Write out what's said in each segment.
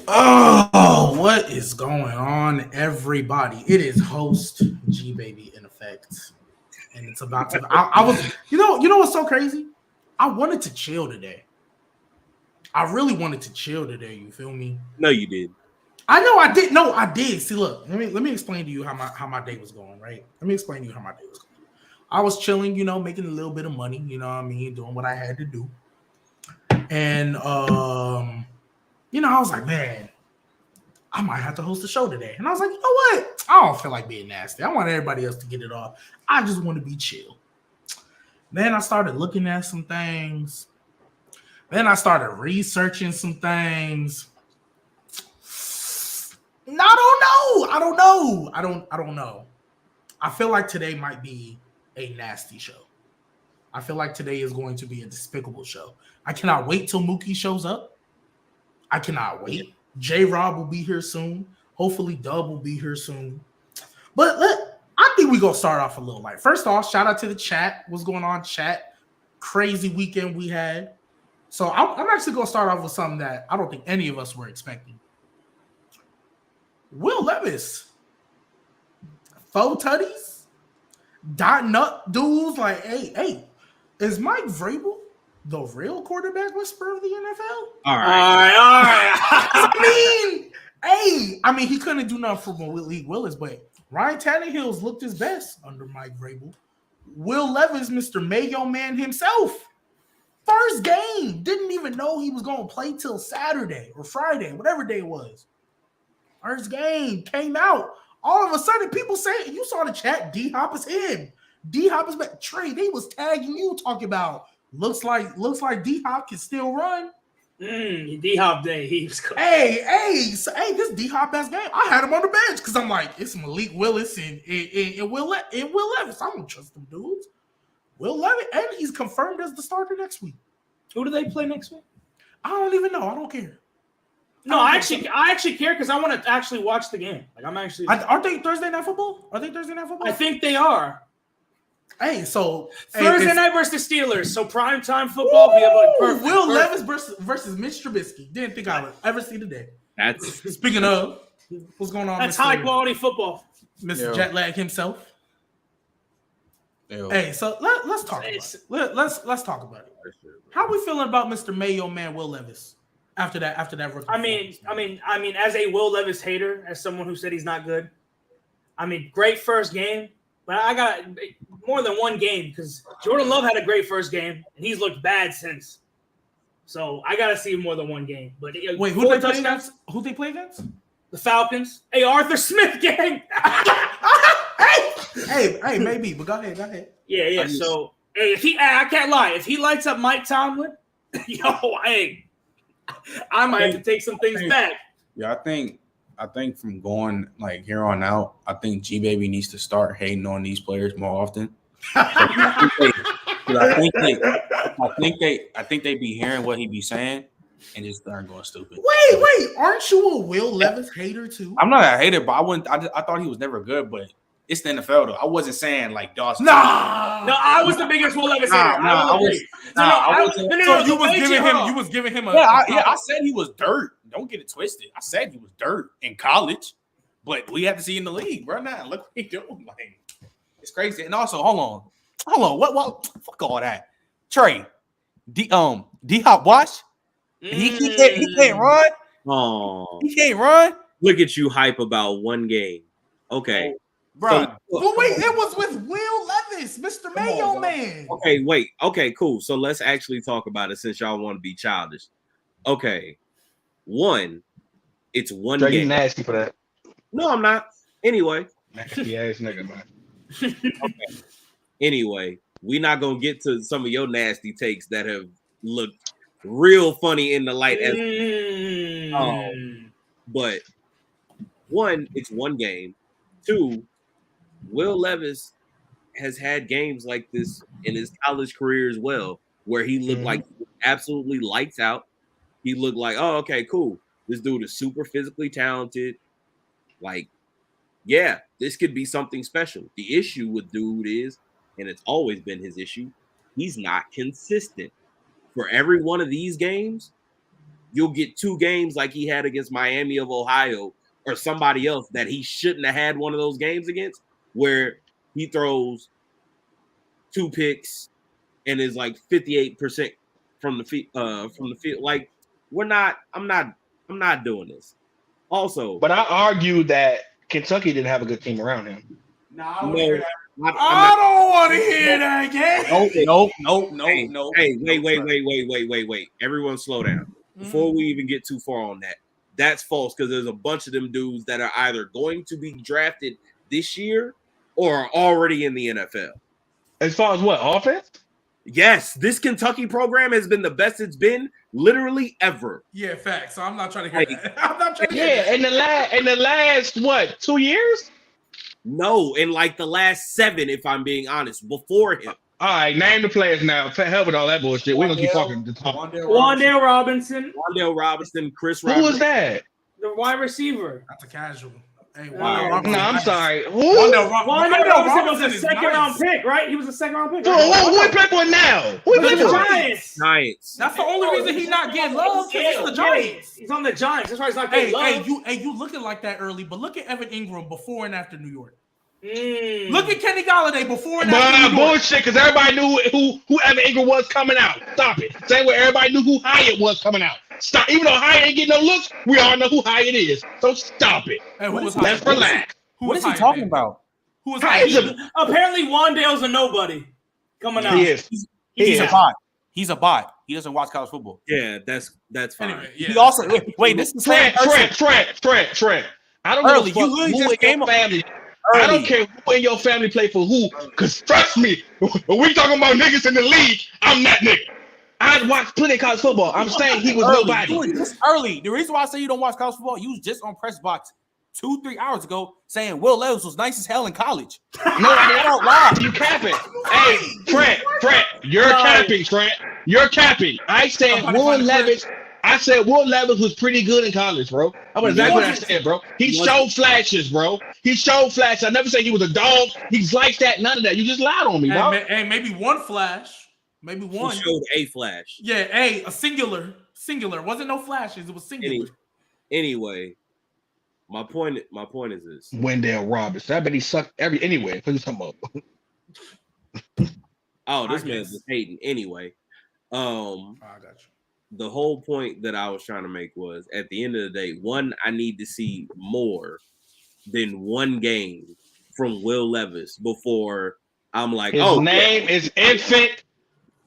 Oh, what is going on, everybody? It is host G Baby in effect, and it's about to. I was, you know what's so crazy? I wanted to chill today. I really wanted to chill today. You feel me? No, you did. I know I did. No, I did. See, look, let me explain to you how my day was going. Right? Let me explain to you how my day was going. I was chilling, making a little bit of money. You know what I mean? Doing what I had to do, and I was like, man. I might have to host a show today. And I was like, you know what? I don't feel like being nasty. I want everybody else to get it off. I just want to be chill. Then I started looking at some things. Then I started researching some things. I don't know. I feel like today might be a nasty show. I feel like today is going to be a despicable show. I cannot wait till Mookie shows up. I cannot wait. J-Rob will be here soon. Hopefully, Dub will be here soon. But I think we're going to start off a little light. First off, shout out to the chat. What's going on, chat? Crazy weekend we had. So I'm actually going to start off with something that I don't think any of us were expecting. Will Levis. Faux tutties. Dotting up dudes like, hey, is Mike Vrabel the real quarterback whisperer of the NFL? All right. I mean, he couldn't do nothing for Malik Willis, but Ryan Tannehill's looked his best under Mike Vrabel. Will Levis, Mr. Mayo Man himself, first game, didn't even know he was going to play till Saturday or Friday, whatever day it was. First game came out. All of a sudden, people saying, you saw the chat, D-Hop is in. D-Hop is back. Trey, they was tagging you talking about, looks like D-Hop can still run. D-Hop day. He was cool. This D-Hop best game. I had him on the bench because I'm like, it's Malik Willis and Will Levis. I don't trust them dudes. Will Levis, and he's confirmed as the starter next week. Who do they play next week? I don't even know. I don't care. No, I actually care because I want to actually watch the game. Like aren't they Thursday Night Football? I think they are. Hey, so Thursday night versus the Steelers. So primetime football. Perfect. Will Levis versus Mitch Trubisky. Didn't think I would ever see the day. That's speaking of what's going on. That's high quality football. Mr. Jetlag himself. Yo. Hey, so let's talk about it. Let's talk about it. How are we feeling about Mr. Mayo Man Will Levis after that rookie? I mean, as a Will Levis hater, as someone who said he's not good, I mean, great first game. But I got more than one game because Jordan Love had a great first game and he's looked bad since. So I got to see more than one game. But wait, who they play against? Who they play against? The Falcons. Hey, Arthur Smith gang. hey, maybe. But go ahead. Yeah. So hey, I can't lie. If he lights up Mike Tomlin, I might have to take some things back. Yeah, I think from going like here on out, I think G Baby needs to start hating on these players more often. I think they be hearing what he be saying and just start going stupid. Wait, aren't you a Will Levis hater too? I'm not a hater, but I thought he was never good, but it's the NFL though. I wasn't saying like Dawson. No, I was the biggest Will Levis hater. You was giving him a I said he was dirt. Don't get it twisted. I said he was dirt in college, but we have to see in the league right now. Look what he doing. Like, it's crazy. And also, hold on. What? Fuck all that. Trey, D-Hop watch. He can't run. Oh, he can't run. Look at you hype about one game. Okay. Bro. Well, wait, it was with Will Levis, Mr. Mayo Man. Okay, wait. Okay, cool. So let's actually talk about it since y'all want to be childish. Okay. It's one Dre, game. you nasty for that. No, I'm not. Anyway. Nasty ass nigga, man. Okay. Anyway, we're not gonna get to some of your nasty takes that have looked real funny in the light as but it's one game. Two, Will Levis has had games like this in his college career as well, where he looked like absolutely lights out. He looked like, oh, okay, cool. This dude is super physically talented. Like, yeah, this could be something special. The issue with dude is, and it's always been his issue, he's not consistent. For every one of these games, you'll get 2 games like he had against Miami of Ohio or somebody else that he shouldn't have had one of those games against, where he throws 2 picks and is like 58% from the field. Like, I'm not doing this. Also, But I argued that Kentucky didn't have a good team around him. Nah, I don't hear that. I I don't want to hear that, gang. No. Hey, wait. Everyone slow down. Before we even get too far on that, that's false because there's a bunch of them dudes that are either going to be drafted this year or are already in the NFL. As far as what, offense? Yes, this Kentucky program has been the best it's been literally ever. Yeah, facts. So I'm not trying to hear that. I'm not trying to hear that. in the last what, 2 years? No, in like the last 7, if I'm being honest, before him. All right, name the players now. Hell with all that bullshit. We're gonna keep talking. Wandale Robinson. Wandale Robinson, Chris Who Robinson. was that? The wide receiver. That's a casual. Hey, No, I'm sorry. Who? Wandale Robinson was a is second-round pick, right? He was a second-round pick. Who he play for now? Who he play The for? Giants. That's the only reason he's not getting love because it's the Giants. He's on the Giants. That's why he's not getting love. You looking like that early, but look at Evan Ingram before and after New York. Mm. Look at Kenny Golladay before and after New York. Bullshit, because everybody knew who Evan Ingram was coming out. Stop it. Same way everybody knew who Hyatt was coming out. Stop. Even though Hyatt ain't getting no looks, we all know who Hyatt is. So stop it. Hey, Let's relax. What is he talking about? Who was Hyatt? Apparently, Wandale's a nobody coming out. He is. He's a bot. He's a bot. He doesn't watch college football. Yeah, that's fine. Anyway, yeah. He also wait. This is the same person. Trent. I don't Early, give a fuck you literally who just in came your up- family. I don't care who in your family play for who, because trust me, when we talking about niggas in the league, I'm that nigga. I watched plenty of college football. I'm saying he was nobody. Just early. The reason why I say you don't watch college football, you was just on press box 2-3 hours ago saying Will Levis was nice as hell in college. No, I don't lie. You capping. Hey, Trent, you're capping, Trent. You're capping. I said Will Levis was pretty good in college, bro. I was exactly what I said, bro. He showed flashes, bro. He showed flashes. I never said he was a dog. He's like that. None of that. You just lied on me, bro. Hey, maybe one flash. Maybe one. He showed a flash. Yeah, a singular. Wasn't no flashes. It was singular. Anyway, my point is this. Wandale Robinson. I bet he sucked anyway. What are you talking about? Oh, this man's just hating. Anyway, I got you. the whole point that I was trying to make was at the end of the day, one, I need to see more than one game from Will Levis before I'm like, his name is Infant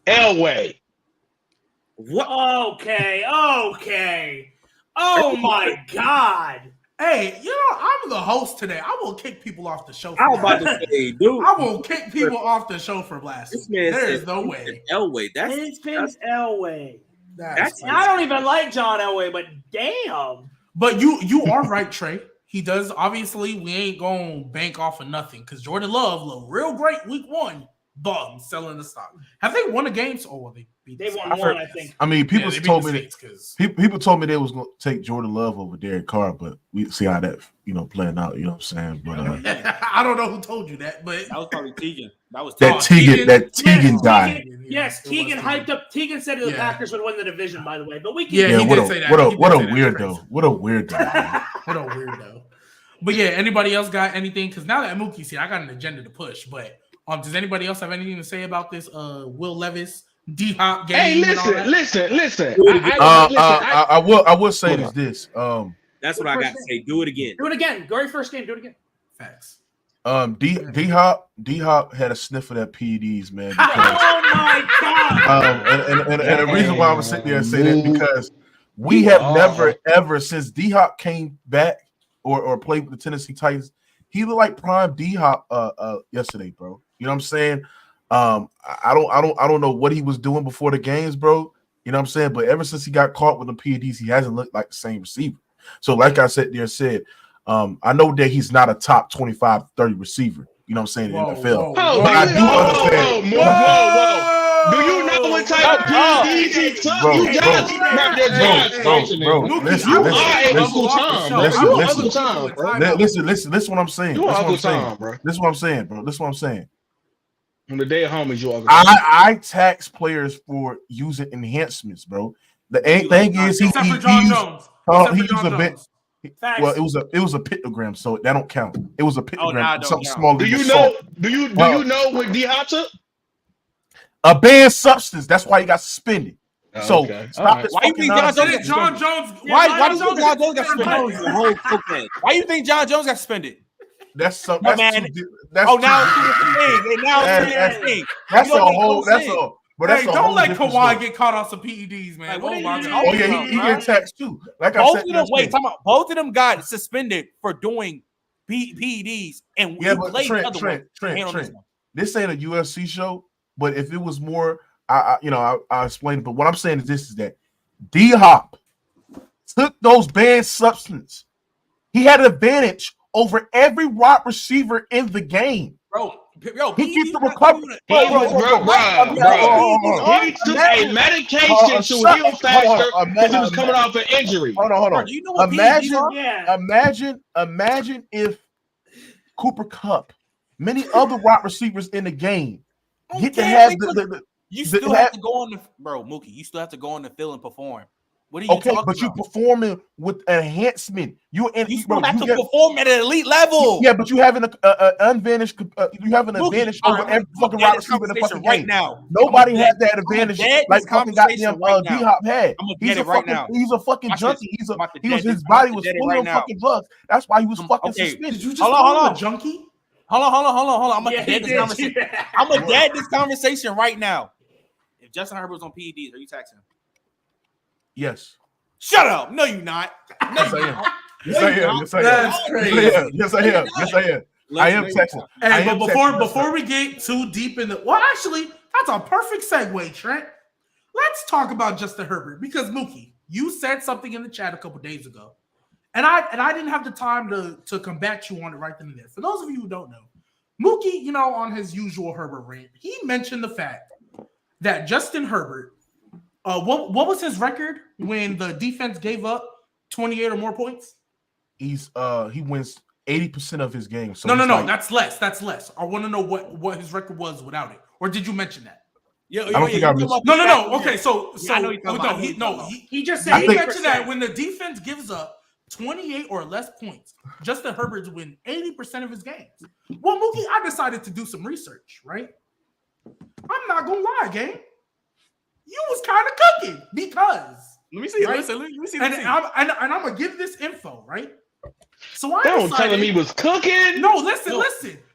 Elway. What? Okay. Oh my God. Hey, I'm the host today. I will kick people off the show. I was about to say, dude. I will kick people off the show for blasphemy. There is no way. Elway. That's Elway. That's I don't even like John Elway, but damn. But you are right, Trey. He does. Obviously, we ain't gonna bank off of nothing because Jordan Love looked real great week 1. Bum selling the stock. Have they won a game? They beat. They won one, I think. I mean, people told me that people told me they was going to take Jordan Love over Derek Carr, but we see how that playing out. You know what I'm saying? But I don't know who told you that, but that was probably Tegan. That was Tegan guy. Yes, Tegan hyped up. Tegan said the Packers would win the division. By the way, but we can. Yeah, what a weirdo. What a weirdo. What a weirdo. But yeah, anybody else got anything? Because now that Mookie's here, I got an agenda to push. But does anybody else have anything to say about this Will Levis D-Hop game? Hey, listen. I will say this. That's what I got to say. Do it again. Do it again. Very first game. Do it again. Facts. D-Hop had a sniff of that PEDs, man. Because, oh my God! And the reason why I was sitting there and say that because we have never ever since D-Hop came back or played with the Tennessee Titans, he looked like prime D-Hop yesterday, bro. You know what I'm saying? I don't know what he was doing before the games, bro. You know what I'm saying? But ever since he got caught with the PEDs, he hasn't looked like the same receiver. So, like I said, I know that he's not a top 25, 30 receiver. You know what I'm saying? In the NFL. But I do understand. Do you know what type of PEDs he took? Listen what I'm saying. You Uncle Tom, bro. This is what I'm saying. On the day of homies, you all. I tax players for using enhancements, bro. The thing is, Except for John Jones. He used a bit. Facts. Well, it was a pictogram, so that don't count. It was a pictogram, something count. smaller. Do than you salt. know? Do you know what D-Hop took? A banned substance. That's why he got suspended. So Okay. stop this. Why you think John Jones? John Jones. Why do you think John Jones got suspended? The whole cocaine. Why you think John Jones got suspended? That's so. My That's man. too, that's Oh, too now it's different. the thing. And now it's the thing. That's You a don't make whole. no That's sense. a. But that's Hey, a don't whole let different Kawhi story. get caught on some PEDs, man. Like, what Oh do my you god. mean? Oh yeah, he getting taxed too. Like I Both said, of them. Wait, talking about both of them got suspended for doing PEDs, and yeah, you but played the other one. Trent. This ain't a UFC show, but if it was more, I'll explain it. But what I'm saying is that D-Hop took those banned substance. He had an advantage over every wide receiver in the game. Bro, He keeps the recovery. He took a medication to heal faster because he was coming off an injury. Hold on. Bro, do you know what PEDs are? Imagine if Cooper Kupp, many other wide receivers in the game, get to have the You still have to go on the Mookie. You still have to go on the field and perform. What are you talking about? you performing with enhancement. You still have to perform at an elite level. Yeah, but you having an advantage. You have an advantage over every fucking wide receiver in the fucking right game. now. Nobody has that advantage like fucking goddamn right D-Hop had. I'm gonna get it right now. He's a fucking Watch junkie. this. His body was full of fucking drugs. That's why he was fucking suspended. Did you just Hold call him on. a junkie? Hold on. I'm gonna dead this did. conversation. I'm gonna dead this conversation right now. If Justin Herbert was on PEDs, are you taxing him? Yes. Shut up. No, you're not. Yes, I am. Yes, I am. That's crazy. Yes, I am. I am texting. Hey, but before we get too deep in actually, that's a perfect segue, Trent. Let's talk about Justin Herbert because Mookie, you said something in the chat a couple days ago, and I didn't have the time to combat you on it right then and there. For those of you who don't know, Mookie, on his usual Herbert rant, he mentioned the fact that Justin Herbert, what was his record when the defense gave up 28 or more points? He wins 80% of his games. So no, that's less. That's less. I want to know what his record was without it. Or did you mention that? I don't think I mentioned. No. Okay, so I know he just said he mentioned that when the defense gives up 28 or less points, Justin Herbert's win 80% of his games. Well, Mookie, I decided to do some research, right? I'm not gonna lie, gang. You was kind of cooking because let me see. Right? Let me see. And I'm gonna give this info, right? So I Don't decided, tell me he was cooking. No, listen,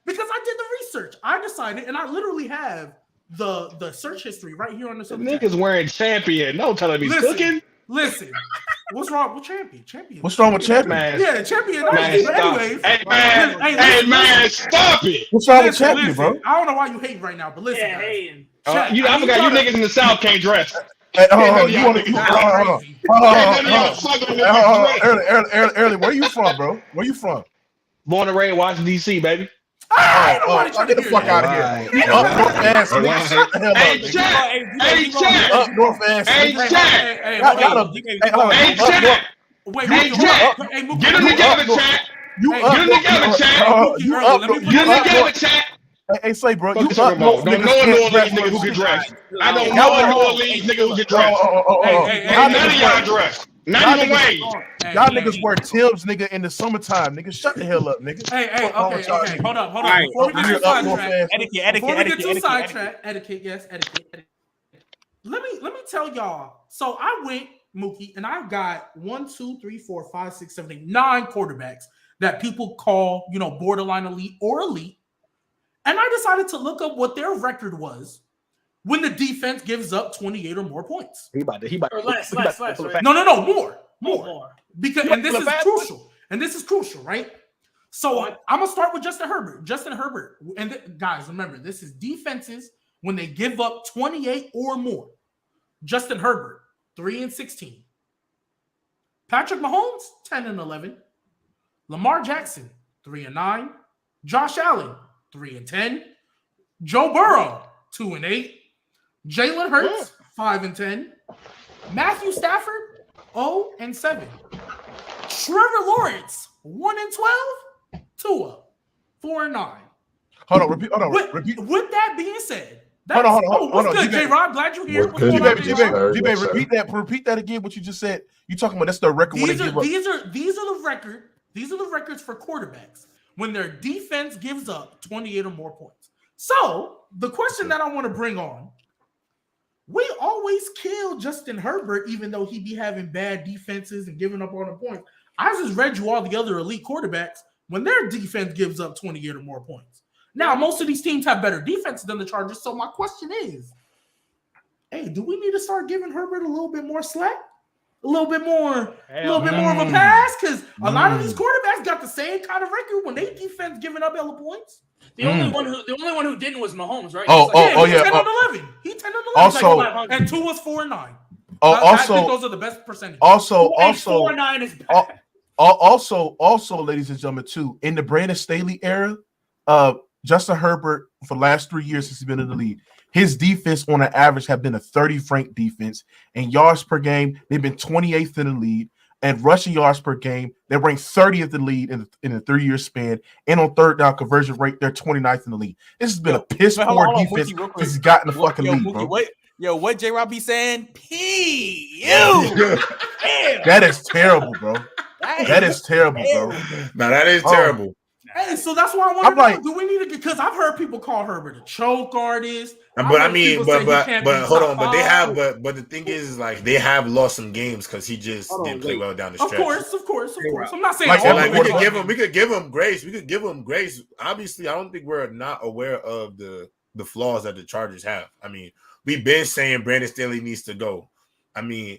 because I did the research. I decided, and I literally have the search history right here on the Niggas wearing Champion. Don't tell him he's cooking. Listen, what's wrong with Champion? What's wrong with Champion? Man, Yeah, Champion. man, But anyways, hey, man, stop it. What's wrong with Champion, bro? I don't know why you hate right now, but listen. Yeah, guys. hating. I forgot you niggas in the South can't dress. Hey, early. Where you from, bro? Where you from? Born and raised Washington, D.C., baby. Get the fuck out of here. Up north ass. Hey, chat. Up north ass. Hey, chat. Get them together, chat. Get them together, chat. Hey, say, bro, you up north nigga who can dress. I don't know a New Orleans nigga who can dress. None of y'all dress. Not even Wayne. Y'all niggas wear Tim's, nigga, in the summertime, nigga. Shut the hell up, nigga. Hey, okay. Hold up. Right. Before we get too Etiquette. Etiquette. Let me tell y'all. So I went, Mookie, and I got 1, 2, 3, 4, 5, 6, 7, 8, 9 quarterbacks that people call, borderline elite or elite. And I decided to look up what their record was when the defense gives up 28 or more points. Or less. Right? No, more. Because this is crucial, right? So I'm gonna start with Justin Herbert. And guys, remember, this is defenses when they give up 28 or more. Justin Herbert, 3-16. Patrick Mahomes, 10-11. Lamar Jackson, 3-9. Josh Allen, 3-10. Joe Burrow, 2-8. Jalen Hurts, 5-10. Matthew Stafford, 0-7. Trevor Lawrence, 1-12. Tua, 4-9. Repeat. With that being said, Hold on. What's good, J-Rob? Glad you're here. What's going on, G-Babe, repeat that again. What you just said. You talking about that's the record when they give up. These are the record. These are the records for quarterbacks when their defense gives up 28 or more points. So the question that I want to bring on: we always kill Justin Herbert, even though he be having bad defenses and giving up on the points. I just read you all the other elite quarterbacks when their defense gives up 28 or more points. Now, most of these teams have better defense than the Chargers. So my question is, hey, do we need to start giving Herbert a little bit more slack? A little bit more of a pass? Because a lot of these quarterbacks got the same kind of record when they defense giving up hella points. The only one who didn't was Mahomes, right? He 10 on 11. He 10 on 11. Also, and 2 was 4 and 9. I think those are the best percentages. 4 and 9 is bad. Also, ladies and gentlemen, too, in the Brandon Staley era, Justin Herbert, for the last 3 years since he's been in the league, his defense on an average have been a 30th ranked defense. And yards per game, they've been 28th in the lead. And rushing yards per game, they ranked 30th in the lead in a 3-year span. And on third down conversion rate, they're 29th in the lead. This has been a piss poor defense since he's got in the fucking league, bro. What J-Rob be saying? P.U. That is terrible, bro. That is terrible, bro. No, that is terrible. Hey, so that's why I want to know, do we need to, because I've heard people call Herbert a choke artist. But hold on, but the thing is like they have lost some games because he just didn't play well down the stretch. Of course. I'm not saying we could give him grace. Obviously, I don't think we're not aware of the flaws that the Chargers have. I mean, we've been saying Brandon Staley needs to go. I mean,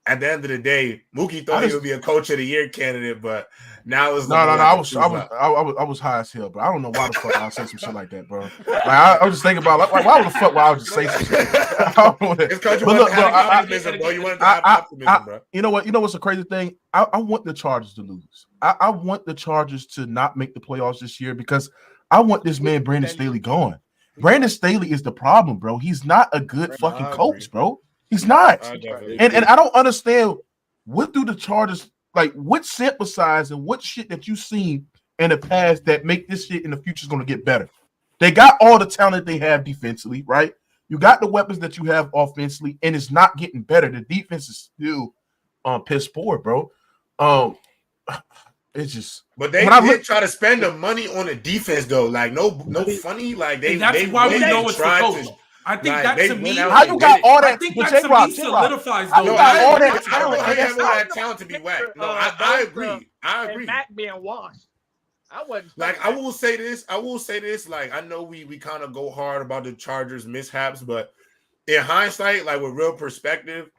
at the end of the day, Mookie thought he would be a coach of the year candidate, but now it's I was high as hell, but I don't know why the fuck I would say some shit like that, bro. Like, I was just thinking about like why the fuck would I just say some shit? It's because you want to have optimism, bro. You want to have optimism, bro. You know what? You know what's the crazy thing? I want the Chargers to lose. I want the Chargers to not make the playoffs this year because I want this man Brandon Staley going. Brandon Staley is the problem, bro. He's not a good fucking coach, bro. He's not. And I don't understand what do the Chargers like what sample size and what shit that you've seen in the past that make this shit in the future is going to get better. They got all the talent they have defensively, right? You got the weapons that you have offensively, and it's not getting better. The defense is still piss poor, bro. It's just. But they did try to spend the money on the defense though. Like no funny. Like that's why we know it's the coach. I think that's to me. How you got all that? I think that to me solidifies. How you got all that talent? I don't know how you have all that talent to be whack. No, I agree. And Mac being washed. I wasn't like. I will say this. Like I know we kind of go hard about the Chargers mishaps, but in hindsight, like with real perspective,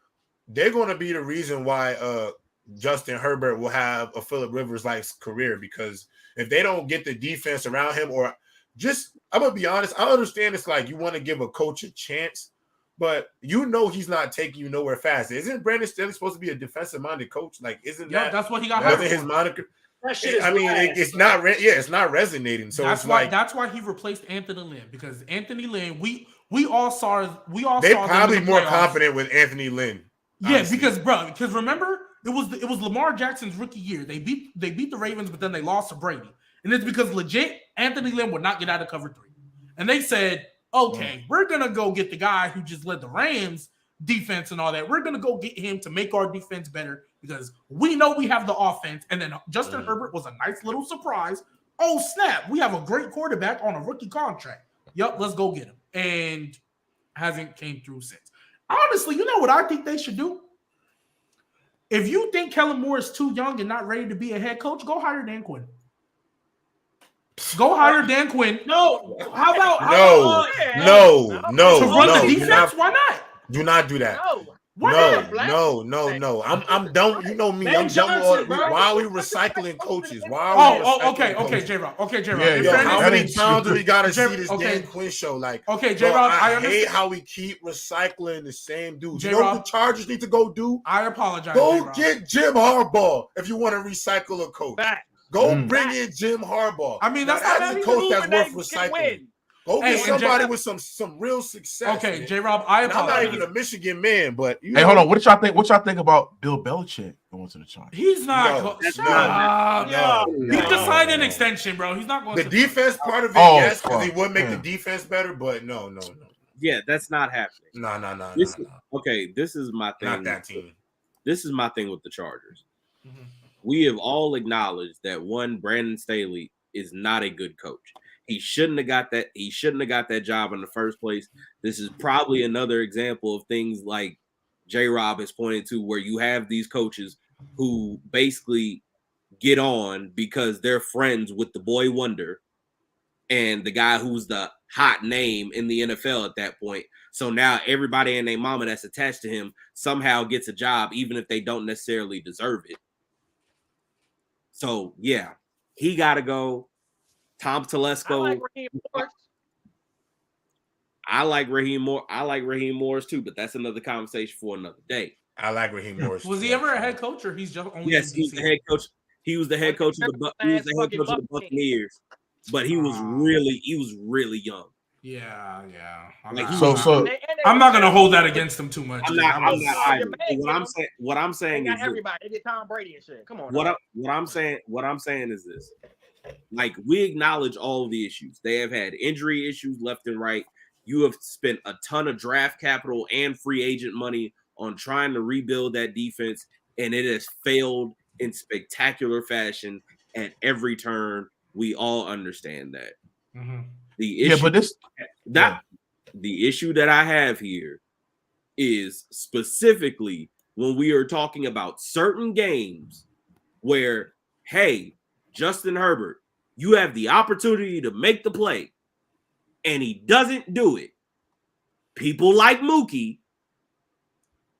they're going to be the reason why Justin Herbert will have a Phillip Rivers-like career because if they don't get the defense around him or just, I'm going to be honest, I understand it's like you want to give a coach a chance, but you know he's not taking you nowhere fast. Isn't Brandon Staley supposed to be a defensive-minded coach? Like, isn't that's what he got hired for. His moniker? It's not resonating. So that's why he replaced Anthony Lynn because Anthony Lynn, we all saw they're probably more confident with Anthony Lynn. Yeah, honestly. because remember it was Lamar Jackson's rookie year. They beat the Ravens, but then they lost to Brady. And it's because legit Anthony Lynn would not get out of cover 3. And they said, okay, we're going to go get the guy who just led the Rams defense and all that. We're going to go get him to make our defense better because we know we have the offense. And then Justin Herbert was a nice little surprise. Oh, snap. We have a great quarterback on a rookie contract. Yup, let's go get him. And hasn't came through since. Honestly, you know what I think they should do? If you think Kellen Moore is too young and not ready to be a head coach, go hire Dan Quinn. Go hire Dan Quinn. No. How about no. To run the defense? Why not? Do not do that. No. I'm done. You know me. I'm done. Why are we recycling coaches? Okay, J-Rob. Yeah, how many times do we gotta see this Dan Quinn show? Like, J-Rob, I hate how we keep recycling the same dudes. You know what the Chargers need to go do? I apologize. Go get Jim Harbaugh if you want to recycle a coach. Go bring in Jim Harbaugh. I mean, that's a coach that's worth recycling. Go get somebody with some real success. Okay, man. J-Rob, I apologize. I'm not even a Michigan man, but hold on. What y'all think? What y'all think about Bill Belichick going to the Chargers? He's not. No. He just signed an extension, bro. He's not going. The defense part of it, yes, because he would make the defense better, but no. Yeah, that's not happening. No. Okay, this is my thing. Not that team. This is my thing with the Chargers. Mhm. We have all acknowledged that Brandon Staley is not a good coach. He shouldn't have got that. He shouldn't have got that job in the first place. This is probably another example of things like J-Rob has pointed to, where you have these coaches who basically get on because they're friends with the boy wonder and the guy who's the hot name in the NFL at that point. So now everybody and their mama that's attached to him somehow gets a job, even if they don't necessarily deserve it. So yeah, he got to go. Tom Telesco. I like Raheem Morris too, but that's another conversation for another day. I like Raheem Morris. Was he ever a head coach, or he's just only? Yes, he's the head coach. He was the head coach of the Buccaneers, but he was really young. Yeah. I'm not gonna hold that against him too much. I'm not either. What I'm saying is everybody. They did Tom Brady and shit. Come on. What I'm saying is this. Like, we acknowledge all of the issues. They have had injury issues left and right. You have spent a ton of draft capital and free agent money on trying to rebuild that defense, and it has failed in spectacular fashion at every turn. We all understand that. Mm-hmm. The issue that I have here is specifically when we are talking about certain games where, hey, Justin Herbert, you have the opportunity to make the play, and he doesn't do it. People like Mookie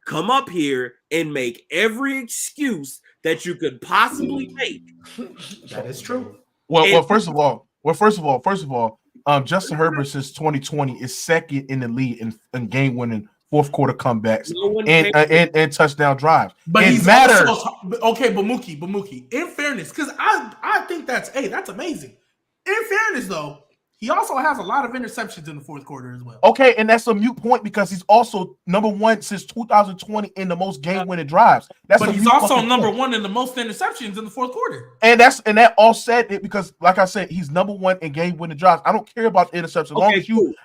come up here and make every excuse that you could possibly make. That is true. Well, first of all, Justin Herbert since 2020 is second in the league in game-winning fourth quarter comebacks and touchdown drives. But it matters. Okay, but Mookie. In fairness, because I think that's amazing. In fairness, though, he also has a lot of interceptions in the fourth quarter as well. Okay, and that's a mute point because he's also number one since 2020 in the most game-winning drives. But he's also number one in the most interceptions in the fourth quarter. And that all said it because, like I said, he's number one in game-winning drives. I don't care about the interceptions.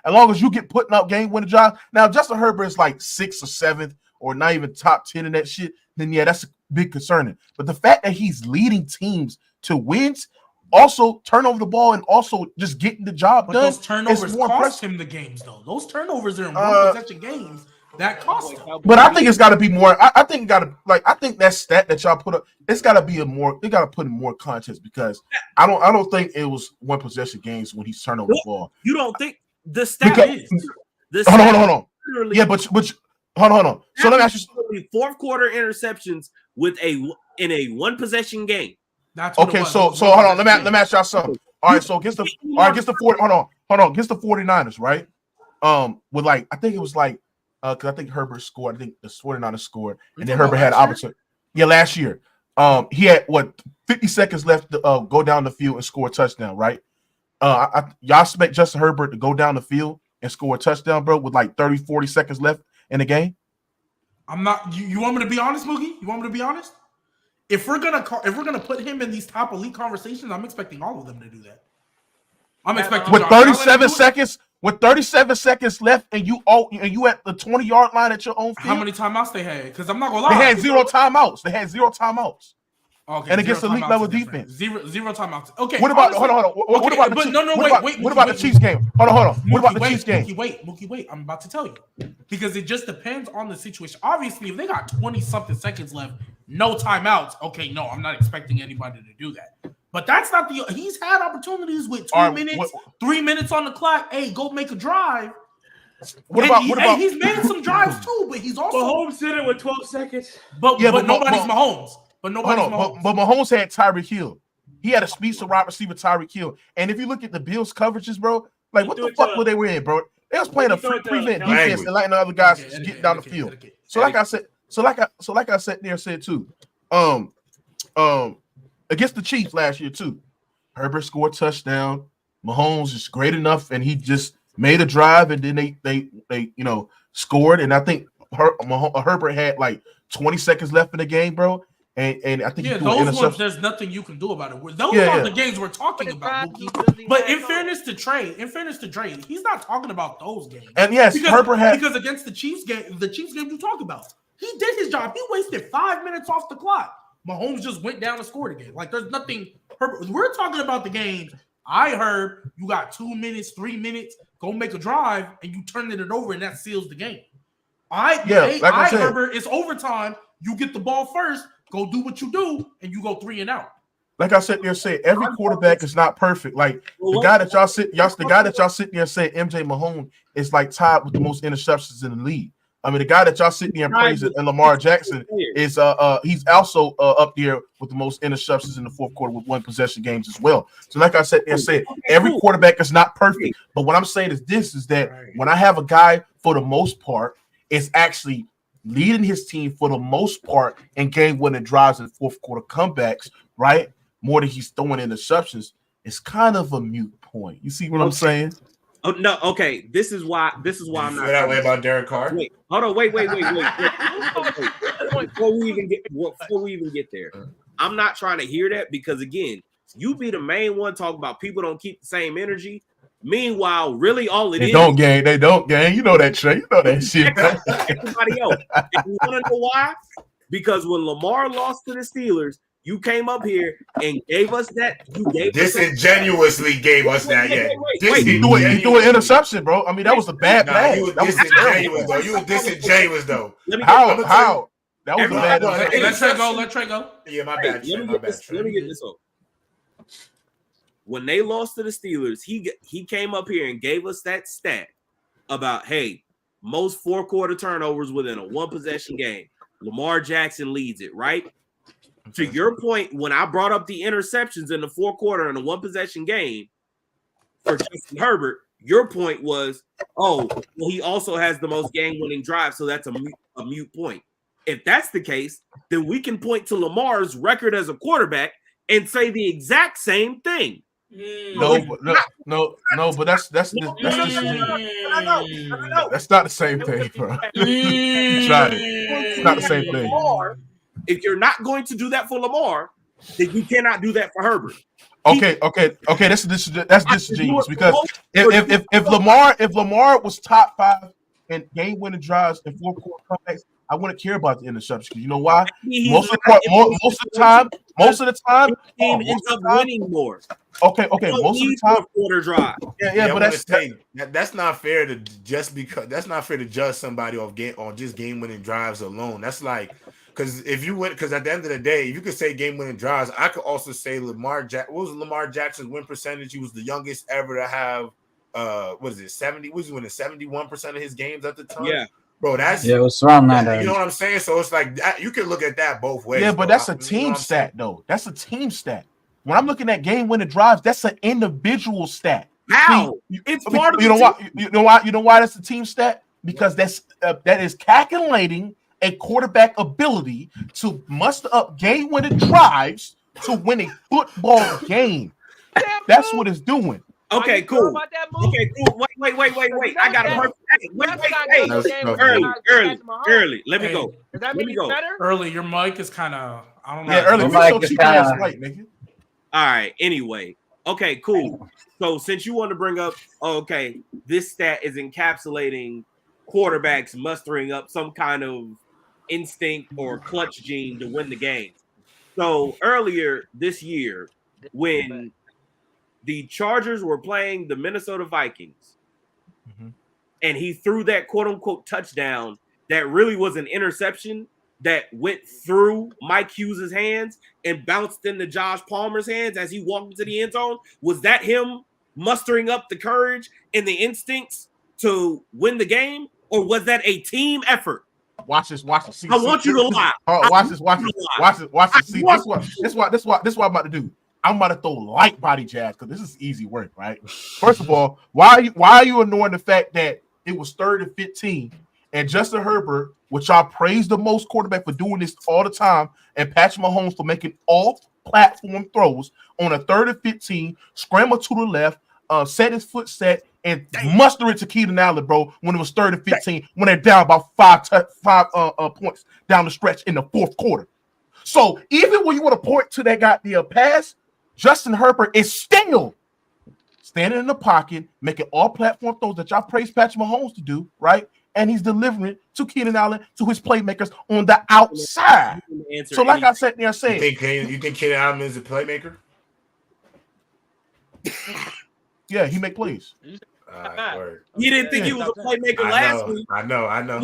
As long as you get putting up game-winning drives. Now, Justin Herbert is like 6th or 7th or not even top 10 in that shit. Then yeah, that's a big concerning. But the fact that he's leading teams to wins, also turn over the ball and also just getting the job done. Those turnovers cost him the games, though. Those turnovers are in one possession games that cost him. But I think it's got to be more. I think that stat that y'all put up, it's got to be they got to put in more context because I don't think it was one possession games when he's turned over the ball. You don't think the stat is? Hold on. Yeah, but hold on. So let me ask you. Fourth quarter interceptions in a one possession game. Okay, so hold on. Let me ask y'all something. All right, so against the 49ers, right? With like I think it was like because I think Herbert scored. I think the 49ers scored, and then Herbert had an opportunity. Yeah, last year. He had 50 seconds left to go down the field and score a touchdown, right? Y'all expect Justin Herbert to go down the field and score a touchdown, bro, with like 30, 40 seconds left in the game? I'm not. You want me to be honest, Mookie? You want me to be honest? If we're gonna put him in these top elite conversations, I'm expecting all of them to do that. I'm expecting with 37 seconds. With 37 seconds left, and you at the 20-yard line at your own field. How many timeouts they had? Because I'm not gonna lie, they had zero timeouts. Okay, and against elite level defense, zero timeouts. Okay. What about hold on? What about the Chiefs game? Hold on. What about the Chiefs game? Mookie, wait. I'm about to tell you because it just depends on the situation. Obviously, if they got 20-something seconds left, no timeouts. Okay, no, I'm not expecting anybody to do that. But that's not he's had opportunities with 3 minutes on the clock. Hey, go make a drive. He's made some drives too, but he's also Mahomes did it with 12 seconds. But nobody's Mahomes. But Mahomes had Tyreek Hill. He had a speed to wide receiver Tyreek Hill. And if you look at the Bills coverages, bro, like what the fuck were they in, bro? They was playing a prevent defense and letting the other guys get down the field. So like I said too. Against the Chiefs last year too, Herbert scored a touchdown. Mahomes is great enough, and he just made a drive, and then they scored. And I think Herbert had like 20 seconds left in the game, bro. and I think he threw an those ones, interception. there's nothing you can do about it. Those are the games we're talking about. But in fairness to Dre, he's not talking about those games. And yes, Herbert had because against the Chiefs game you talk about, he did his job. He wasted 5 minutes off the clock. Mahomes just went down and scored again. Like there's nothing. We're talking about the games. I heard you got 2 minutes, 3 minutes, go make a drive, and you turn it over, and that seals the game. Herbert, it's overtime. You get the ball first, go do what you do, and you go 3 and out. Like I said there, say every quarterback is not perfect. Like the guy that y'all sit there and say MJ Mahomes is like tied with the most interceptions in the league. I mean, the guy that y'all sit there and praise and Lamar Jackson is he's also up there with the most interceptions in the fourth quarter with 1 possession games as well. So, like I said, every quarterback is not perfect. But what I'm saying is that when I have a guy for the most part is actually leading his team for the most part in game-winning drives and fourth quarter comebacks, right? More than he's throwing interceptions, it's kind of a moot point. You see what I'm saying? Oh no, okay. This is why I'm not feel that way about Derek Carr. Wait, hold on, wait. Before we even get there, I'm not trying to hear that because again, you be the main one talking about people don't keep the same energy. Meanwhile, really all it is. They don't gang. You know that, Trey. You know that shit. Everybody else. And you want to know why? Because when Lamar lost to the Steelers, you came up here and gave us that. Disingenuously gave us that. You threw an interception, bro. I mean, that was a bad pass. You were disingenuous, though. You were disingenuous, though. How? That was a bad. Let Trey go. Yeah, my bad. Let me get this over. When they lost to the Steelers, he came up here and gave us that stat about, hey, most 4-quarter turnovers within a 1-possession game. Lamar Jackson leads it, right? To your point, when I brought up the interceptions in the 4th quarter in a 1-possession game for Justin Herbert, your point was, he also has the most game-winning drive, so that's a mute point. If that's the case, then we can point to Lamar's record as a quarterback and say the exact same thing. No, but that's not the same thing, bro. You tried it. It's not the same thing. If you're not going to do that for Lamar, then you cannot do that for Herbert. Okay. That's disingenuous because if Lamar was top 5 in game-winning drives and 4-quarter comebacks, I wouldn't care about the interception. You know why? Most of the time, team ends up winning more. Okay. Most of the time, quarter drive. Yeah, but that's not fair to judge somebody on just game-winning drives alone. That's like because at the end of the day, you could say game-winning drives. I could also say what was Lamar Jackson's win percentage? He was the youngest ever to have 70? Was he winning 71% of his games at the time? Yeah. Bro, it was around that. You know what I'm saying? So it's like you can look at that both ways. Yeah, but that's a team stat, though. That's a team stat. When I'm looking at game-winning drives, that's an individual stat. How? It's part of you know why that's a team stat? Because that is calculating a quarterback ability to muster up game-winning drives to win a football game. That's what it's doing. Okay, cool. Okay, cool. Wait. I got a perfect. Wait. Early. Let me go. Does that make it better? Early, your mic is kind of. I don't know. Yeah, early. Nigga. All right. Anyway. Okay, cool. So since you want to bring up, this stat is encapsulating quarterbacks mustering up some kind of instinct or clutch gene to win the game. So earlier this year, when the Chargers were playing the Minnesota Vikings, and he threw that quote-unquote touchdown that really was an interception that went through Mike Hughes' hands and bounced into Josh Palmer's hands as he walked into the end zone. Was that him mustering up the courage and the instincts to win the game, or was that a team effort? Watch this. See, I want you to lie. Watch this. See, this is what I'm about to do. I'm about to throw light body jabs because this is easy work, right? First of all, why are you ignoring the fact that it was 3rd and 15 and Justin Herbert, which I praise the most quarterback for doing this all the time, and Patrick Mahomes for making off-platform throws on a 3rd and 15, scramble to the left, set his foot set, and muster it to Keenan Allen, bro, when it was 3rd and 15, when they're down about five points down the stretch in the 4th quarter. So even when you want to point to that goddamn pass, Justin Herbert is still standing in the pocket, making all platform throws that y'all praise Patrick Mahomes to do, right? And he's delivering to Keenan Allen, to his playmakers on the outside. So like I said there, saying, you think Keenan Allen is a playmaker? Yeah, he make plays. You didn't think he was a playmaker last week. I know. No,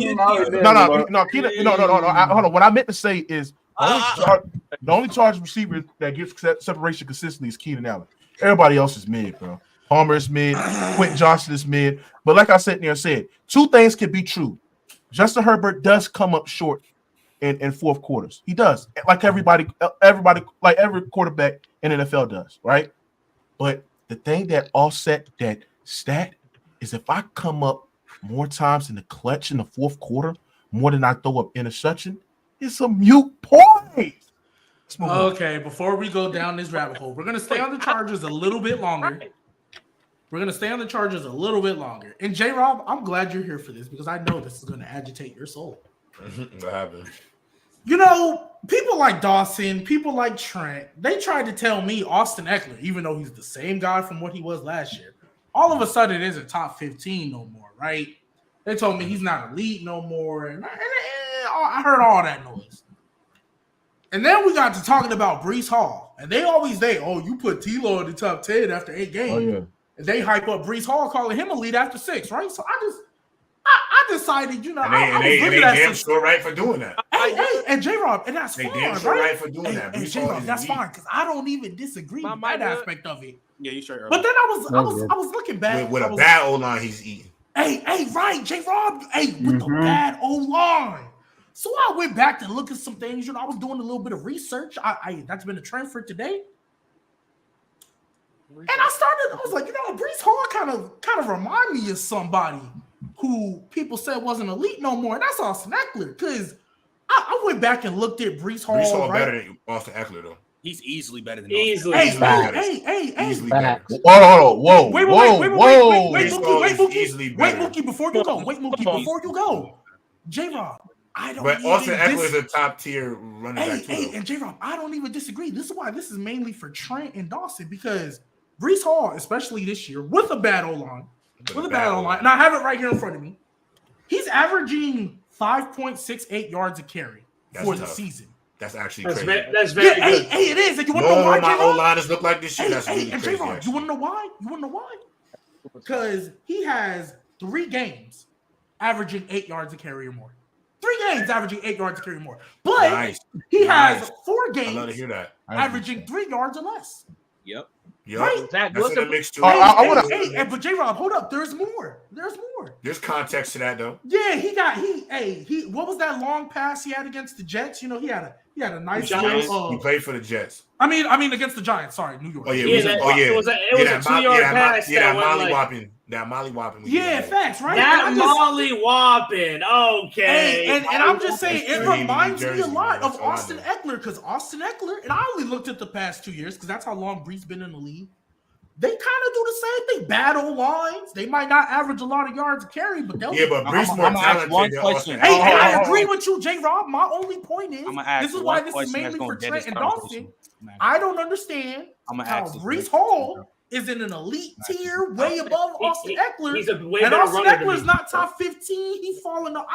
Keenan, no. Hold on. What I meant to say is the only charge receiver that gets separation consistently is Keenan Allen. Everybody else is mid, bro. Palmer is mid. Quentin Johnson is mid. But like I said there, two things can be true. Justin Herbert does come up short in fourth quarters. He does, like everybody, like every quarterback in the NFL does, right? But the thing that offset that stat is if I come up more times in the clutch in the fourth quarter, more than I throw up interception, it's a mute point. Okay, before we go down this rabbit hole, we're going to stay on the Chargers a little bit longer. And J-Rob, I'm glad you're here for this because I know this is going to agitate your soul. What happened? You know, people like Dawson, people like Trent, they tried to tell me Austin Ekeler, even though he's the same guy from what he was last year, all of a sudden isn't top 15 no more, right? They told me he's not elite no more, and I heard all that noise. And then we got to talking about Breece Hall, and you put T-Law in the top 10 after 8 games. Oh, yeah. And they hype up Breece Hall, calling him elite after 6, right? So I decided, you know, they damn sure right for doing that. Hey, and J-Rob, and that's fine, damn sure right for doing that. And J-Rob, that's fine, because I don't even disagree with that aspect of it. Yeah, you sure. But then I was looking back. With a bad O-line he's eating. Hey, right, J-Rob, with the bad O-line. So I went back to look at some things. You know, I was doing a little bit of research. That's been a trend for today. And I was like, you know, Breece Hall kind of remind me of somebody who people said wasn't elite no more. And that's Austin Ekeler. Because I went back and looked at Breece Hall. Breece Hall better than Austin Ekeler, though. He's easily better than Hey. Easily better. Whoa. Wait, Mookie, before you go. J-Rob, But Austin Ekeler is a top tier running back too. And J-Rob, I don't even disagree. This is why this is mainly for Trent and Dawson, because Breece Hall, especially this year, with a bad O-line, and I have it right here in front of me, he's averaging 5.68 yards a carry for the season. That's actually crazy. That's very good. Hey, it is. And you want to know why, my O-liners look like this shit. That's really and crazy. J-Rob, you want to know why? Because he has 3 games averaging 8 yards a carry or more. 3 games averaging 8 yards a carry or more. But he has 4 games I love to hear that. averaging 3 yards or less. Yep. Right? That's in the mix too. But J-Rob, hold up. There's more. There's context to that though. Yeah, he what was that long pass he had against the Jets? You know, he had a nice He played for the Jets. I mean against the Giants. Sorry, New York. It was a 2-yard pass. That molly whopping. Yeah, facts, right? That molly whopping. Okay. And I'm just saying, it reminds me a lot of Austin Ekeler, because Austin Ekeler, and I only looked at the past 2 years because that's how long Breece been in the league. They kind of do the same thing. Battle lines. They might not average a lot of yards to carry, but they'll. Yeah, but Breece more talented than Austin. Hey, and I agree with you, J-Rob. My only point is, this is why this is mainly for Trent and Dawson. I don't understand how Breece Hall is in an elite tier, way above Austin Ekeler. He's a way and better Austin runner Ekeler's not top 15. He's falling off.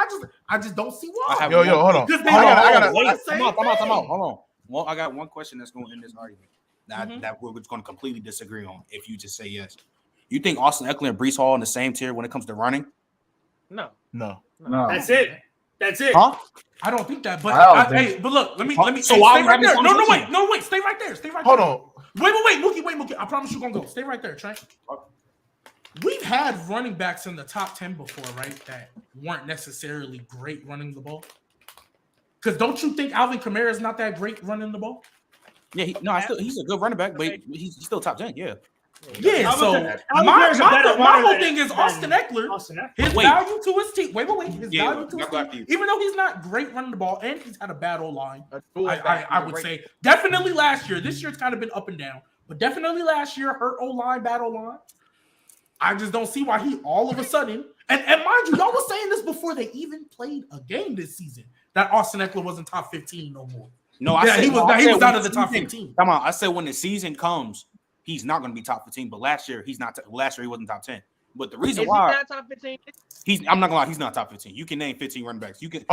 I just don't see why. Yo, hold on. Come on. Hold on. Well, I got one question that's going to end this argument. That we're just going to completely disagree on. If you just say yes, you think Austin Ekeler and Breece Hall in the same tier when it comes to running? No. That's it. Huh? I don't think that. But but look, let me. So stay why right there. wait. No, wait. Stay right there. Hold on. Wait, Mookie. I promise you're gonna go. Stay right there, Trent. We've had running backs in the top 10 before, right? That weren't necessarily great running the ball. Because don't you think Alvin Kamara is not that great running the ball? Yeah, he's a good running back, but he's still top 10. Yeah. Yeah, so my whole thing is Austin Ekeler. His value to his team. Wait. His value to his team. Even though he's not great running the ball and he's had a bad O-line, I would say definitely last year. This year's kind of been up and down, but definitely last year, hurt O-line, bad O-line. I just don't see why he all of a sudden, and mind you, y'all was saying this before they even played a game this season, that Austin Ekeler wasn't top 15 no more. No, I said he was when out of the top season- 15. Come on, I said when the season comes, he's not going to be top 15. But last year, he's not. Last year, he wasn't top 10. But the reason Is he why not top 15? I'm not gonna lie, he's not top 15. You can name 15 running backs. You can.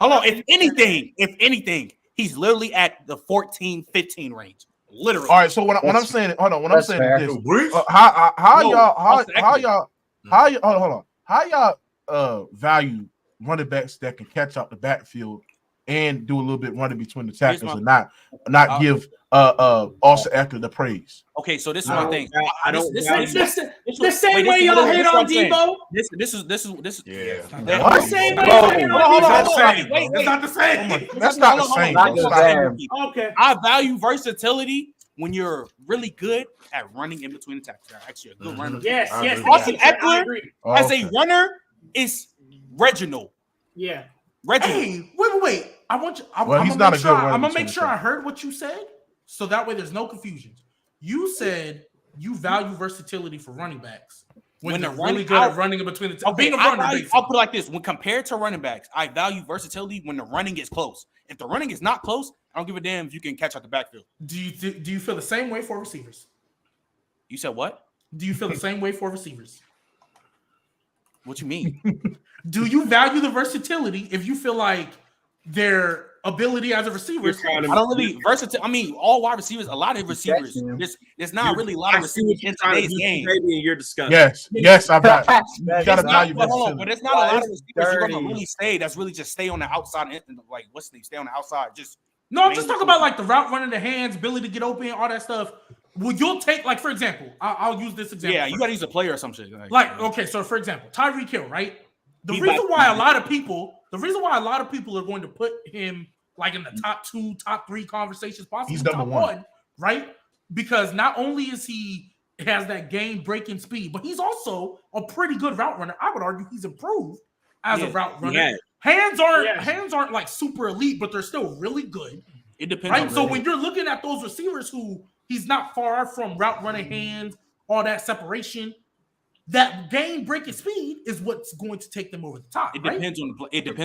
If anything, he's literally at the 14, 15 range. Literally. All right. So when I'm saying, hold on. When I'm saying fair. this, Brees? how y'all value running backs that can catch out the backfield and do a little bit running between the tackles and not give Austin Ekeler the praise. Okay, so this is my thing. The same way y'all hate on Debo. This is Yeah. What? The same way y'all hate on Debo. That's not the same. That's not the same. Not the same. Okay. I value versatility when you're really good at running in between the tackles. You're actually a good runner. Yes. Austin I Ekeler agree. as a runner is Reginald. Yeah. Hey, wait. I want you. Well, he's not a good runner I'm gonna between make the sure I heard what you said, so that way there's no confusion. You said you value versatility for running backs when they're really good at running in between the being a runner. I'll put it like this: when compared to running backs, I value versatility when the running is close. If the running is not close, I don't give a damn if you can catch out the backfield. Do you feel the same way for receivers? You said what? Do you feel the same way for receivers? What you mean? Do you value the versatility if you feel like their ability as a receiver? I don't really versatile. I mean, all wide receivers, a lot of receivers. There's not really a lot of receivers in today's game. Maybe in your discussion. Yes, I've got. You gotta value But versatility. it's not a lot of receivers you're gonna really stay. That's really just stay on the outside. Like what's the name? Stay on the outside. No, I'm just talking about like the route running, the hands, ability to get open, all that stuff. Well, you'll take, like, for example, I'll use this example. Yeah, you got to use a player or some shit. Okay, so for example, Tyreek Hill, right? The reason why a lot of people are going to put him like in the top 2, top 3 conversations, possibly He's top number 1, right? Because not only is he has that game-breaking speed, but he's also a pretty good route runner. I would argue he's improved as a route runner. Yeah. Hands aren't like super elite, but they're still really good. It depends. Right. So when you're looking at those receivers who he's not far from route running hands, all that separation, that game breaking speed is what's going to take them over the top. It depends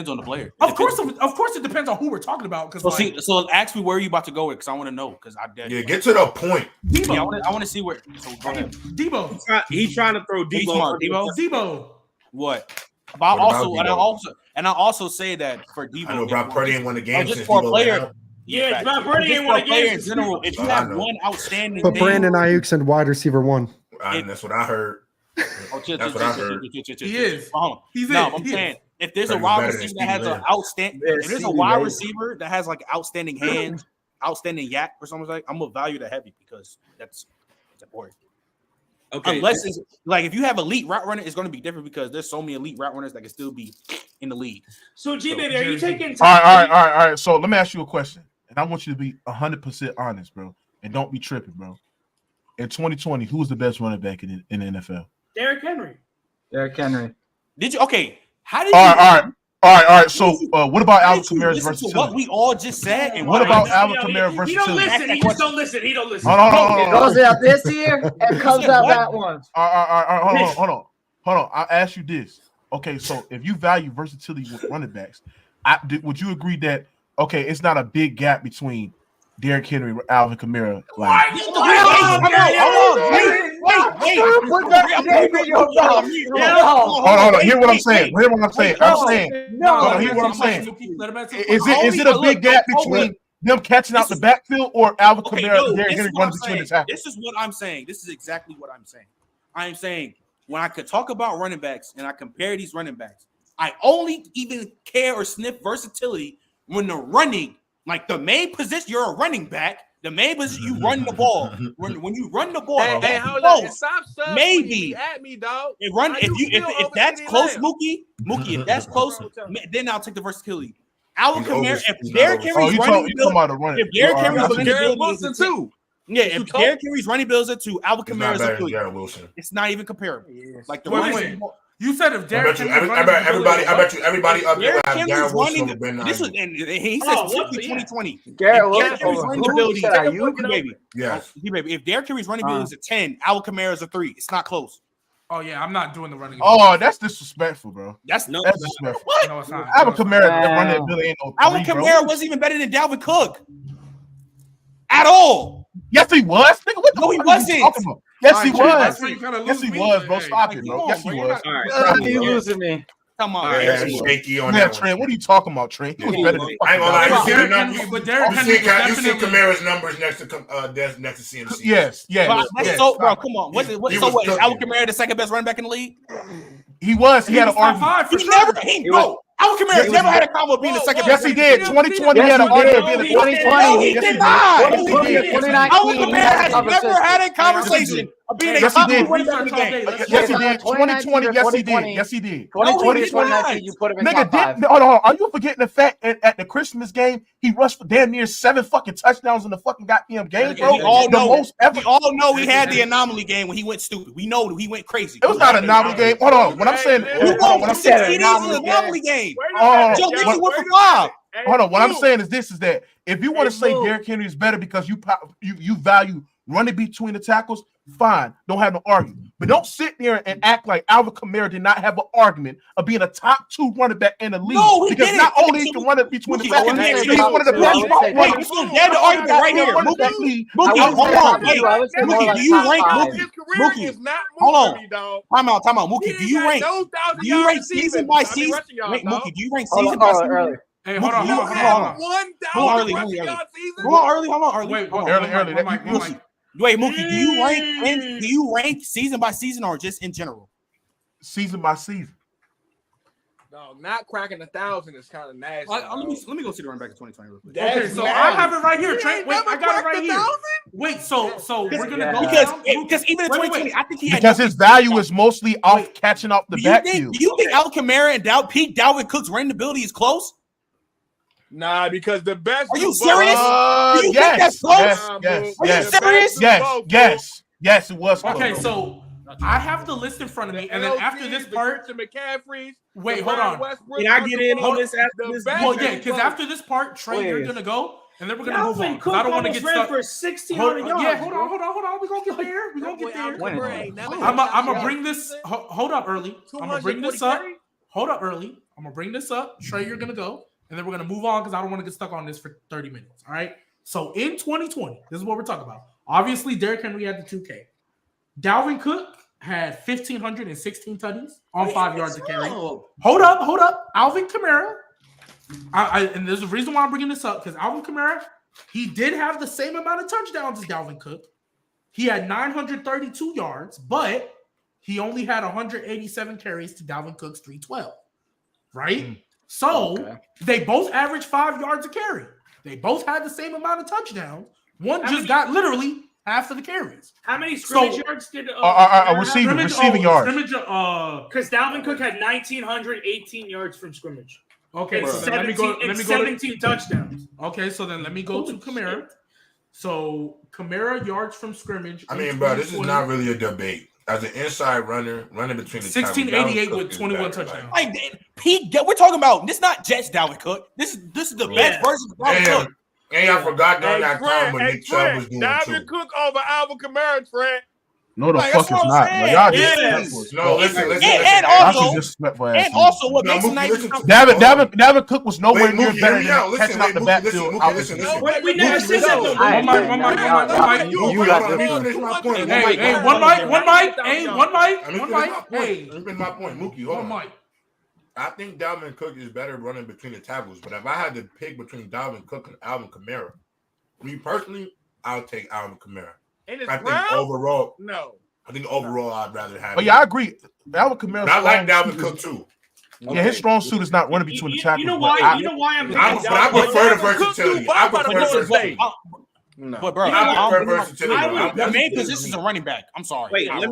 on the player. Of course, it depends on who we're talking about. Because so ask me where you about to go with, because I want to know. Because get to the point. Debo. Yeah, I want to see where. So go ahead. Debo. He's trying to throw Debo. Debo. What? But I also say that for Debo, I know Brock Purdy ain't won the game. Just for a player. Yeah, Brock Purdy ain't won the game. In general, if you have one outstanding, but Brandon Ayuk's in wide receiver 1. That's what I heard. That's what I heard. He is. I'm saying if there's a wide receiver that has an outstanding, if there's a wide receiver that has like outstanding hands, outstanding yak or something like, I'm gonna value that heavy because that's important. Okay. Unless it's like if you have elite route runner, it's going to be different because there's so many elite route runners that can still be in the league. So, G-Baby, are you taking? All right. So let me ask you a question, and I want you to be 100% honest, bro, and don't be tripping, bro. In 2020, who was the best running back in the NFL? Derrick Henry. Did you? Okay. How did? All right. So, what about Alvin Kamara's versatility? What we all just said, and what about Alvin Kamara's versatility? He don't listen. He just don't listen. He don't listen. Hold on. It goes out this year and comes out that one. All right. Hold on. I'll ask you this. Okay, so if you value versatility with running backs, would you agree that it's not a big gap between Derrick Henry and Alvin Kamara? Like, Hold on. Hear what I'm saying. Hear what I'm saying. Is it a big gap between them catching out the backfield or Alvin Kamara and Derrick Henry running between the tackles? This is what I'm saying. This is exactly what I'm saying. I am saying when I could talk about running backs and I compare these running backs, I only even care or sniff versatility when they're running. Like the main position, you're a running back. The main position, you run the ball. When you run the ball, hey, hold on. Stop maybe at me, dog. If that's close, Mookie, if that's close, then I'll take the versatility. Alvin Kamara, if Derrick Henry's running bills too. Yeah, if Derrick Henry's running bills are 2, Alvin Kamara's a 3. It's not even comparable. Like the wait. You said if Derrick Henry, I bet you everybody up there have Garrett Wilson. This was, and he says 2020. Garrett Wilson running ability, yes, baby. If Derrick Henry's running ability is a 10, Alvin Kamara's a 3. It's not close. Oh yeah, I'm not doing the running. Oh, that's disrespectful, bro. That's That's disrespectful. what? No, it's not. Alvin No, it's Kamara, not. that running ability ain't no Alvin three, bro. Kamara wasn't even better than Dalvin Cook at all. Yes, he was. Nigga, what the No, he fuck are you wasn't. talking about? Yes, All he right, Trey, was. that's where you kinda Yes, lose he me, was, but, bro. hey, Stop like, it, come bro. on, Yes, bro. he You're was. All right. You losing me. Come on, All right, man. that's shaky on Yeah, that Trent, one. what are you talking about, Trent? He was Yeah, better than I ain't gonna lie, fucking you see the Derrick numbers. Henry, but Derrick You Henry see, was you see definitely. Kamara's numbers next to CMC. Yes, But yes. that's yes. so, bro, come on. He So was what? Is cooking. Alvin Kamara the second best running back in the league? He was. He He had was an top argument. five for He sure. never, bro. Alvin Kamara Yes, never he had did. a combo being the second Yes, best. he did. 2020, he Yes, had an he argument did. being the 2020, No, he Yes, did he not. Yes, he did. 2019, Alvin he Kamara had has cover never system. had a conversation of being a Yes, he top did. running back in the Research all game. day. Let's Yes, he go. did. 2020, yes, he did. Yes, he did. 2020 he to did not. 2019, you put him in Nigga, top five. hold on. Are you forgetting the fact at the Christmas game, he rushed for damn near 7 fucking touchdowns in the fucking goddamn game, bro? We all The know. most ever. We all know he had the anomaly game when he went stupid. We know he went crazy. It was not an anomaly game. Hold on. What I'm saying, You hold know, on. What I'm 6 saying, TDs in the anomaly game. Joe Mixon went for 5. hold on. What I'm saying is this: is that if you want to say Derrick Henry is better because you value running between the tackles, fine, don't have no argument. But don't sit there and act like Alvin Kamara did not have an argument of being a top 2 running back in the league. No, he because didn't. not only he can run it between the Mookie, tackles, okay, he's one of the I best would route say runners. top They had the argument right here. Running back Mookie, league. Mookie, I would hold say on. top Wait, two. I would say more Mookie, like do you top rank five. Mookie? His career Mookie, is not hold on. moving, dog. Time out. Mookie, He do ain't you got rank? no 1,000 Do you yard rank receiving. season by I mean, season? rushing yards, Wait, dog. Mookie, do you rank Hold season on, by hold on, season? early. Hey, Mookie, hold on, You hold on, don't hold on, have hold on. 1,000 early, rushing early. yard season. Hold on, early. Wait, Hold on. Early. Wait, Mookie, do you rank season by season or just in general? Season by season. No, not cracking 1,000 is kind of nasty. Let me go see the running back in 2020 real quick. Okay, so I have it right here, Trent. Wait, I got it right here. 1,000? Wait, so we're gonna go Because down? even in Wait, 2020, I think he had Because his value is mostly off catching up the Do you backfield. think Alvin Kamara and peak Dalvin Cook's running ability is close? Nah, because the best. Are you do serious? both. Do you think that's close? Yes, Nah, yes, boo. Are you yes, The best serious? do yes, both, yes, yes, it was close. Okay, so I have the list in front of me, and then after this part, the McCaffrey's. wait, the hold Brian on. Westbrook, Can I get in on this after the this? best Well, do yeah, because both. after this part, Trey, you're Please. gonna go, and then we're gonna move on. Dalvin 'Cause Cook I don't want to almost get ran stuck. for 1,600 yards. Yeah, hold on. We're gonna get there. We're gonna get there. Winning. I'm gonna bring this. Hold up, early. I'm gonna bring this up. 240 Hold up, early. I'm gonna bring this up. Trey, you're gonna go, and then we're gonna move on because I don't want to get stuck on this for 30 minutes. All right. So in 2020, this is what we're talking about. Obviously, Derrick Henry had the 2K. Dalvin Cook had 1,516 tutties on 5 yards of carry. Hold up. Alvin Kamara. And there's a reason why I'm bringing this up because Alvin Kamara, he did have the same amount of touchdowns as Dalvin Cook. He had 932 yards, but he only had 187 carries to Dalvin Cook's 312. Right? So they both averaged 5 yards a carry. They both had the same amount of touchdowns. One just got literally half of the carries. How many scrimmage yards did receiving yards? Scrimmage, because Dalvin Cook had 1,918 yards from scrimmage. Okay, so then let me go 17 touchdowns. Okay, so then let me go to Kamara. So Kamara yards from scrimmage. I mean, bro, this is not really a debate. As an inside runner, running between the 1688 with 21 touchdowns. Like Pete, we're talking about this. Not just Dalvin Cook. This is the best version of Dalvin Cook. And I forgot during that time when Nick Chubb was doing Dalvin Cook over Alvin Kamara, Trent. No, the Like, fuck that's is what I'm not. saying. Y'all Yes. just No, listen. And also, what makes him nice. Davin Cook was nowhere near better than Listen, catching out the backfield. Listen. We never said that though. One mic. You got Let me this. finish my point. Hey, one mic. Hey, one mic. Let me One finish mic. my point. Hey, Let me finish my point. Mookie, hold one on. mic. I think Dalvin Cook is better running between the tackles, but if I had to pick between Dalvin Cook and Alvin Kamara, me personally, I'll take Alvin Kamara. I think overall, I'd rather have. Oh yeah, I agree. Alvin Kamara. I like Dalvin Cook too. Yeah, his strong suit is not running between the tackles. You know why I'm But I prefer the versatility. But bro, I prefer versatility. the main position is a running back. I'm sorry. Wait, let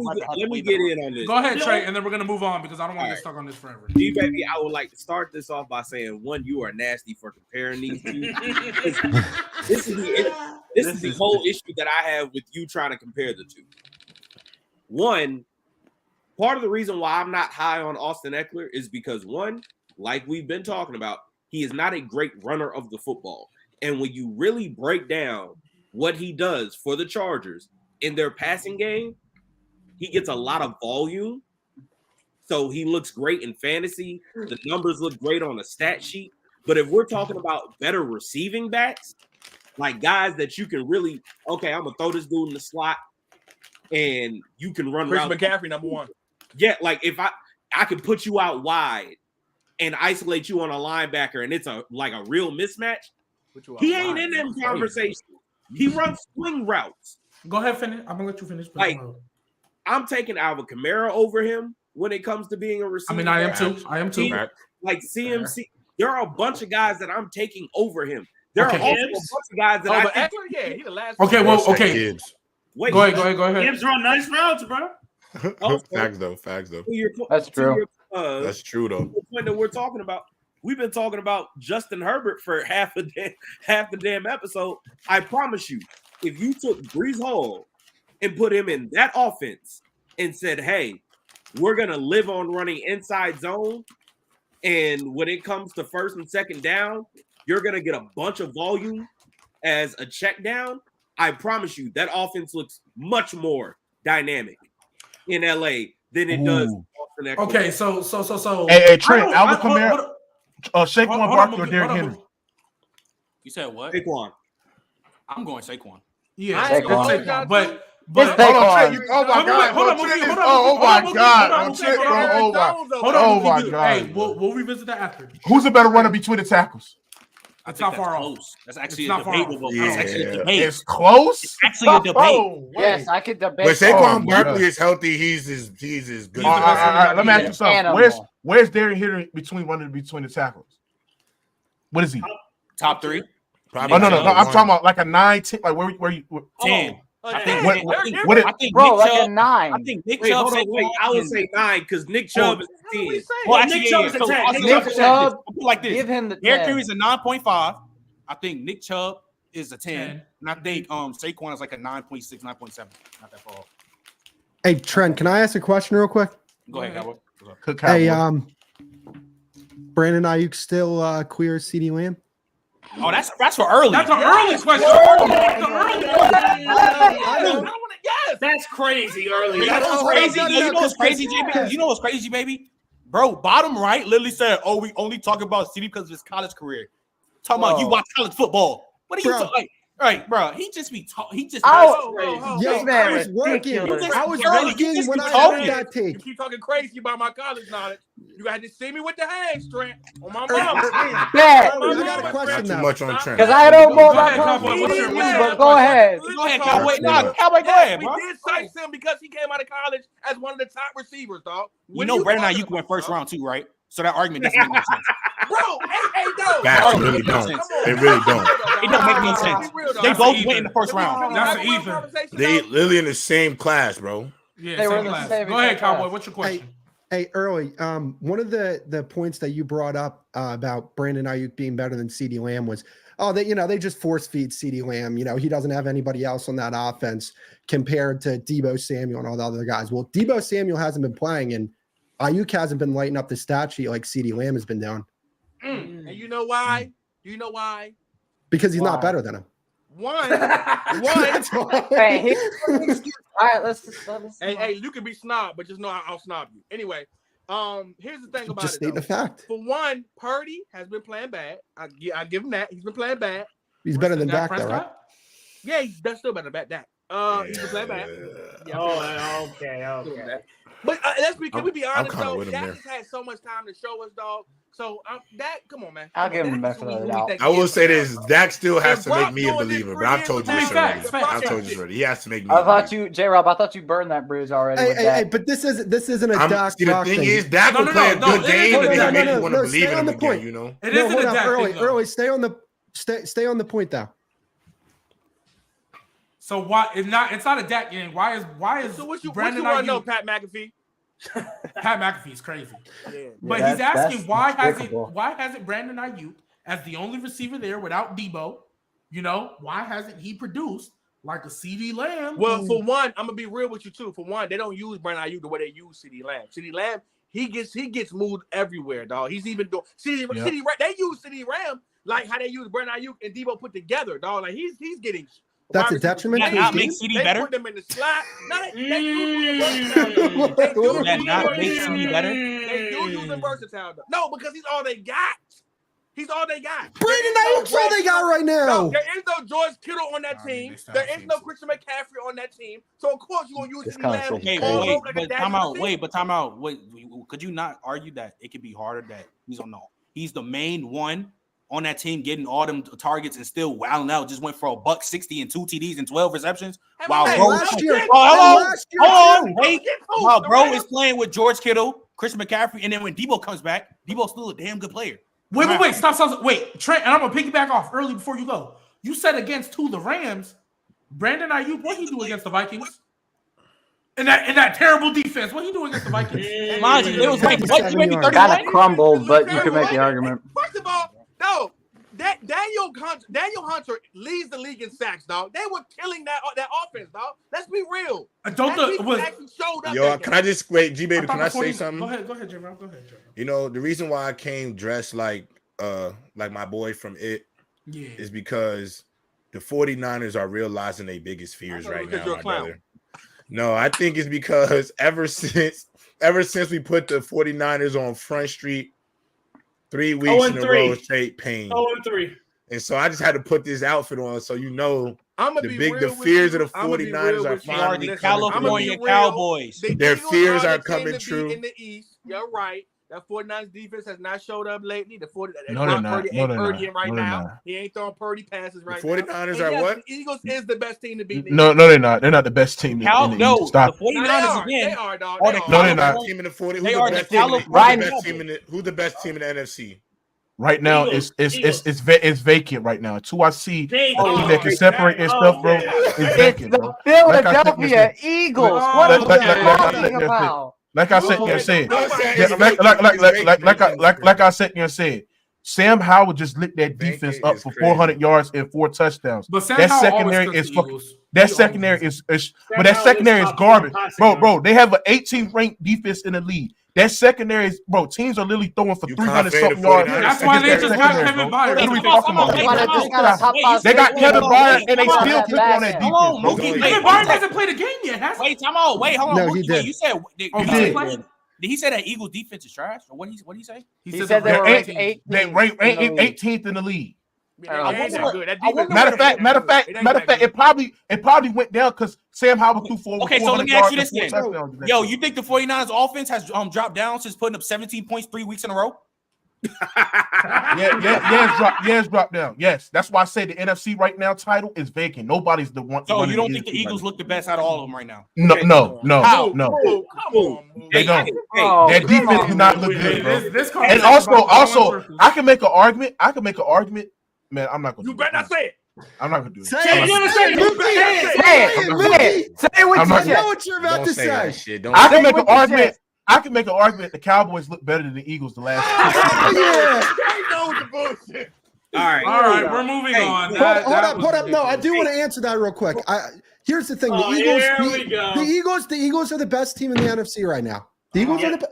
me get in on this. Go ahead, Trey, and then we're gonna move on because I don't want to get stuck on this forever. D baby, I would like to start this off by saying, one, you are nasty for comparing these two. This is the whole issue that I have with you trying to compare the two. One, part of the reason why I'm not high on Austin Ekeler is because, one, like we've been talking about, he is not a great runner of the football. And when you really break down what he does for the Chargers in their passing game, he gets a lot of volume So he looks great in fantasy. The numbers look great on a stat sheet. But if we're talking about better receiving backs, like guys that you can really, okay, I'm gonna throw this dude in the slot, and you can run Chris routes. McCaffrey, number one. Yeah, like if I could put you out wide and isolate you on a linebacker, and it's a real mismatch. He ain't in them conversations. He runs swing routes. Go ahead, finish. I'm gonna let you finish. Like, I'm taking Alvin Kamara over him when it comes to being a receiver. I mean, I am too. I am too. Like CMC, there are a bunch of guys that I'm taking over him. There are Okay. also a bunch of guys that I think. Ekeler, yeah, he the last. Okay, one. well, okay. Wait, Go ahead. Gibbs run nice routes, bro. Facts though. That's true. That's true though. The point that we're talking about, we've been talking about Justin Herbert for half the damn episode. I promise you, if you took Brees Hall and put him in that offense and said, "Hey, we're gonna live on running inside zone, and when it comes to first and second down, you're gonna get a bunch of volume as a check down," I promise you that offense looks much more dynamic in LA than it does. Austin Ekeler. Okay, so. Hey, Trent, Alvin Kamara, Saquon Barkley, or Derrick Henry? You said what? Saquon. I'm going Saquon. Yeah, Saquon. but It's Hold on, Saquon. Trent, oh my God, hold on, oh my God, Trent, hold on. oh my God. Hey, we'll revisit that after. Who's a better runner between the tackles? It's not far off. Close. That's actually It's a not far debate. off. That's actually a debate. It's close. It's actually a debate. Oh, wait. Yes, I could debate. But Saquon Oh, Barkley yeah. is healthy. He's as good. All right, let me ask you something. Animal. Where's Derrick Henry between the tackles? What is he? Top three. Probably Oh no, I'm one. talking about like a 9, 10. Like where you? 10. I think. What I think Bro, Nick like Chubb. a 9. I think Nick Wait, Chubb. hold on, wait. I would say 9 because Nick Chubb is 10. Well, actually, Nick Chubb's a 10. So, Nick Chubb, I'll put it like this. give him the Derrick 10. Henry's a 9.5. I think Nick Chubb is a 10. 10. And I think Saquon is like a 9.6, 9.7. Not that far off. Hey, Trent, can I ask a question real quick? Go ahead, Cowboy. Cook Hey, Cowboy. Brandon Ayuk still queer as CeeDee Lamb? Oh, that's for early. That's an early question. That's crazy early. You know what's crazy? You know what's crazy, JB? You know what's crazy, baby? Bro, bottom right literally said, "Oh, we only talk about CeeDee because of his college career." Talking about you watch college football. What are you talking? Right, bro. He just be talking. He just. This man I was working. ridiculous. I was Early, working you when just I be heard that You take. keep talking crazy about my college knowledge. You got to see me with the hands, Trent. On my Hey, mama. Bet. I got a question Not too now. much on Trent. Because I don't know Go ahead, about Cowboy. What's your but go ahead. Go ahead, Cowboy. Nah, Cowboy, go ahead, We bro. did cite him because he came out of college as one of the top receivers, dog. You know, Brandon Ayuk went first round too, right? So that argument doesn't make no sense. Bro, hey, no. Facts really don't. They really don't. It don't make no sense. They both went in the first round. That's an even. They literally in the same class, bro. Yeah, They were same in the class. same Go ahead, class. Cowboy. What's your question? Hey, early. One of the points that you brought up about Brandon Ayuk being better than CeeDee Lamb was, they just force feed CeeDee Lamb. He doesn't have anybody else on that offense compared to Deebo Samuel and all the other guys. Well, Deebo Samuel hasn't been playing, and Ayuk hasn't been lighting up the stat sheet like CeeDee Lamb has been doing. And you know why? Do you know why? Because he's Why? not better than him. One. That's why. Hey, all right, let's Hey, you can be snob, but just know I'll snob you. Anyway, here's the thing about Just it. stating Though. a fact. For one, Purdy has been playing bad. I give him that. He's been playing bad. He's better than Dak Dak, though, right? Prescott? Yeah, that's still better than Dak. He's been playing bad. Yeah, Okay. But can we be I'm honest kinda though? with him Dak there. has had so much time to show us, dog. So Dak, come on, man. I'll give him Dak the benefit is of who the we doubt. think I he will is say right this: now. Dak still has And to make Brock me a doing this believer, for but I've years told you with this Dak. already. Facts. I've told you this already. He has to make me. I a thought believer. you, J-Rob, I thought you burned that bridge already. with Dak. But this isn't a Dak. See, the Brock thing thing. is, Dak No, will no, play a no, good no, game, no, and then no, it makes no, you want to no, believe stay in on him the again. point. You know. It No, isn't hold a on, Dak early. thing, though. Stay on the point though. So why it's not a Dak game? Why is So what you Brandon want to know, Ayuk? Pat McAfee? Pat McAfee's crazy. Yeah. But Yeah, he's asking that's why despicable. hasn't Brandon Ayuk as the only receiver there without Debo? Why hasn't he produced like a CeeDee Lamb? Well, for one, I'm gonna be real with you too. For one, they don't use Brandon Ayuk the way they use CeeDee Lamb. CeeDee Lamb, he gets moved everywhere, dog. He's even doing CeeDee. They use CeeDee Lamb like how they use Brandon Ayuk and Debo put together, dog. Like he's getting That's a detriment to his not game. make CD better. Put them in the slot. They do use them versatile. No, because he's all they got. He's all they got. Brandon Ayuk's all they got right now. No, there is no George Kittle on that team. There is no Christian McCaffrey on that team. So of course you're gonna use CeeDee Lamb. But time out. Wait, could you not argue that it could be harder that he's the main one on that team getting all them targets and still wilding out? Just went for $160 and 2 TDs and 12 receptions. While bro is playing with George Kittle, Christian McCaffrey, and then when Debo comes back, Debo's still a damn good player. Wait, stop. Wait, Trent, and I'm gonna piggyback off early before you go. You said against the Rams, Brandon Aiyuk, what he do against the Vikings? In that terrible defense, what he do against the Vikings? Mind you, it was like kind of crumbled, but you can make the argument. First of all, no, Daniel Hunter leads the league in sacks, dog. They were killing that offense, dog. Let's be real. Yo, can I just wait, G baby? Can I say something? Go ahead, J-Rob. Go ahead, J-Rob. You know, the reason why I came dressed like my boy from It is because the 49ers are realizing their biggest fears right now, my brother. No, I think it's because ever since we put the 49ers on Front Street 3 weeks in a row, straight pain. 0-3. And so I just had to put this outfit on so you know the fears of the 49ers are finally the California Cowboys. Their fears are coming true. In the East, you're right. That 49ers defense has not showed up lately. Purdy ain't Purdy right now. He ain't throwing Purdy passes right now. The 49ers are what? The Eagles is the best team to beat. No, they're not. They're not the best team. The 49ers again. They are, dog. No, they're not. Team in the 40. Who's the best team in the NFC? Right now, it's vacant right now. Until I see that can separate and stuff, bro. It's vacant, bro. Philadelphia Eagles. What are you talking about? Like I said, like I said, Sam Howell just lit that defense up for 400 yards and 4 touchdowns. But that secondary is fucking. That secondary is garbage, bro. They have an 18th ranked defense in the league. That secondary is, bro. Teams are literally throwing for 300 something yards. That's why they just got Kevin Byard. What are we talking about? They got Kevin Byard and they still click on that defense. Kevin Byard hasn't played a game yet. Wait, hold on. No, he did. You said did he say that Eagles defense is trash? Or what did he say? He said they were ranked 18th. They ranked 18th in the league. Matter of fact, it probably went down because Sam Howell threw for. Okay, so let me ask you this then. Yo, you think the 49ers offense has dropped down since putting up 17 points 3 weeks in a row? It's dropped down. Yes, that's why I say the NFC right now title is vacant. Nobody's the one. So you don't think the Eagles look the best out of all of them right now? No. Come on. They don't. Their defense do not look good, bro. And also, I can make an argument. Man, I'm not gonna. You better not say it. I'm not gonna do it. Say what you're about to say. I can make an argument. I can make an argument the Cowboys look better than the Eagles the last 2 years. All right, we're moving on. Hold up. No, I do want to answer that real quick. Here's the thing: the Eagles are the best team in the NFC right now. The Eagles are the.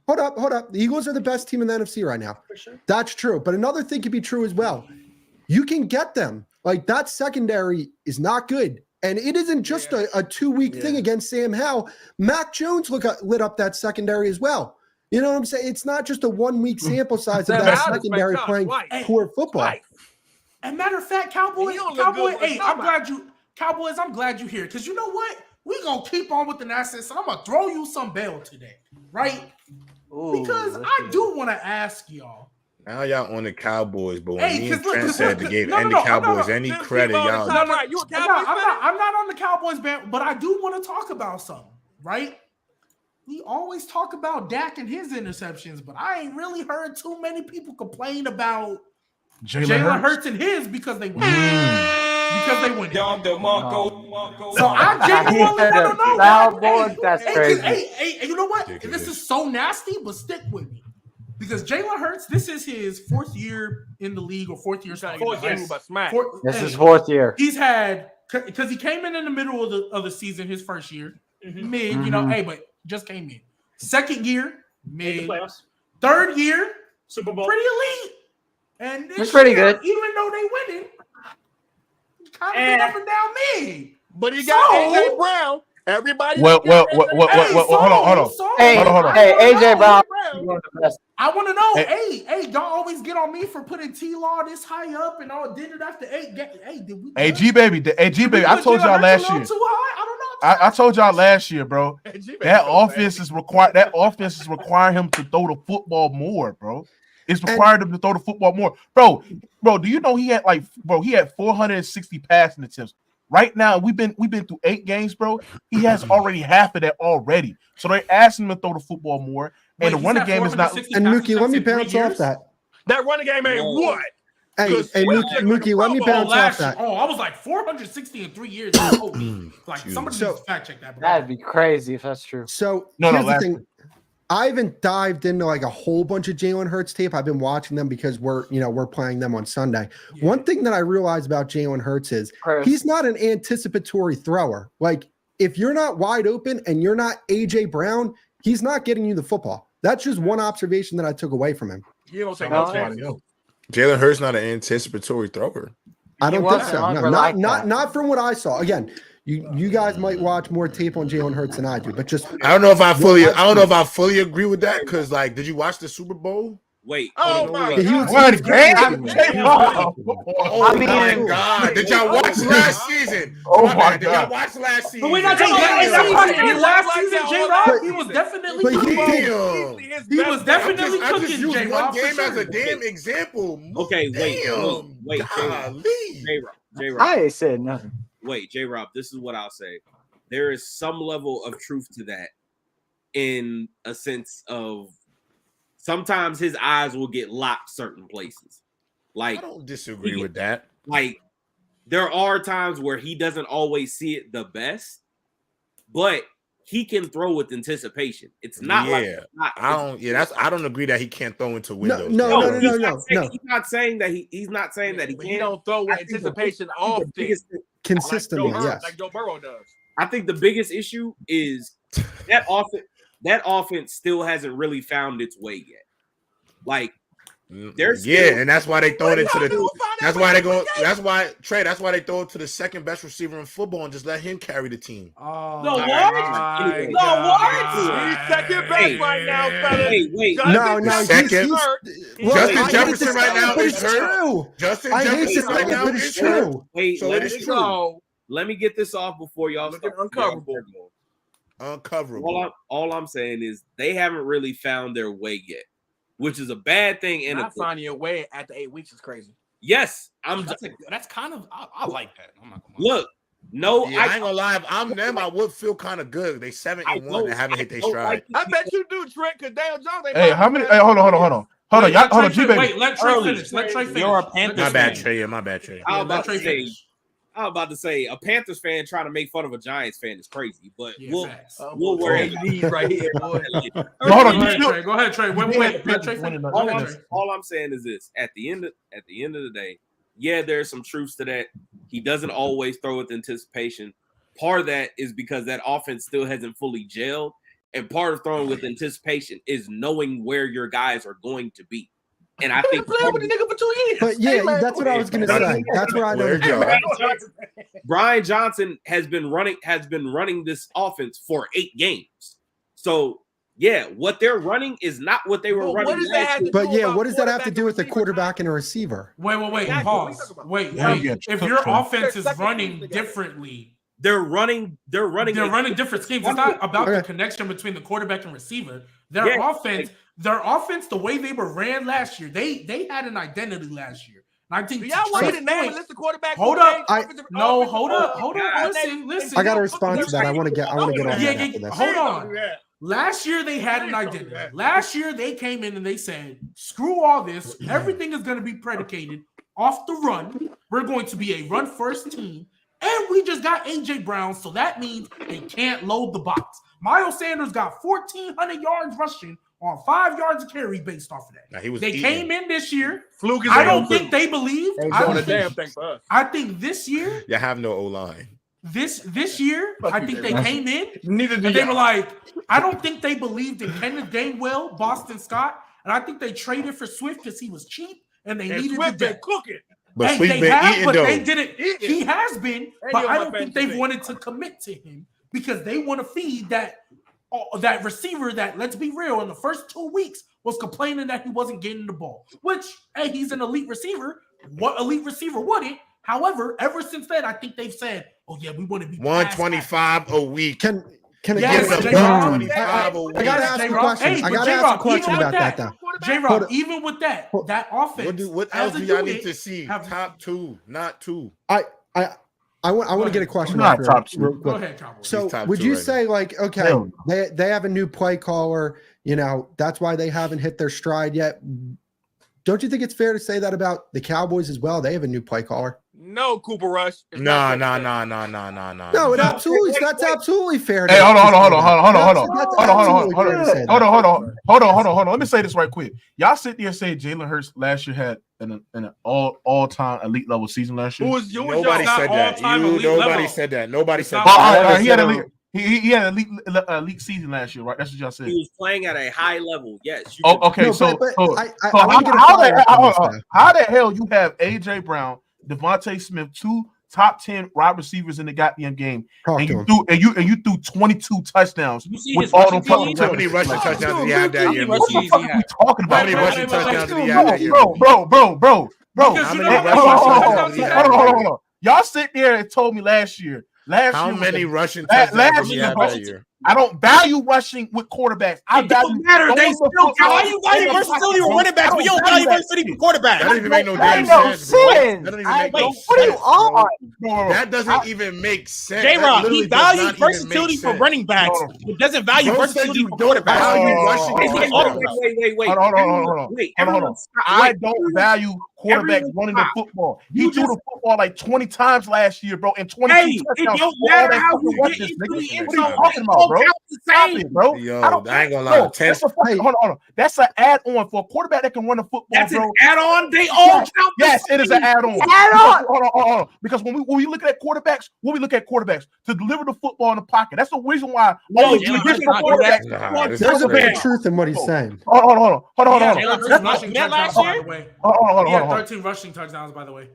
Hold up. The Eagles are the best team in the NFC right now. For sure. That's true. But another thing could be true as well. You can get them. Like, that secondary is not good. And it isn't just a 2-week thing against Sam Howell. Mac Jones lit up that secondary as well. You know what I'm saying? It's not just a 1-week sample size of that secondary playing poor football. And matter of fact, Cowboys, I'm glad you're here. Because you know what? We're going to keep on with the nonsense. So I'm going to throw you some bail today. Right? Because I do want to ask y'all. Now y'all on the Cowboys, but when me and Trent said to give any Cowboys any credit, y'all. I'm not on the Cowboys band, but I do want to talk about something, right? We always talk about Dak and his interceptions, but I ain't really heard too many people complain about Jalen Hurts and his because they win. Because they win. So I genuinely want to know. Cowboys, that's crazy. Hey, you know what? This is so nasty, but stick with me. Because Jalen Hurts, this is his 4th year in the league or 4th year. This is 4th year. He's had, because he came in the middle of the season, his first year, mid, but just came in. 2nd year, mid. 3rd year, Super Bowl, pretty elite. And it's pretty good. Even though they winning, kind of been up and down me. But he got AJ Brown. Everybody. Well, hold on. Hey, AJ Brown. I want to know. Hey, don't always get on me for putting T-Law this high up and all. Did it after 8? Hey, did we? G baby. I told y'all last year. Too high? I don't know. I told y'all last year, bro. That offense is required. That offense is requiring him to throw the football more, bro. It's required him to throw the football more, bro. Do you know he had 460 passing attempts? Right now, we've been through 8 games, bro. He has already half of that already. So they're asking him to throw the football more, and the running game is not. And Mookie, let me bounce off that. That running game ain't what? Hey, Mookie, let me bounce off that. Oh, I was like 460 in 3 years. Like somebody needs to fact check that. Bro. That'd be crazy if that's true. So here's the thing. I haven't dived into like a whole bunch of Jalen Hurts tape. I've been watching them because we're playing them on Sunday. Yeah. One thing that I realized about Jalen Hurts is he's not an anticipatory thrower. Like if you're not wide open and you're not AJ Brown, he's not getting you the football. That's just one observation that I took away from him. You don't say no. Jalen Hurts not an anticipatory thrower. I don't think so. No, not from what I saw. Again, you guys might watch more tape on Jalen Hurts than I do, but just I don't know if I fully agree with that because did you watch the Super Bowl? Wait. Oh my God. What game? Oh my God. Did y'all watch last season? Oh my God. Did y'all watch last season? But we're not talking about last season, J-Rob. He was definitely cooking. He was definitely cooking, J-Rob. One game as a damn example. Okay, wait. J-Rob. I ain't said nothing. Wait, J-Rob, this is what I'll say. There is some level of truth to that in a sense of sometimes his eyes will get locked certain places. Like I don't disagree with that. Like there are times where he doesn't always see it the best, but he can throw with anticipation. It's not I don't agree that he can't throw into windows. No. He's not saying that he can't. He don't throw with anticipation often. Consistently, like Joe Burrow does. I think the biggest issue is that offense still hasn't really found its way yet. Like there's and that's why they throw it into the. That's why they go. That's why they throw it to the second best receiver in football and just let him carry the team. What? He's second best right now, fellas. Wait. No. Second. Justin Jefferson right now is hurt. Justin Jefferson right now is true. Wait, so it is true. Let me get this off before y'all start uncoverable. All I'm saying is they haven't really found their way yet, which is a bad thing. And not finding your way after 8 weeks is crazy. Yes, that's kind of I like that. I'm not gonna look. No, I ain't gonna lie. If I'm them, I would feel kind of good. They 7-1 and haven't hit their stride. I bet you do, Trent. Because Dale Jones. Hey, how many? Hey, hold on. Wait, let Trey finish. You're a Panthers fan. My bad, Trey. I was about to say a Panthers fan trying to make fun of a Giants fan is crazy, but we'll worry about it right here. Go ahead, Trey. All I'm saying is this: at the end of the day, there's some truths to that. He doesn't always throw with anticipation. Part of that is because that offense still hasn't fully gelled, and part of throwing with anticipation is knowing where your guys are going to be. And I think playing with the nigga for 2 years. But that's what I was gonna say. That's where I know. Brian Johnson has been running this offense for 8 games. So what they're running is not what they were running. What does that have to do with the quarterback and a receiver? Wait, pause. Wait. If your offense is running differently, they're running different schemes. It's not about the connection between the quarterback and receiver. Their offense, the way they were ran last year, they had an identity last year. And I think y'all want to name and list the quarterback. Hold up. Listen. I got to respond to that. I want to get on that. Hold on. Last year they had an identity. Last year they came in and they said, "Screw all this. Everything is going to be predicated off the run. We're going to be a run-first team." And we just got AJ Brown, so that means they can't load the box. Miles Sanders got 1,400 yards rushing on 5 yards of carry based off of that. They came in this year. I don't think they believed. I think this year. You have no O-line. This year, I think they came in. And they were like, I don't think they believed in Kenneth Gainwell, Boston Scott, and I think they traded for Swift because he was cheap and they needed the depth. But Hey, Sweet they been have, eating but though. they didn't. He has been, but on I my don't think fantasy they've team. wanted to commit to him because they want to feed that receiver that, let's be real, in the first 2 weeks was complaining that he wasn't getting the ball. Which, hey, he's an elite receiver. What elite receiver wouldn't? However, ever since then, I think they've said, "Oh yeah, we want to be 125 a week. Can Yes, I Give get him J-Rob. 125 a week. I gotta ask you a question. Hey, I but gotta ask J-Rob, a question even with about that though. J-Rob, Hold- even with that offense, What as else a do y'all unit, need to see? have- Top 2, not 2. I want to get a question Not out top there. two. real quick. Go ahead, Cowboys. So He's top would 2 you right say like, okay, Hell they have a new play caller, you know, that's why they haven't hit their stride yet. Don't you think it's fair to say that about the Cowboys as well? They have a new play caller. No, Cooper Rush. It's Nah. not No, that's absolutely fair. Hey, hold on. Hold on. Let me say this right quick. Y'all sit there and say Jalen Hurts last year had an all-time elite level season last year. Nobody said that. Nobody said that. Nobody said that. He had he had an elite season last year, right? That's what y'all said. He was playing at a high level. Yes. Okay. No, but I how wanna get a follow-up on this now. how the hell you have AJ Brown, Devontae Smith, 2 top 10 wide receivers in the goddamn game, and you threw 22 touchdowns with all them fucking How many rushing touchdowns did he have that year? What the fuck are we talking about? How many rushing touchdowns did he have that year? Bro. How many rushing touchdowns did he have that year? Y'all sit there and told me last year. How many rushing touchdowns did he have that year? I don't value rushing with quarterbacks. I value matter. They still why you value versatility with running backs, but you don't value versatility with quarterbacks. That doesn't even make no damn sense. That doesn't even make no What are you on? That doesn't even make sense. J-Rob, he values versatility for running backs, but doesn't value versatility for quarterbacks. Wait. Hold on. I don't value quarterbacks running the football. He threw the football like 20 times last year, bro, and 22 touchdowns. It don't matter how you What get is into the end what are you zone. talking about, bro? Stop it, bro. Yo, I ain't gonna lie. Hold on. That's an add-on for a quarterback that can run the football. That's bro. an add-on. They all count. Yes, it is an add-on. Hold on. Because when we look at quarterbacks, to deliver the football in the pocket. That's the reason why only traditional quarterbacks. There's a bit of truth in what he's saying. Hold on. He had 13 rushing touchdowns, by the way.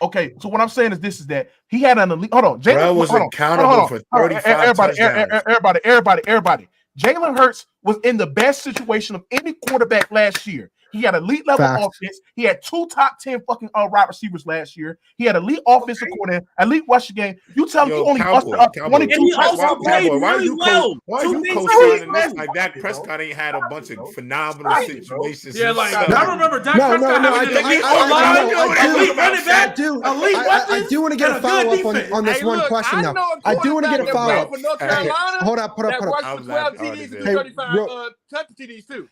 Okay, so what I'm saying is that he had an elite. Hold on, Jalen was accountable for 35 touchdowns. Everybody. Jalen Hurts was in the best situation of any quarterback last year. He had elite level offense. He had 2 top 10 fucking wide receivers last year. He had elite offensive coordinator, elite rushing game. You tell me he only busted up 22 touchdowns. Why are you co-signing this like Dak Prescott ain't had a bunch of phenomenal situations? Yeah, like I remember Dak Prescott I do want to get a follow-up on this one question now. I do want to get a follow-up. Hold up. TDs and 35 touch TDs too.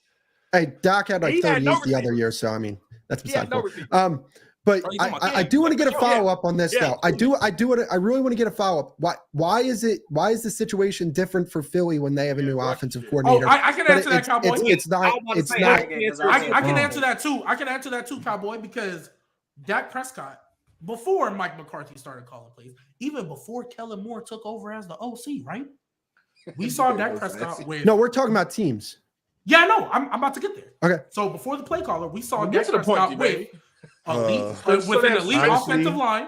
Hey, Doc had like 38 the other year, so I mean that's beside the point. But I do want to get a follow-up on this though. I really want to get a follow-up. Why is the situation different for Philly when they have a new offensive coordinator? I can answer that, Cowboy. It's not. I can answer that too. I can answer that too, Cowboy, because Dak Prescott, before Mike McCarthy started calling plays, even before Kellen Moore took over as the OC, right? We saw Dak Prescott with. No, we're talking about teams. Yeah, no, I'm about to get there. Okay. So before the play caller, we saw Dak Prescott with an elite offensive line.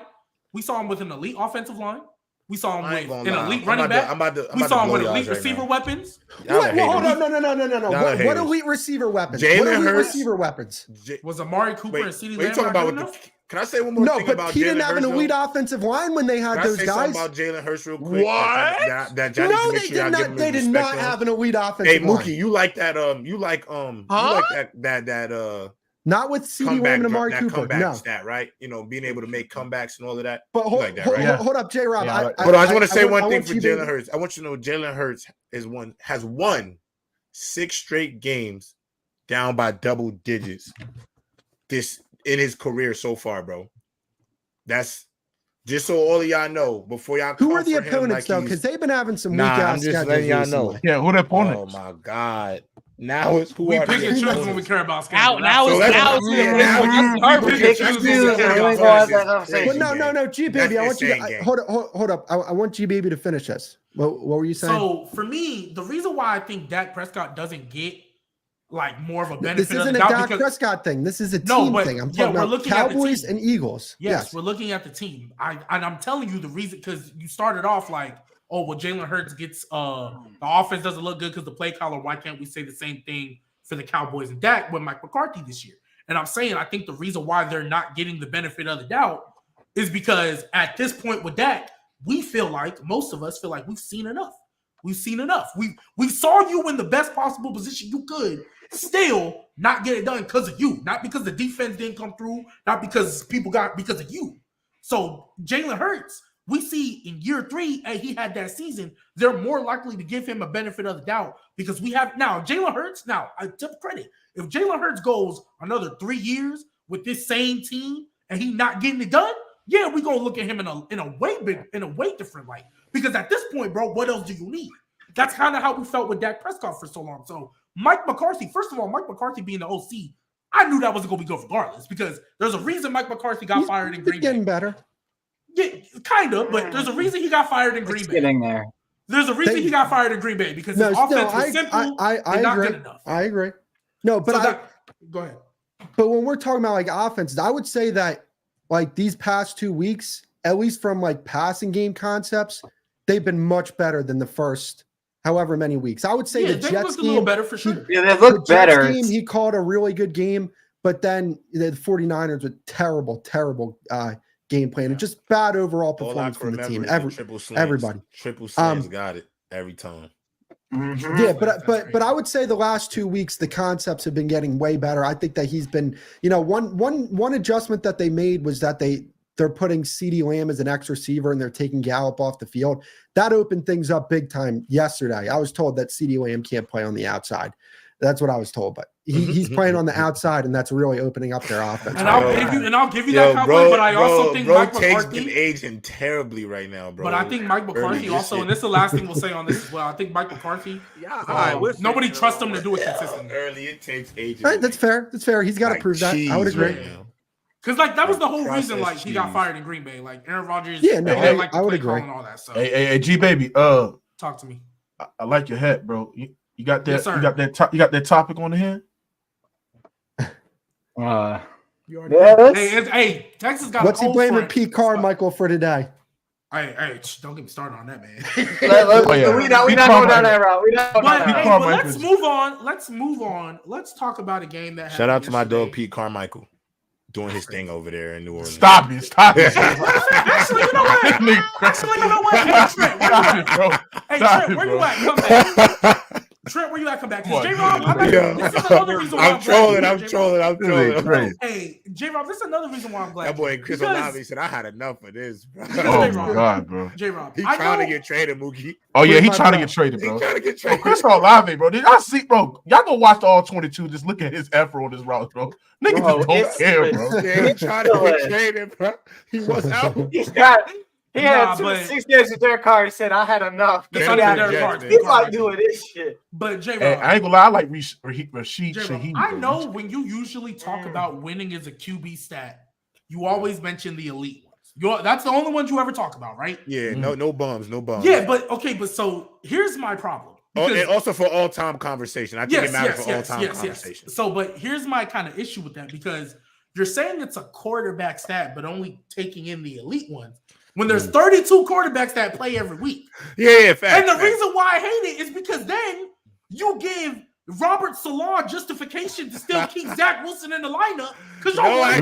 We saw him with an elite offensive line. We saw him with an elite running back. We saw him with elite receiver weapons. Hold on, no. What elite receiver weapons? Jalen Hurts receiver weapons. Was Amari Cooper and CeeDee Lamb talking about? Can I say one more thing about Jalen Hurts? No, but he didn't have an elite offensive line when they had those guys. Can I say something about Jalen Hurts real quick? What? No, they did not. They did not have an elite offensive line. Hey, Mookie, you like that? You like that? Not with CeeDee Lamb and Amari Cooper. Comeback stat, right? You know, being able to make comebacks and all of that. But hold up, J-Rob. Hold on, I just want to say one thing for Jalen Hurts. I want you to know Jalen Hurts has won 6 straight games down by double digits. This in his career so far, bro. That's just so all of y'all know before y'all. Who are the opponents though? Because they've been having some weak ass schedules. I'm just letting y'all know. Yeah, who the opponents? Oh my God. Now it's who we are pick and choose when we care about schedule. No, G baby, I want you to hold up. I want G baby to finish this. What were you saying? So for me, the reason why I think Dak Prescott doesn't get like more of a benefit. This isn't of the a doubt Dak because, Prescott thing. This is a No, team but- thing. I'm yeah, talking we're about looking at the Cowboys team. and Eagles. Yes, we're looking at the team. I'm telling you the reason, because you started off like, oh, well, Jalen Hurts gets the offense doesn't look good because the play caller. Why can't we say the same thing for the Cowboys and Dak with Mike McCarthy this year? And I'm saying I think the reason why they're not getting the benefit of the doubt is because at this point with Dak, most of us feel like we've seen enough. We've seen enough. We saw you in the best possible position you could, still not get it done because of you, not because the defense didn't come through, not because because of you. So Jalen Hurts, we see in year 3, and he had that season, they're more likely to give him a benefit of the doubt because we have now Jalen Hurts. Now, I tip credit. If Jalen Hurts goes another 3 years with this same team and he not getting it done, yeah, we're gonna look at him in a way different light. Because at this point, bro, what else do you need? That's kind of how we felt with Dak Prescott for so long. So Mike McCarthy, first of all, Mike McCarthy being the OC, I knew that wasn't gonna be good regardless because there's a reason Mike McCarthy got fired in Green Bay. Getting better. Yeah, kind of, but there's a reason he got fired in Green Bay. Getting there. There's a reason he got fired in Green Bay because his offense was simple and not good enough. I agree. No, but go ahead. But when we're talking about like offenses, I would say that like these past 2 weeks, at least from like passing game concepts, they've been much better than the first however many weeks. I would say the they Jets looked a game, little better for sure. Yeah, they look better. Game, he called a really good game, but then the 49ers with terrible game plan and just bad overall performance from the team. Everybody. Triple slants got it every time. Mm-hmm. Yeah, but I would say the last 2 weeks the concepts have been getting way better. I think that he's been, one adjustment that they made was that they're putting CeeDee Lamb as an X receiver and they're taking Gallup off the field. That opened things up big time yesterday. I was told that CeeDee Lamb can't play on the outside. That's what I was told, but he's playing on the outside, and that's really opening up their offense. And I'll give you that compliment, but I also think Mike McCarthy been aging terribly right now, bro. But I think Mike McCarthy also, and this is the last thing we'll say on this as well. I think Mike McCarthy, nobody trusts him to do it consistently. Early it takes aging. Right, that's fair. That's fair. He's got to prove that. I would agree. Because that was the whole reason he got fired in Green Bay. Like Aaron Rodgers, yeah, no, I would agree. And all that stuff. Hey, G baby, talk to me. I like your hat, bro. You got that? Yes, sir. You got that topic on the hand? Hey, Texas got. What's he blaming Pete Carmichael for today? Hey, don't get me started on that, man. We're not going down that route. But let's move on. Let's talk about a game that. Shout out to my dog Pete Carmichael doing his thing over there in New Orleans. Stop it! Actually, you know what? Hey, Trent, where you at? Come back. Trent, where you at? Come back. J-Rob, this is another reason why I'm trolling. Hey, J-Rob, this is another reason why I'm glad. That boy Chris Olave said, I had enough of this, bro. Oh, my God, bro. J-Rob. He's trying to get traded, Mookie. Oh, yeah, he's trying to get traded, bro. He's trying to get traded. Chris Olave, bro. Did I see, bro? Y'all go watch the all 22. Just look at his effort on this route, bro. Niggas just don't care, bro. Yeah, he trying to get traded, bro. He was out. He had 6 days with Derek Carr. He said, I had enough. He's like doing this shit. But J-Rob, hey, I ain't gonna lie, I like Rashid Shaheed. I know when you usually talk about winning as a QB stat, you always mention the elite ones. That's the only ones you ever talk about, right? Yeah, no bums. Yeah, but so here's my problem. And also for all-time conversation. I think it matters for all-time conversation. So, but here's my kind of issue with that because you're saying it's a quarterback stat, but only taking in the elite ones. When there's 32 quarterbacks that play every week. Yeah, fact. And the reason why I hate it is because then you give Robert Saleh justification to still keep Zach Wilson in the lineup. Because why are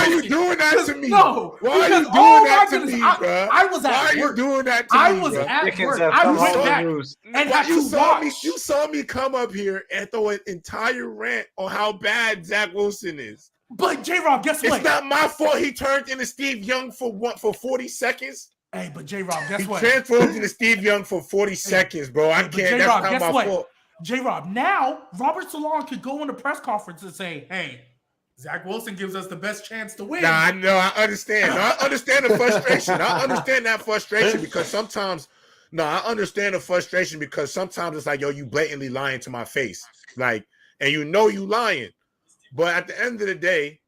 you doing that to me? No. Why are you doing that to me, bro? I was at Why are you work. doing that to me, I was at work. I went back and had to watch. You saw me come up here and throw an entire rant on how bad Zach Wilson is. But J-Rob, guess what? It's not my fault he turned into Steve Young for 40 seconds. Hey, but J-Rob, guess what? He transformed into Steve Young for 40 seconds, bro. I can't. That's not my fault. J-Rob, now Robert Saleh could go in a press conference and say, hey, Zach Wilson gives us the best chance to win. Nah, I know. I understand. I understand the frustration. I understand that frustration because sometimes, I understand the frustration because sometimes it's like, yo, you blatantly lying to my face. Like, and you know you lying. But at the end of the day,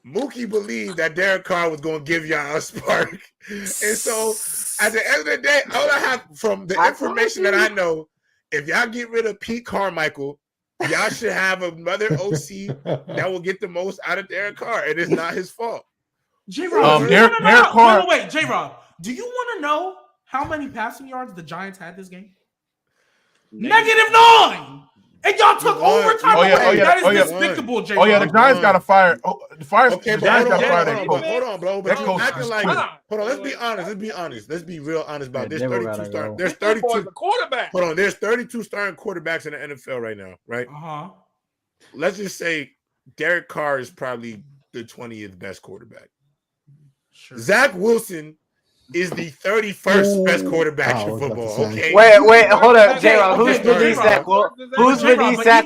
Mookie believed that Derek Carr was going to give y'all a spark. And so at the end of the day, all I have from the information that I know if y'all get rid of Pete Carmichael, y'all should have another OC that will get the most out of Derek Carr, and it's not his fault. J-Rob, Derek Carr. wait, J-Rob, do you want to know how many passing yards the Giants had this game? -9. And y'all took overtime away. That is despicable, J-Rob. Oh yeah, the Giants got to fire. The Okay, Giants got to fire that hold coach. on, bro. But you acting like, hold on. Let's be honest. Let's be real honest about this. 32 starting. There's 32 quarterback. Hold on. There's 32 starting quarterbacks in the NFL right now, right? Let's just say Derek Carr is probably the 20th best quarterback. Sure. Zach Wilson is the 31st best quarterback in football. Okay. Wait, hold up, J-Rob. Who's beneath Zach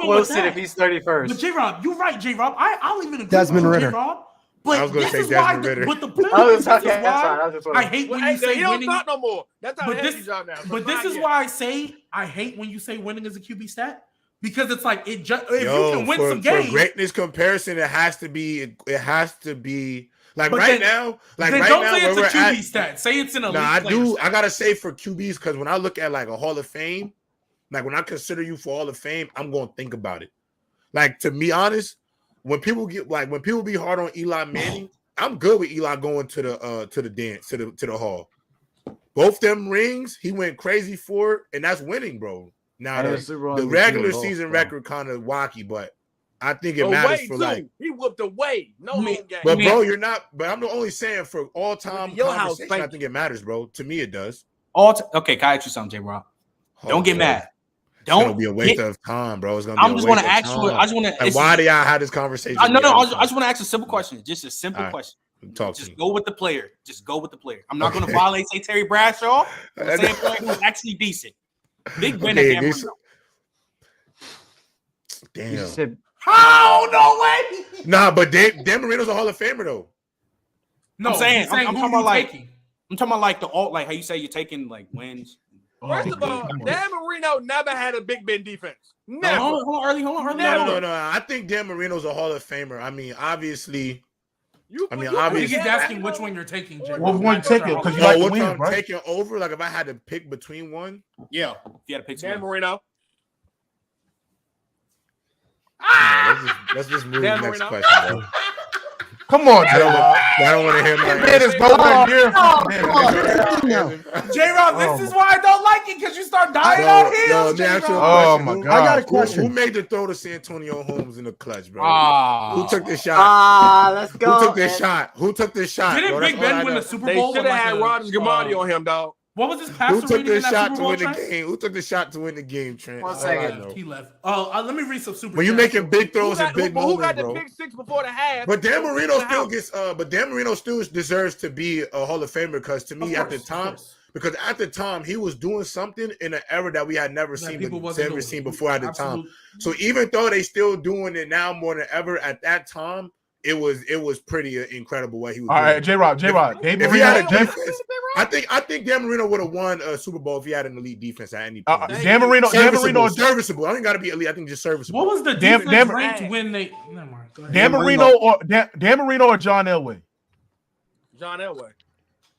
Wilson if he's 31st? But J-Rob, you're right, J-Rob. I'll even agree Desmond with Ritter. J-Rob. I was But going to this say is why. Desmond Ritter. But the point is, this is why I hate when you say he don't winning. talk no more. That's how But the this, head job now. but this is why I say I hate when you say winning is a QB stat, because it's like it just if you can win some games. For greatness comparison, it has to be like But right then- now. Like then right don't now, say it's where a we're QB stat. Say it's an elite. I player do. stat. I gotta say for QBs, because when I look at like a Hall of Fame, like when I consider you for Hall of Fame, I'm gonna think about it. Like, to be honest, when people be hard on Eli Manning, I'm good with Eli going to the dance, to the hall. Both them rings, he went crazy for it, and that's winning, bro. Now the regular season record kind of wacky, but I think it matters for like he whooped away. No home game. But bro, you're not. But I'm only saying for all time Your house, conversation, I think it matters, bro. To me, it does. Okay, can I ask you something, J-Rob? Don't get mad. It's gonna be a waste of time, bro. It's gonna be I'm just want to ask you. I just want to. Like, why do y'all have this conversation? No. I just want to ask a simple question. Just a simple question. Just go with the player. Just go with the player. I'm not going to violate, say Terry Bradshaw. I'm saying player who's actually decent. Big Ben at Dan Marino. Damn. How? No way. Nah, but Dan Marino's a Hall of Famer though. No, I'm saying I'm who talking you about like taking? I'm talking about like the all like how you say you're taking like wins. First of all, Dan Marino never had a Big Ben defense. Never. Hold on, early. No. I think Dan Marino's a Hall of Famer. I mean, obviously. Obviously, he's asking which one you're taking. Jay. What one take it? Because you like like to win, I'm right? taking over. Like if I had to pick between one. Yeah, if you had to pick Dan Marino. Let's just move Dan to the next Marino. question, bro. Come on, I don't want to hear my man is going here. J-Rob, this is why I don't like it, because you start dying on heels, J-Rob. Oh my god! I got a question. Who made the throw to Santonio Holmes in the clutch, bro? Who took the shot? Let's go. Who took this shot? Who took this shot? Didn't bro? Big That's all Ben I win know. the Super They Bowl? should with have like had Rodgers Gamardi on him, dog. What was his Who passer took rating in this that shot Super to Bowl, win the Trent? game? Who took the shot to win the game, Trent? One That's all I second. know. He left. Let me read some super. When you chats. making big throws and big Who moments, got the bro. pick six before the half? But Dan Marino still gets. But Dan Marino still deserves to be a Hall of Famer because to me, at the time, he was doing something in an era that we had never seen before at the time. So even though they still doing it now more than ever, at that time, it was pretty incredible what he was. All right, J-Rob. If he had a defense, I think Dan Marino would have won a Super Bowl if he had an elite defense at any point. Dan Marino is serviceable. I don't got to be elite. I think just serviceable. What was the defense ranked when they? Never mind. Go ahead. Dan Marino or John Elway? John Elway.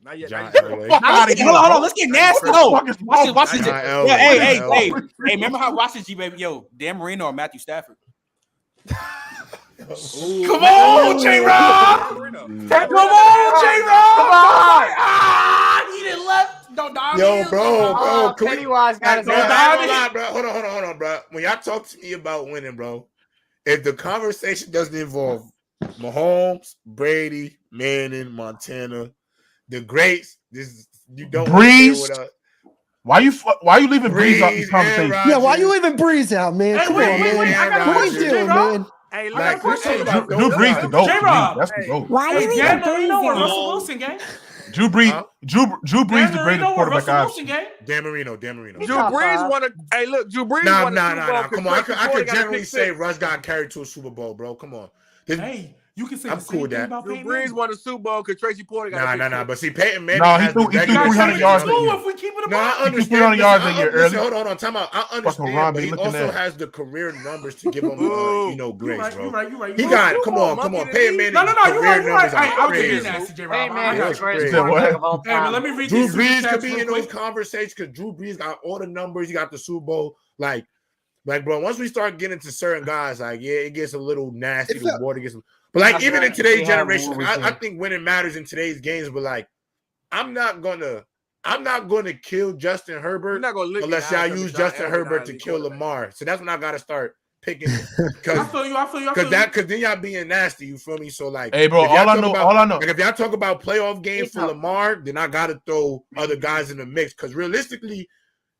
Not yet. Hold on. Let's get nasty. No, watch this. Yeah, hey. Remember how watch this, G baby? Yo, Dan Marino or Matthew Stafford? Come on, J-Rob! Come on, J-Rob! He didn't left. Don't die. Yo, bro. Pennywise got his Hold on, bro. When y'all talk to me about winning, bro, if the conversation doesn't involve Mahomes, Brady, Manning, Montana, the greats, you don't Breeze. Why you leaving Breeze out this conversation? Yeah, why you leaving Breeze out, man? Come on, man. What are you doing, man? Hey, Like, look, Drew Brees the GOAT. J-Rob. That's the GOAT. Why you Dan leaving Marino or Breeze Russell out? Wilson, gang? Drew Brees the greatest quarterback I've seen. Dan Marino. Drew Brees won a. Hey, look, Drew Brees won a Super Bowl. Come on, I could generally say Russ got carried to a Super Bowl, bro. Come on. Hey, You can say I'm the cool same with thing that. about Drew Peyton Brees Manning. won the Super Bowl because Tracy Porter got Nah. But see, Peyton Manning. No, he has threw the regular 300 season yards that numbers. year. If we keep it No, I above. He threw understand. 300 yards that Listen, year listen, early. hold on, time out. I Fucking understand, Robbie but he looking also at. has the career numbers to give him, Boo. You grace, right, bro. you right. He You got right. come on. Peyton Manning. No, you career right. numbers Hey, are I'll give you crazy. nasty, J. Rob. Hey, I man, got he's the you. greatest Is that what? quarterback of all Hey, man, time. let me read Drew these Brees super could chats be real in those quick. conversations because Drew Brees got all the numbers. He got the Super Bowl. Like, bro, once we start getting to certain guys, like, yeah, it gets a little nasty. The water gets, but like, even in today's generation, I think winning matters in today's games. But like, I'm not gonna kill Justin Herbert unless y'all use Justin Herbert to kill Lamar. So that's when I gotta start picking I feel you. because then y'all being nasty. You feel me? So like, Hey, bro, all I know. like, if y'all talk about playoff games for Lamar, then I gotta throw other guys in the mix because realistically,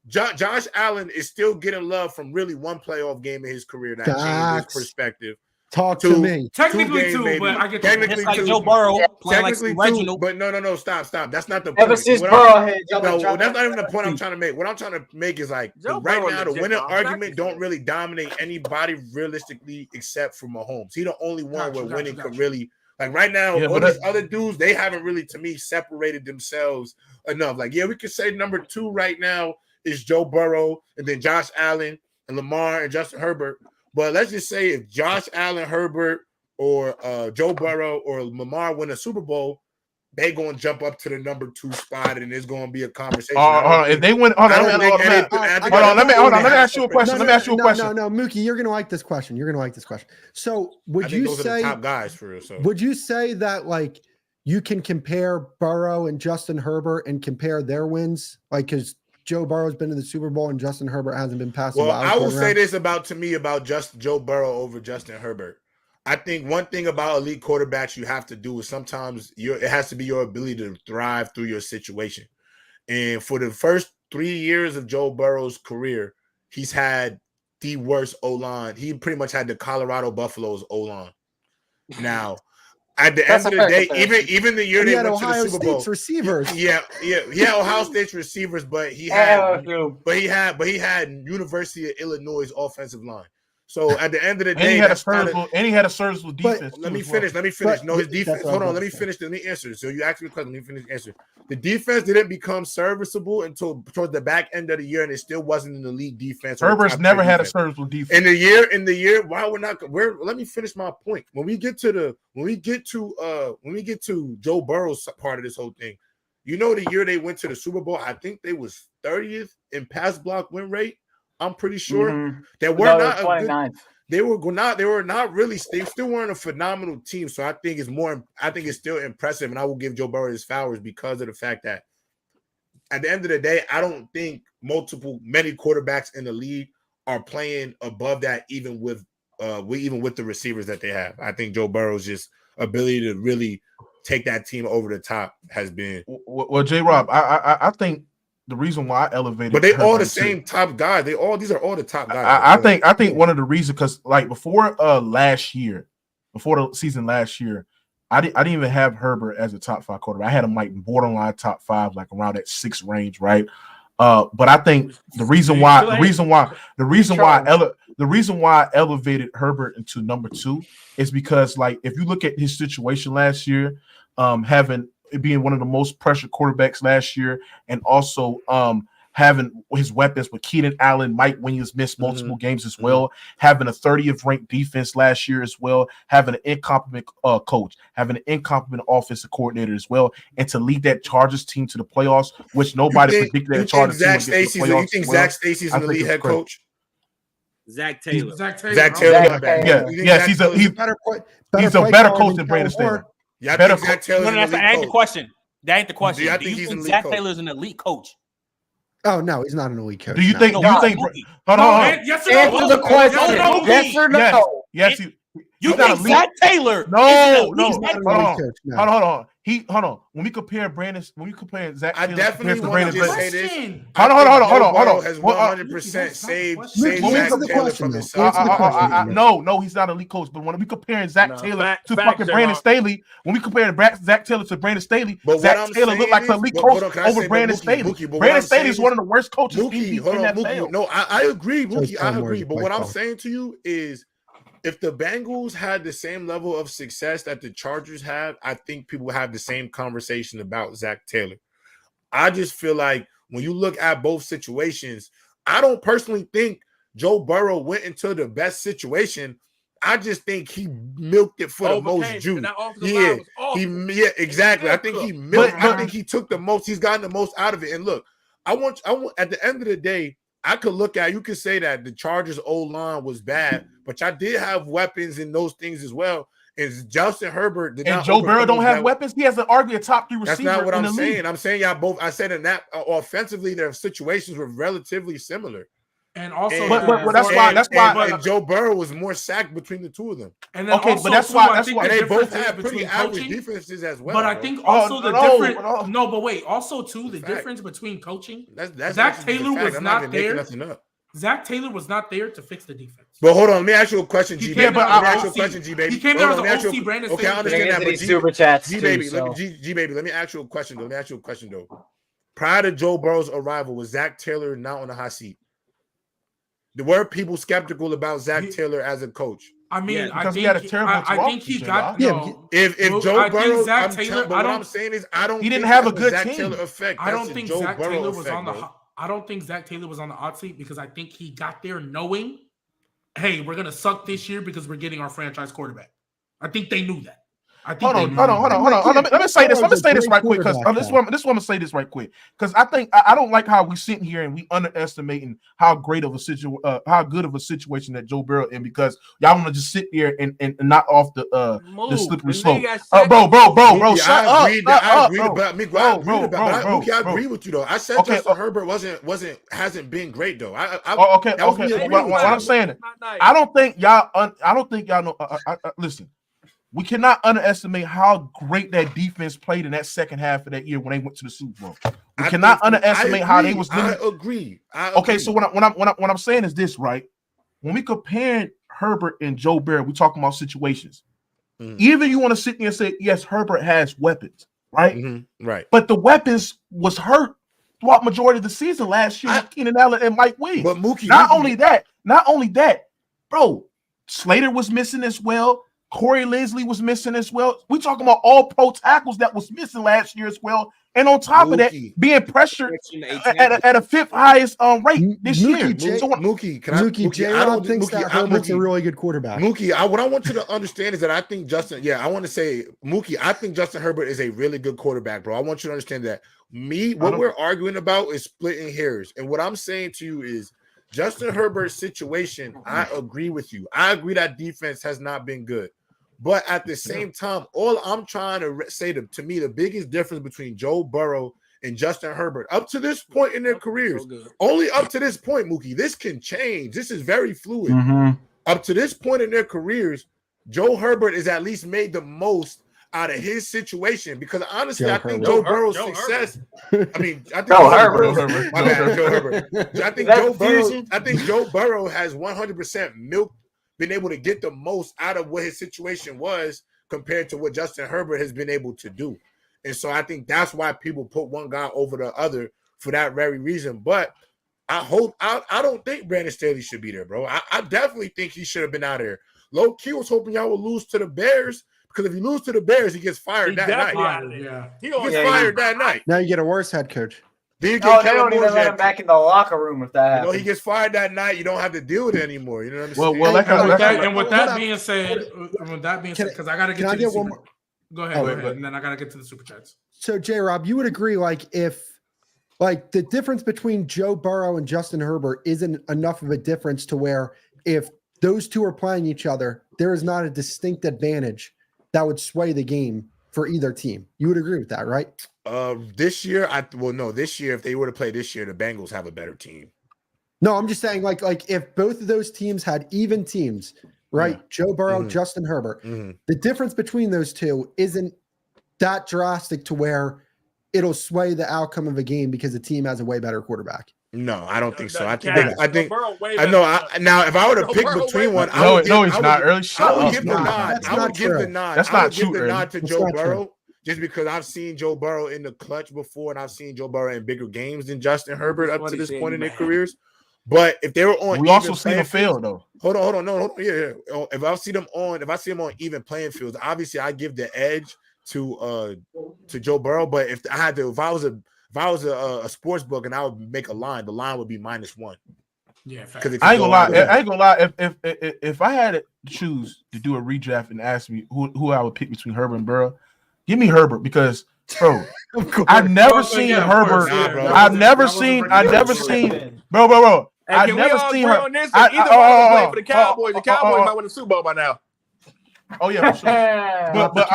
Josh Allen is still getting love from really one playoff game in his career that changed his perspective. Talk to me. Technically two, but I get technically like Joe Burrow playing like Reginald. But no, stop. That's not the Ever point. since Burrow had that's not even the point I'm trying to make. What I'm trying to make is like right now the winning argument don't really dominate anybody realistically except for Mahomes. He the only one where winning could really like right now. All these other dudes they haven't really to me separated themselves enough. Like we could say number 2 right now is Joe Burrow and then Josh Allen and Lamar and Justin Herbert. But let's just say if Josh Allen, Herbert, or Joe Burrow or Lamar win a Super Bowl, they going to jump up to the number 2 spot, and it's going to be a conversation. If they win, hold on. Let me ask you a question. No, Mookie, you're going to like this question. So would you say those are the top guys for real? So would you say that like you can compare Burrow and Justin Herbert and compare their wins, like because Joe Burrow's been to the Super Bowl and Justin Herbert hasn't been passing. Well, I will say this about just Joe Burrow over Justin Herbert. I think one thing about elite quarterbacks you have to do is sometimes it has to be your ability to thrive through your situation. And for the first 3 years of Joe Burrow's career, he's had the worst O-line. He pretty much had the Colorado Buffaloes O-line. Now, at the end of the day, even the year they went to the Super Bowl, receivers. Yeah, Ohio State's receivers, but he had University of Illinois' offensive line. So at the end of the day, he had a serviceable defense. Let me finish. No, his defense. Hold on. Let me finish. Let me answer. So you asked me a question. Let me finish the answer. The defense didn't become serviceable until towards the back end of the year, and it still wasn't an elite defense. Herbert's never had a serviceable defense. In the year, why we're not? Let me finish my point. When we get to Joe Burrow's part of this whole thing, you know, the year they went to the Super Bowl, I think they was 30th in pass block win rate. I'm pretty sure they were they were not really. They still weren't a phenomenal team. So I think it's still impressive, and I will give Joe Burrow his flowers because of the fact that at the end of the day, I don't think many quarterbacks in the league are playing above that, even with the receivers that they have. I think Joe Burrow's just ability to really take that team over the top has been. Well, J. Rob, I think. The reason why I elevated, but they all the same top guys. These are all the top guys. I think one of the reasons because like before the season last year, I didn't even have Herbert as a top 5 quarterback. I had him like borderline top 5, like around that 6 range, right? But I think the reason why I elevated Herbert into number 2 is because like if you look at his situation last year, being one of the most pressured quarterbacks last year, and also having his weapons with Keenan Allen, Mike Williams missed multiple games as well, having a 30th ranked defense last year as well, having an incompetent coach, having an incompetent offensive coordinator as well, and to lead that Chargers team to the playoffs, which nobody predicted that Chargers team would get to the playoffs. You think Zach Stacy's an elite head coach? Zach Taylor. Yes, he's a better coach than Brandon Staley. Yeah, I think Zach Taylor's that ain't the question. That ain't the question. Do you think Zach Taylor's an elite coach? Oh no, he's not an elite coach. Do you think? Hold on. Yes or no? Answer the question. Yes or no? Yes. You think Zach Taylor? No. Hold on. Hold on. When we compare Zach Taylor, I definitely want to just say this. Hold on. Has 100% saved Zach Taylor from himself. No, he's not an elite coach. But when we comparing Zach Taylor to fucking Brandon Staley, when we compare Zach Taylor to Brandon Staley, Zach Taylor looked like an elite coach over Brandon Staley. Brandon Staley is one of the worst coaches in that field. No, I agree, Mookie. I agree. But what I'm saying to you is, if the Bengals had the same level of success that the Chargers have, I think people would have the same conversation about Zach Taylor. I just feel like when you look at both situations, I don't personally think Joe Burrow went into the best situation. I just think he milked it for the most juice. Yeah, exactly. I think he milked. I think he took the most. He's gotten the most out of it. And look, I want. At the end of the day, I could look at. You could say that the Chargers' O-line was bad, but y'all did have weapons in those things as well. And Justin Herbert did and Joe Burrow don't have weapons. He has arguably a top 3 receiver. That's not what I'm saying. League. I'm saying y'all both. I said in that offensively, their situations were relatively similar. And also, but that's why. And Joe Burrow was more sacked between the two of them. And then also, but that's why they both have pretty average defenses as well. But I think also difference. No, but wait. Also, too, the difference between coaching. Zach Taylor was not there. Zach Taylor was not there to fix the defense. But hold on, let me ask you a question, G baby. Let me ask you a question, G baby. He came there as an OC brand. Okay, I understand that. But Superchats, G baby, let me ask you a question though. Prior to Joe Burrow's arrival, was Zach Taylor not on the hot seat? Were people skeptical about Zach Taylor as a coach? I mean, I think he got. If Joe Burrow, Zach Taylor, what I'm saying is, I don't. He didn't have a good Zach team. Taylor effect. I don't think Zach Taylor was on the. I don't think Zach Taylor was on the hot seat because I think he got there knowing, hey, we're gonna suck this year because we're getting our franchise quarterback. I think they knew that. Hold on. Let me say this. Let me say this right quick because this one. I'm gonna say this right quick because I think I don't like how we sitting here and we underestimating how good of a situation that Joe Burrow in because y'all want to just sit there and not off the slippery slope. Bro, shut up. I agree with you though. I said Justin Herbert hasn't been great though. Okay. What I'm saying, I don't think y'all know. Listen. We cannot underestimate how great that defense played in that second half of that year when they went to the Super Bowl. We cannot underestimate how they was. I agree. Okay, so what I'm saying is this, right? When we comparing Herbert and Joe Burrow, we talking about situations. Even you want to sit there and say, yes, Herbert has weapons, right? Right. But the weapons was hurt throughout majority of the season last year with Keenan Allen and Mike Williams. But Mookie, not only that, bro, Slater was missing as well. Corey Linsley was missing as well. We talking about all pro tackles that was missing last year as well. And on top of that, being pressured at a 5th highest rate this year. Mookie, J-Rob thinks that Herbert's a really good quarterback. Mookie, what I want you to understand is that I think Mookie, I think Justin Herbert is a really good quarterback, bro. I want you to understand that. What we're arguing about is splitting hairs. And what I'm saying to you is Justin Herbert's situation, I agree with you. I agree that defense has not been good. But at the same time, all I'm trying to say to me, the biggest difference between Joe Burrow and Justin Herbert up to this point in their careers, only up to this point, Mookie, this can change. This is very fluid. Up to this point in their careers, Joe Herbert is at least made the most out of his situation because honestly, I think Joe Burrow's success. I think Joe Herbert. I think Joe Burrow has 100% been able to get the most out of what his situation was compared to what Justin Herbert has been able to do. And so I think that's why people put one guy over the other for that very reason. But I don't think Brandon Staley should be there, bro. I definitely think he should have been out of there. Low key was hoping y'all would lose to the Bears because if you lose to the Bears, he gets fired that night. He gets fired that night. Now you get a worse head coach. They don't even let him back in the locker room if that happens. He gets fired that night. You don't have to deal with it anymore. You know what I'm saying? With that being said, because I got to get to the Super. Go ahead, and then I got to get to the Super Chats. So, J-Rob, you would agree, if the difference between Joe Burrow and Justin Herbert isn't enough of a difference to where if those two are playing each other, there is not a distinct advantage that would sway the game for either team. You would agree with that, right? This year, this year, if they were to play this year, the Bengals have a better team. No, I'm just saying, like if both of those teams had even teams, right? Joe Burrow, Justin Herbert. The difference between those two isn't that drastic to where it'll sway the outcome of a game because the team has a way better quarterback. No, I don't think so. I think I know. Now, if I were to pick between one, I would give the nod. I would give the nod. That's not true. The nod to Joe Burrow, just because I've seen Joe Burrow in the clutch before, and I've seen Joe Burrow in bigger games than Justin Herbert up to this point in their careers. But if they were on, we also seen them fail though. Hold on, no, yeah. If I see them on even playing fields, obviously I give the edge to Joe Burrow. But if I was a sports book and I would make a line, the line would be -1. Yeah, I ain't gonna lie. If I had to choose to do a redraft and ask me who I would pick between Herbert and Burrow, give me Herbert because, bro, I've never seen Herbert. I've never seen, bro. I've never seen her. Either one playing for the Cowboys. The Cowboys might win the Super Bowl by now. Oh yeah, for sure. but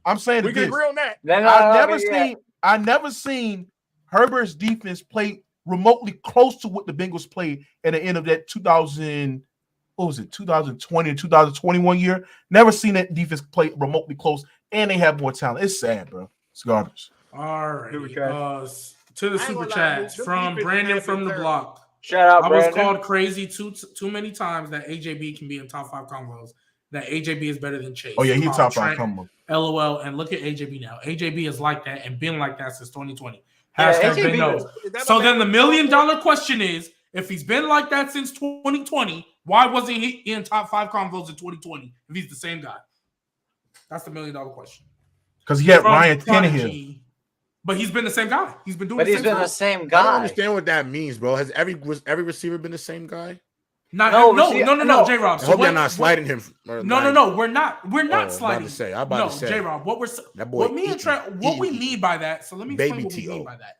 I'm saying we can agree on that. I've never seen Herbert's defense play remotely close to what the Bengals played at the end of that 2020 and 2021 year. Never seen that defense play remotely close, and they have more talent. It's sad, bro. It's garbage. All right. To the super chats from Brandon from the block. Shout out, Brandon. I was called crazy too many times that AJB can be in top 5 combos. That AJB is better than Chase. Oh yeah, he's top 5 combo. LOL. And look at AJB now. AJB is like that and been like that since 2020. Yeah, Ben knows. So then the $1 million question is, if he's been like that since 2020, why wasn't he in top 5 combos in 2020 if he's the same guy? That's the $1 million question. Because he had Ryan Tannehill. But he's been the same guy. He's been doing the same guy. I don't understand what that means, bro. Has every receiver been the same guy? No, J-Rob. I hope you're not sliding him. No. We're not sliding. I'm about to say. J-Rob, what we mean by that. So let me explain what we mean by that.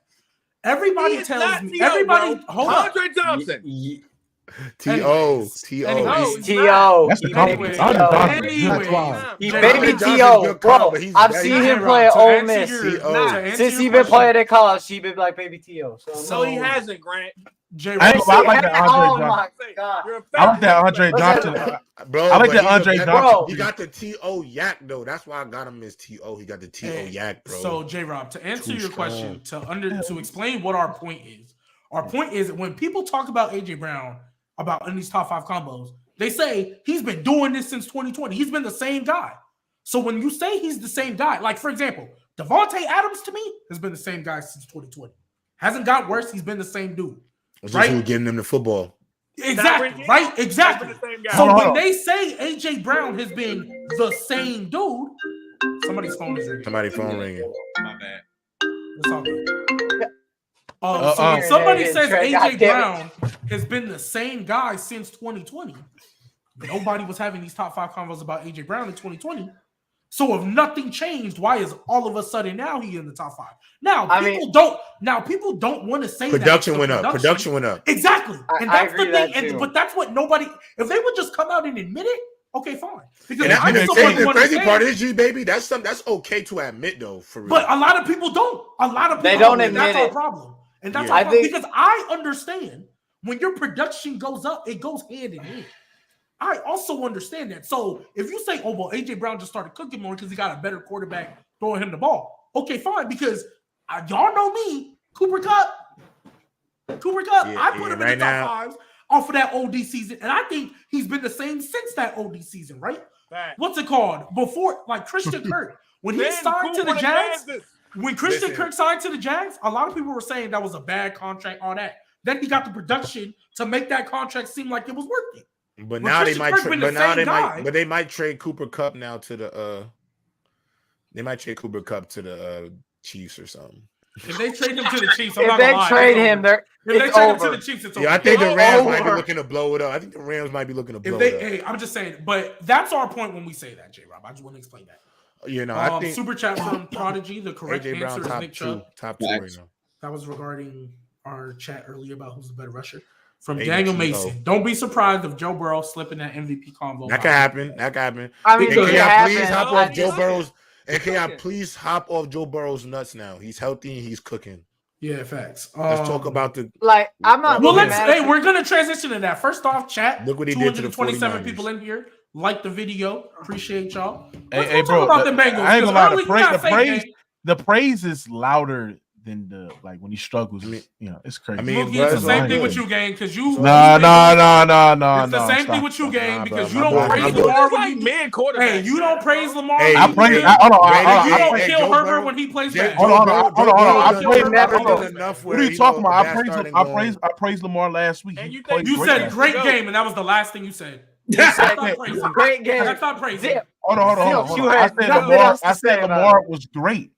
Everybody tells me. Everybody, hold on. Andre Thompson. T.O. He's T.O. That's the compliment. He baby T.O. Bro, I've seen him play at Ole Miss. Since he been playing at college, he been like baby T.O. So he hasn't, Grant. I like that Andre Johnson. I like that Andre Johnson. Bro, I like that Andre Johnson. He got the T.O. yak though. That's why I got him as T.O. He got the T.O. yak, bro. So J-Rob, to answer your question, to explain what our point is when people talk about AJ Brown about in these top 5 combos, they say he's been doing this since 2020. He's been the same guy. So when you say he's the same guy, like for example, Devontae Adams to me has been the same guy since 2020. Hasn't got worse. He's been the same dude. Right? Who's getting them the football. Exactly. Right? Exactly. So when they say AJ Brown has been the same dude, somebody's phone is ringing. Somebody's phone ringing. My bad. It's all good. So when somebody says AJ Brown has been the same guy since 2020, nobody was having these top 5 convos about AJ Brown in 2020. So if nothing changed, why is all of a sudden now he in the top 5? Now people don't want to say production went up. Production went up. Exactly. And that's the thing. But that's what nobody, if they would just come out and admit it, okay, fine. Because the crazy part is, G baby, that's okay to admit though, for real. But a lot of people don't. A lot of people they don't admit that's it. Our problem. And that's our problem. Because I understand when your production goes up, it goes hand in hand. I also understand that. So if you say, oh, well, AJ Brown just started cooking more because he got a better quarterback throwing him the ball. Okay, fine. Because y'all know me, Cooper Kupp. I put him in the top 5 off of that OD season. And I think he's been the same since that OD season, right? What's it called? Before, like Christian Kirk. When he signed to the Jags, when Christian Kirk signed to the Jags, a lot of people were saying that was a bad contract, all that. Then he got the production to make that contract seem like it was working. But now they might they might trade Cooper Kupp now to the they might trade Cooper Kupp to the Chiefs or something. If they trade him to the Chiefs, if they trade him to the Chiefs, it's over. Yeah, I think the Rams might be looking to blow it up. I think the Rams might be looking to blow it up. Hey, I'm just saying, but that's our point when we say that, J-Rob. I just want to explain that. You know, I think super chat from Prodigy. The correct AJ answer Brown, is Nick Chubb. Top 2 right now. That was regarding our chat earlier about who's the better rusher. From Daniel Mason. Don't be surprised if Joe Burrow slipping that MVP convo. That could happen. I mean, can I please hop off Joe Burrow's? And can I please hop off Joe Burrow's nuts now? He's healthy and he's cooking. Yeah, facts. Let's talk about the I'm not. Well, we're gonna transition to that. First off, chat. Look what he did to the 227 people in here. Like the video. Appreciate y'all. Hey, bro. About the Bengals. I ain't gonna lie. The praise is louder than the like when he struggles. It's crazy. I mean, it's the same thing with you, gang, because you. No. It's the same thing with you, gang, because you don't praise Lamar when he Hey, you don't praise Lamar. Hey, I praise. You don't kill Herbert when he plays bad. Hold on. What are you talking about? I praised Lamar last week. You said great game, and that was the last thing you said. Great game. That's not praising. Hold on. I said Lamar was great.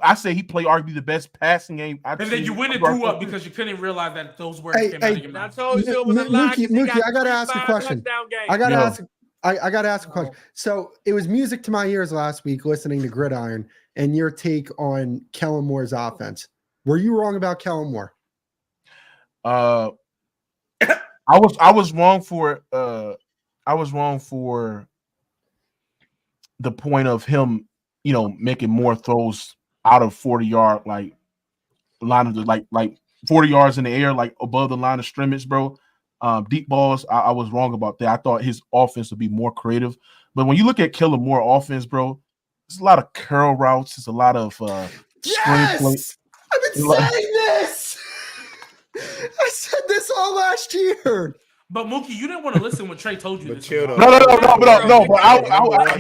I said he played arguably the best passing game. And then you went and threw up because you couldn't realize that those words came out of your mouth. I told you it was a lie. Mookie, I gotta ask a question. I gotta ask a question. So it was music to my ears last week listening to Gridiron and your take on Kellen Moore's offense. Were you wrong about Kellen Moore? I was wrong for the point of him, making more throws out of 40-yard line of the like 40 yards in the air, like above the line of scrimmage, bro. Deep balls, I was wrong about that. I thought his offense would be more creative. But when you look at Kellen Moore offense, bro, there's a lot of curl routes. There's a lot of yes! I've been saying this. I said this all last year. But Mookie, you didn't want to listen when Trey told you this. No. But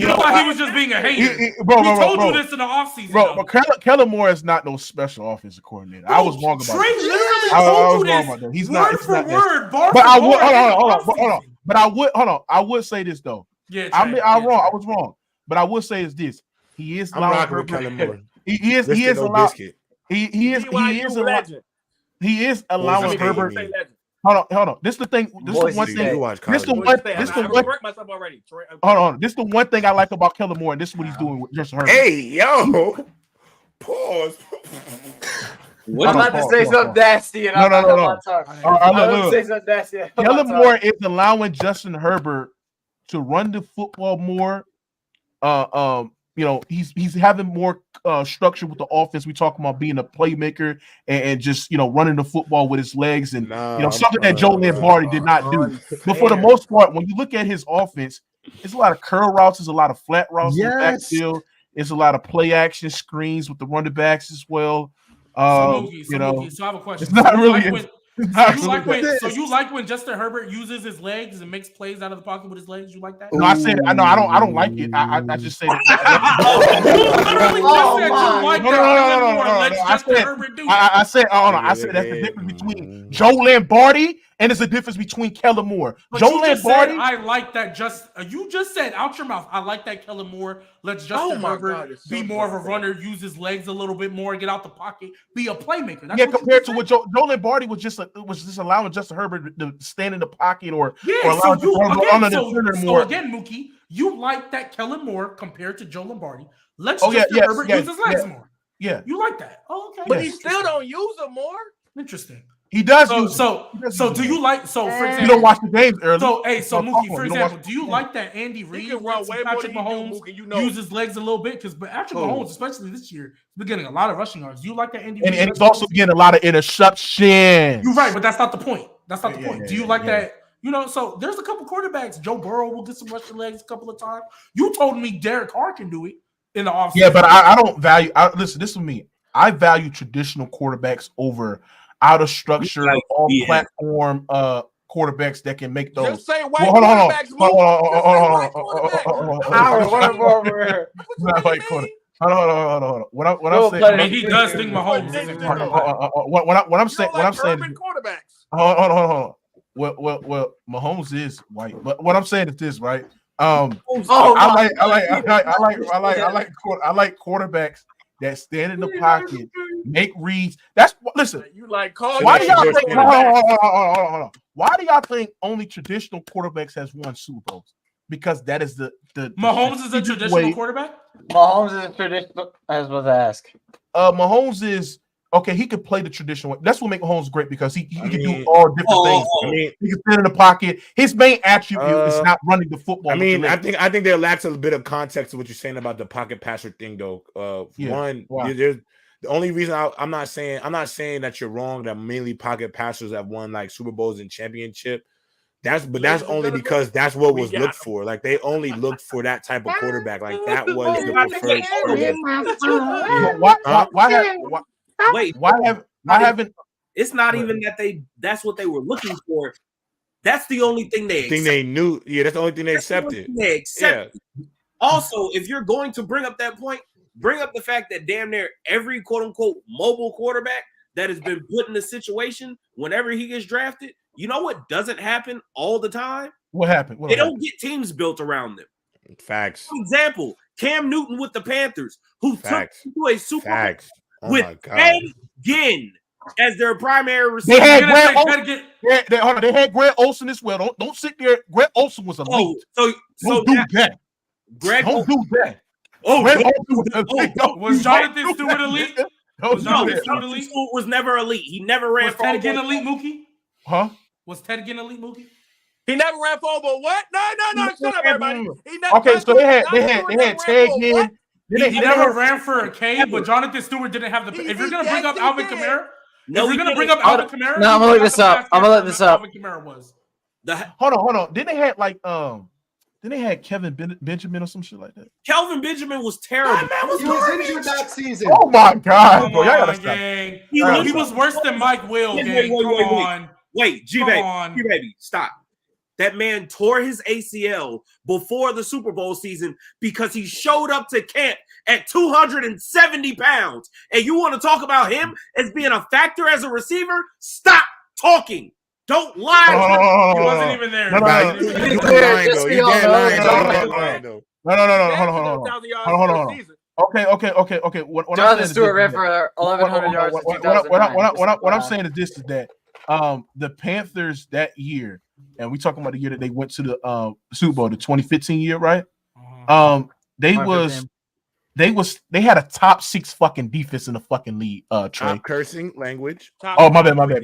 you thought he was just being a hater. He told you this in the offseason. Bro, but Kellen Moore is not no special offensive coordinator. Bro, I was wrong about Trey that. Literally told you this. He's word for word, bar for bar. But I would say this though. Yeah, I was wrong. But I would say is this. He is allowing Herbert. He is allowing Herbert. Hold on. This is the thing. This is one thing. Hold on. This is the one thing I like about Kellen Moore, and this is what he's doing with Justin Herbert. Hey, yo. Pause. I'm about to say something nasty, and I'm not talking. I'm about to say something nasty. Kellen Moore is allowing Justin Herbert to run the football more. He's having more structure with the offense. We talk about being a playmaker and just running the football with his legs and something that Joe Lombardi did not do. But for the most part, when you look at his offense, it's a lot of curl routes, there's a lot of flat routes in the backfield. It's a lot of play action screens with the running backs as well. So I have a question. It's not really. You like when Justin Herbert uses his legs and makes plays out of the pocket with his legs? You like that? No, I said I don't like it. I just say that. I said that's the difference between Joe Lombardi and it's a difference between Kellen Moore. But Joe Lombardi, I like that. You just said out your mouth. I like that Kellen Moore lets Justin Herbert be more of a runner, use his legs a little bit more, get out the pocket, be a playmaker. That's compared to what Joe Lombardi was just allowing Justin Herbert to stand in the pocket or allow him to run under the center more. So again, Mookie, you like that Kellen Moore compared to Joe Lombardi. Let's Justin Herbert use his legs more. Yeah, you like that? Oh, okay. But he still don't use them more. Interesting. He does. So do you like? So for example, you don't watch the games early. So Mookie, for example, do you like that Andy Reid runs Patrick Mahomes uses legs a little bit? Because Patrick Mahomes, especially this year, has been getting a lot of rushing yards. Do you like that Andy Reid? And he's also getting a lot of interceptions. You're right, but that's not the point. That's not the point. Do you like that? So there's a couple quarterbacks. Joe Burrow will get some rushing legs a couple of times. You told me Derek Carr can do it in the offseason. Yeah, but I don't value. Listen, this is me. I value traditional quarterbacks over out of structure, all platform quarterbacks that can make those. Just say white quarterbacks. Hold on. What I'm saying, I mean, he does think Mahomes is what I'm saying, quarterbacks. Hold on. Well, Mahomes is white, but what I'm saying is this, right? I like quarterbacks that stand in the pocket, make reads. Listen. You like why do y'all think? Hold on. Why do y'all think only traditional quarterbacks has won Super Bowls? Because that is the Mahomes is a traditional quarterback. Mahomes is a traditional. I was about to ask. Mahomes is. Okay, he could play the traditional way. That's what makes Mahomes great because he can do all different things. He can stand in the pocket. His main attribute is not running the football. I think there lacks a bit of context to what you're saying about the pocket passer thing, though. There's the only reason I'm not saying that you're wrong that mainly pocket passers have won like Super Bowls and championship. That's only because that's what was looked for. Like they only looked for that type of quarterback. Like that was the preferred. Wait, Why haven't? It's not even that that's what they were looking for. That's the only thing they knew. Yeah, that's the only thing they accepted. Yeah. Also, if you're going to bring up that point, bring up the fact that damn near every quote unquote mobile quarterback that has been put in a situation whenever he gets drafted, you know what doesn't happen all the time? What happened? They don't get teams built around them. Facts. For example, Cam Newton with the Panthers, who Facts. took to a Super Bowl with God. Ginn as their primary receiver. They had Grant Olsen. They had Grant Olsen as well. Don't sit there. Grant Olsen was elite. Don't do that. Don't do that. Was Jonathan Stewart elite? Stewart was never elite. He never ran. Was Ted again elite, Mookie? Huh? Was Ted again elite, Mookie? He never ran for but what? No, shut up, everybody. Okay, so they had Ted Ginn. He never ran for a K, but Jonathan Stewart didn't have the. If you're gonna bring up Alvin Kamara, I'm gonna look this up. Alvin Kamara was. Hold on. Then they had then they had Kevin Benjamin or some shit like that. Kelvin Benjamin was terrible. He was injured that season. Oh my God, bro! Y'all gotta stop. He was worse than Mike Will. Wait, G-Baby, stop. That man tore his ACL before the Super Bowl season because he showed up to camp at 270 pounds. And you want to talk about him as being a factor as a receiver? Stop talking. Don't lie. He wasn't even there. No. Hold on. Okay. Jonathan Stewart ran for 1,100 yards in 2009. What I'm saying is this: is that the Panthers that year, and we talking about the year that they went to the Super Bowl, the 2015 year, right? They had a top 6 fucking defense in the fucking league. Trey, cursing language. My bad.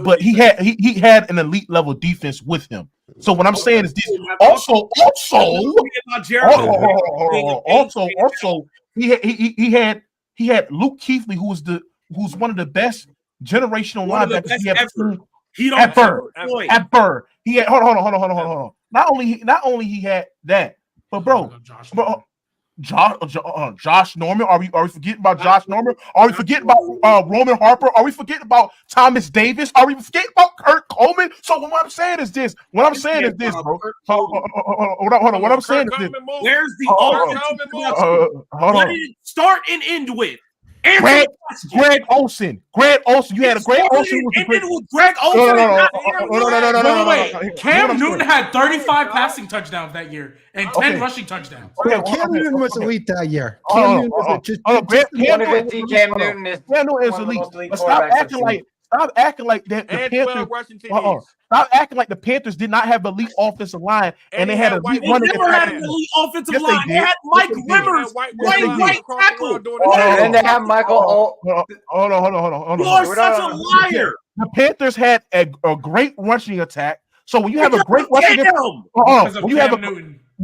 But he had an elite level defense with him. So what I'm saying is this. Also, he had Luke Kuechly, who's one of the best generational linebackers he ever seen at Burr. He had hold on. Not only he had that, but Josh Norman. Are we forgetting about Josh Norman? Are we forgetting about Roman Harper? Are we forgetting about Thomas Davis? Are we forgetting about Kurt Coleman? So what I'm saying is this, bro. Hold on. What I'm saying is this. Where's the What did it start and end with? Greg Olsen. You had a Greg Olsen. Greg Olsen. No. Wait. Cam Newton had 35 passing touctouchdowns that year and 10 rushing touchdowns. Cam Newton was elite that year. Cam Newton is elite. But stop acting like that. The Panthers. Stop acting like the Panthers did not have elite offensive line, and they had elite running. They never had an elite offensive line. They had Mike Rivers, right tackle. And they have Michael. Hold on. You are such a liar. The Panthers had a great rushing attack. So when you have a great rushing attack,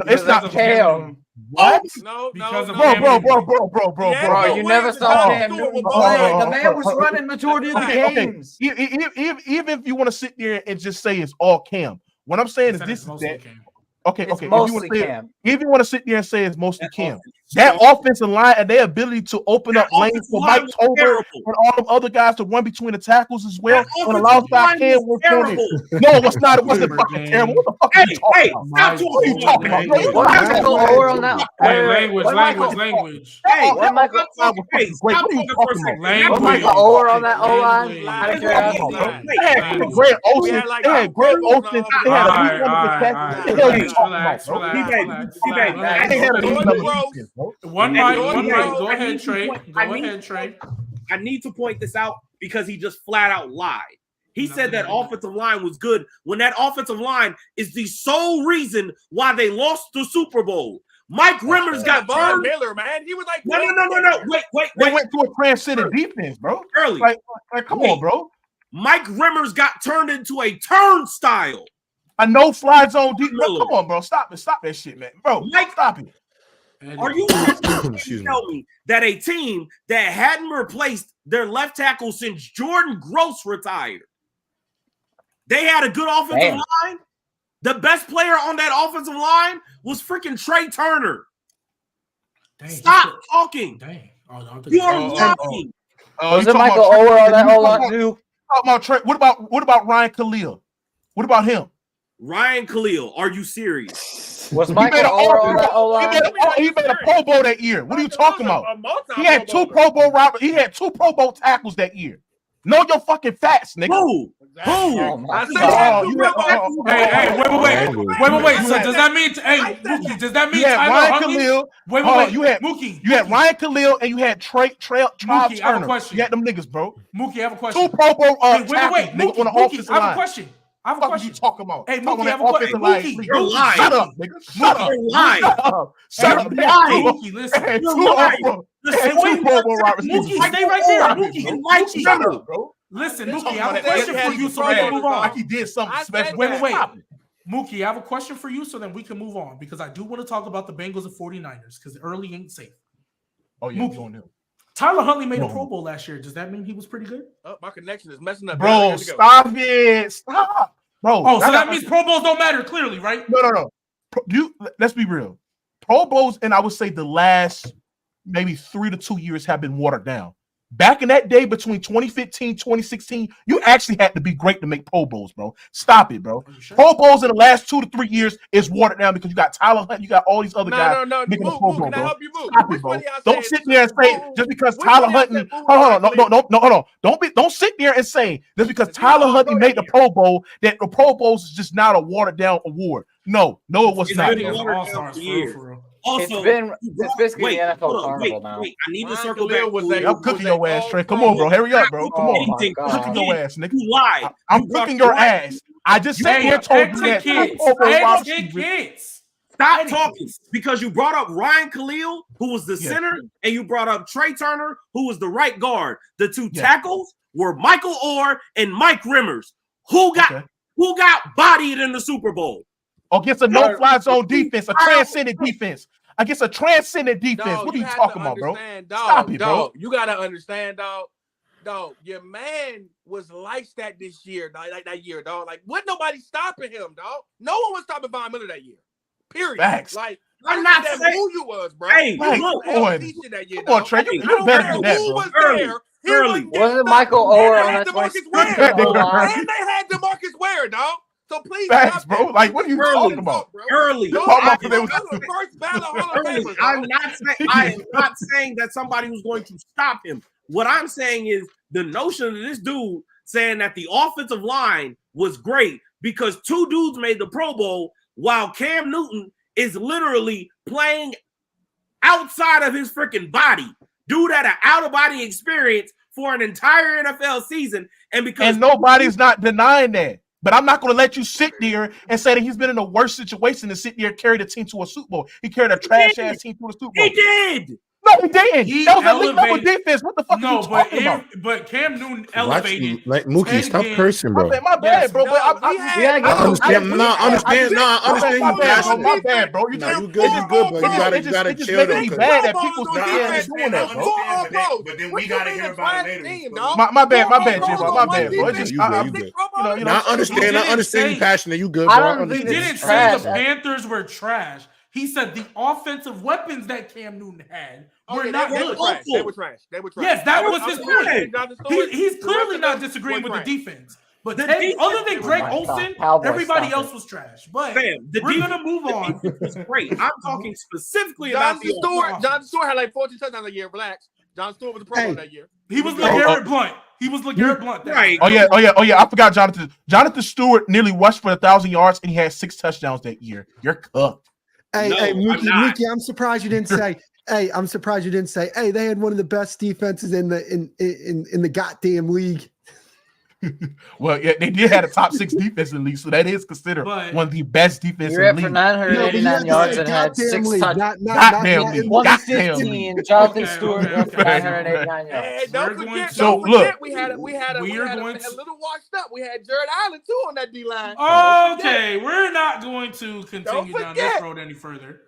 it's not Cam. What? No, because of bro. You never saw Cam Newton play. The man was running majority of the games. Even if you want to sit there and just say it's all Cam, what I'm saying is this: is that if you want to sit there and say it's mostly Cam, that offensive line and their ability to open up lanes for Mike Tolbert and all them other guys to run between the tackles as well and allow Scott Cam work on it. No, it's not. It wasn't fucking terrible. What the fuck are you talking about? What Michael Ower on that? Language. Hey, what Michael Ower on that O-line? They had Grant Olsen. They had Relax. One mic. Go ahead, Trey. I need to point this out because he just flat out lied. He said that offensive line was good when that offensive line is the sole reason why they lost the Super Bowl. Mike Rimmers got turned. Miller, man. He was like, no. Wait. They went to a transcendent defense, bro. Early. Like come on, bro. Mike Rimmers got turned into a turnstile. A no-fly zone deep. Come on, bro. Stop that shit, man. Bro, stop it. Are you trying to tell me that a team that hadn't replaced their left tackle since Jordan Gross retired, they had a good offensive line? The best player on that offensive line was freaking Trey Turner. Stop talking. You are lying. Was it Michael Ower on that O-line too? What about Ryan Khalil? What about him? Ryan Khalil, are you serious? Was Michael Ower on that O-line? He made a Pro Bowl that year. What are you talking about? He had 2 Pro Bowl He had 2 Pro Bowl tackles that year. Know your fucking facts, nigga. Who? Wait. So does that mean, Mookie? Does that mean Tyler Huntley? Wait. Mookie. You had Ryan Khalil and you had Trail Mookie, I have a Turner. question. You had them niggas, bro. Mookie, I have a question. 2 Pro Bowl tackles, Wait. nigga, on the Mookie, offensive I have line. a question. What you talking about? Hey, Mookie, I have a question. Mookie, you're lying. Shut up, nigga. Shut up. Shut up. Mookie, listen. Mookie, stay right there. Mookie, shut up, bro. Listen, Mookie, I have a question for you so we can move on. Like he did something special. Wait. Mookie, I have a question for you so then we can move on because I do want to talk about the Bengals and 49ers because early ain't safe. Oh, yeah, Mookie. Tyler Huntley made a Pro Bowl last year. Does that mean he was pretty good? Oh, my connection is messing up. Bro, stop it. Stop. Bro. Oh, so that means Pro Bowls don't matter clearly, right? No. Let's be real. Pro Bowls, and I would say the last maybe 3 to 2 years have been watered down. Back in that day between 2015, 2016, you actually had to be great to make Pro Bowls, bro. Stop it, bro. Sure? Pro Bowls in the last 2 to 3 years is watered down because you got Tyler Hunt, you got all these other guys. No. Making Move, Pro Bowl, can I help you move? Stop it, bro. Don't sit there and say just because Tyler Huntley. Hold on. Don't sit there and say just because Tyler Huntley made the Pro Bowl that the Pro Bowls is just not a watered down award. No, it was not. Also, it's basically the NFL Carnival now. Wait, I need to circle back. I'm cooking your ass, Trey. Come on, bro. Hurry up, bro. Come on. I'm cooking your ass, nigga. I'm cooking your ass. I just sat here and told you that. Kids. Stop talking because you brought up Ryan Khalil, who was the center, and you brought up Trey Turner, who was the right guard. The 2 tackles were Michael Orr and Mike Rimmers. Who got bodied in the Super Bowl? Against a no-fly zone defense, a transcendent defense. Against a transcendent defense. What are you talking about, bro? Stop it, bro. You gotta understand, dog. Your man was like that this year, like that year, dog. Like, what? Nobody stopping him, dog. No one was stopping Von Miller that year. Period. Facts. Like, I'm not saying who you was, bro. Hey, come on, Trey. You better than that, who bro. was there? Wasn't Michael Ower on that And they had DeMarcus Ware, dog. So please, facts, bro. Like, what are you talking about? Early. I am not saying that somebody was going to stop him. What I'm saying is the notion of this dude saying that the offensive line was great because 2 dudes made the Pro Bowl while Cam Newton is literally playing outside of his freaking body. Dude had an out-of-body experience for an entire NFL season. And nobody's not denying that. But I'm not going to let you sit there and say that he's been in a worse situation than sit there and carry the team to a Super Bowl. He carried a trash-ass team to a Super Bowl. He did. No, he didn't. That was a league-level defense. What the fuck are you talking about? But Cam Newton elevated. Like Mookie, stop cursing, bro. My bad, bro. But I understand. I understand you, passion. My bad, bro. You good, but you gotta chill. It just bad that people's doing that, bro. But then we gotta hear about it later. My bad, J-Bro. My bad, bro. I understand you passionate. You good, bro. He didn't say the Panthers were trash. He said the offensive weapons that Cam Newton had were not good. They were trash. Yes, that was his point. He's clearly not disagreeing with the defense. But other than Greg Olsen, everybody else was trash. But we're going to move on. It's great. I'm talking specifically about the Stewart. John Stewart had like 14 touchdowns a year. Relax. John Stewart was the Pro Bowl that year. He was LeGarrette Blount. Right. Oh yeah. I forgot Jonathan. Jonathan Stewart nearly rushed for 1,000 yards and he had 6 touchdowns that year. You're cooked. Hey, Mookie, I'm surprised you didn't say. Hey, hey, they had one of the best defenses in the goddamn league. Well, yeah, they did have a top 6 defense in the league, so that is considered one of the best defenses in the league. For 989 yards and had 6 touchdowns. Goddamn league. 115. Jonathan Stewart for 989 yards. Hey, don't forget, we had a little washed up. We had Jared Allen too on that D line. Okay, we're not going to continue down this road any further.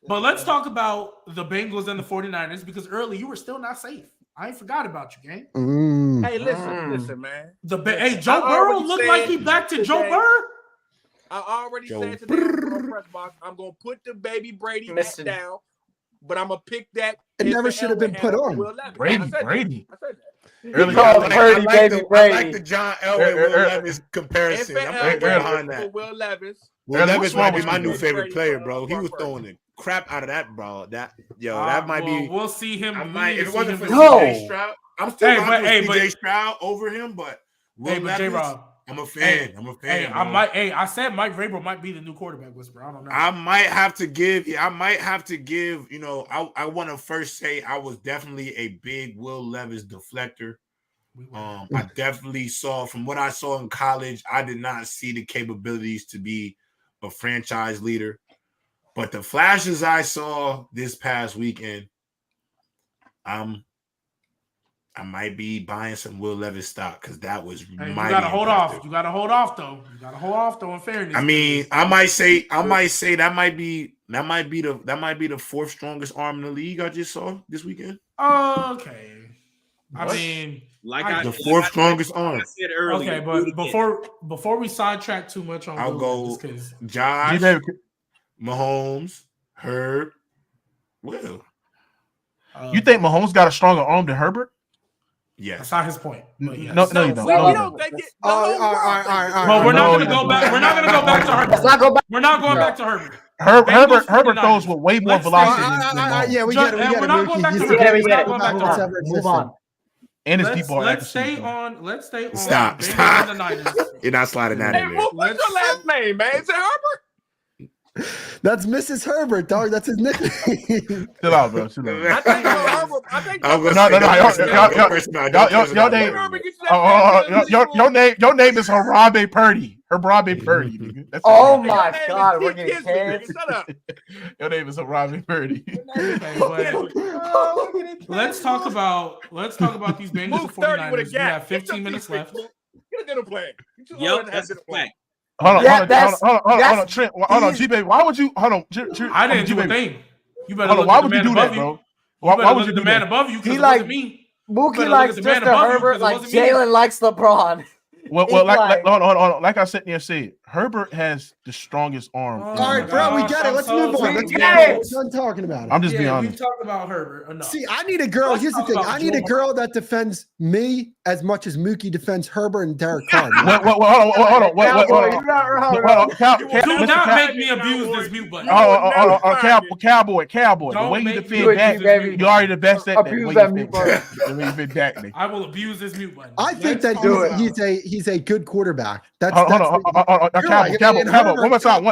But let's talk about the Bengals and the 49ers because early you were still not safe. I ain't forgot about you, gang. Hey, listen, man. Joe Burrow looked like he back to Joe Burrow. I already said today on the press box, I'm gonna put the baby Brady hat down, but I'm gonna pick that. It never should have been put on. Brady. I said that. Early, I like the John Elway Will Levis comparison. I'm behind that. Will Levis. Will Levis might be my new favorite player, bro. He was throwing the crap out of that, bro. That might be. We'll see him. If it wasn't for CJ Stroud, I'm still CJ Stroud over him, but Will Levis. J-Rob, I'm a fan. I said Mike Vrabel might be the new quarterback whisperer. I don't know. I might have to give. You know, I want to first say I was definitely a big Will Levis deflector. I definitely saw, from what I saw in college, I did not see the capabilities to be a franchise leader. But the flashes I saw this past weekend, I might be buying some Will Levis stock because that was you gotta hold off. You gotta hold off though. In fairness. I mean, I might say that might be the fourth strongest arm in the league I just saw this weekend. Okay. I mean, the fourth strongest arm. I said earlier. Okay, but before we sidetrack too much on, I'll Will, go Josh, Mahomes, Herb, Will. You think Mahomes got a stronger arm than Herbert? Yes. That's not his point. Yes. No, you don't. We don't think it. All right. Well, we're not going to go back. We're not going to go back to Herbert. Let's not go back. We're not going back to Herbert. Herbert throws with way more velocity than Mahomes. Yeah, we get it. We're not going back to Herbert. Move on. And his deep ball. Let's stay on. Stop. You're not sliding that in there. What's your last name, man? Is it Herbert? That's Mrs. Herbert, dog. That's his nickname. Chill out, bro. Chill out. Your name is Harambe Purdy. Harambe Purdy. Nigga. Oh my God, we're getting kids. Shut up. Your name is Harambe Purdy. Let's talk about these Bengals and 49ers. We have 15 minutes left. Get a dinner plan. Yep, that's a fact. Hold on, Trent. Hold on, G-Baby. Why would you? Hold on, I didn't do a thing. You better hold on. Why would you do that, bro? Why would you do the man above you? He like me. Mookie likes Justin Herbert, like Jalen likes LeBron. Well, like I said there said, Herbert has the strongest arm. All right, bro, we get it. Let's move on. Let's get it. We're done talking about it. I'm just being honest. We've talked about Herbert enough. See, I need a girl. Here's the thing. I need a girl that defends me as much as Mookie defends Herbert and Derek Carr. Hold on. Do not make me abuse this mute button. Cowboy. The way you defend Dak, you already the best at that. Abuse that mute button. I will abuse this mute button. I think that he's a good quarterback. Hold on. Cowboy. One more time.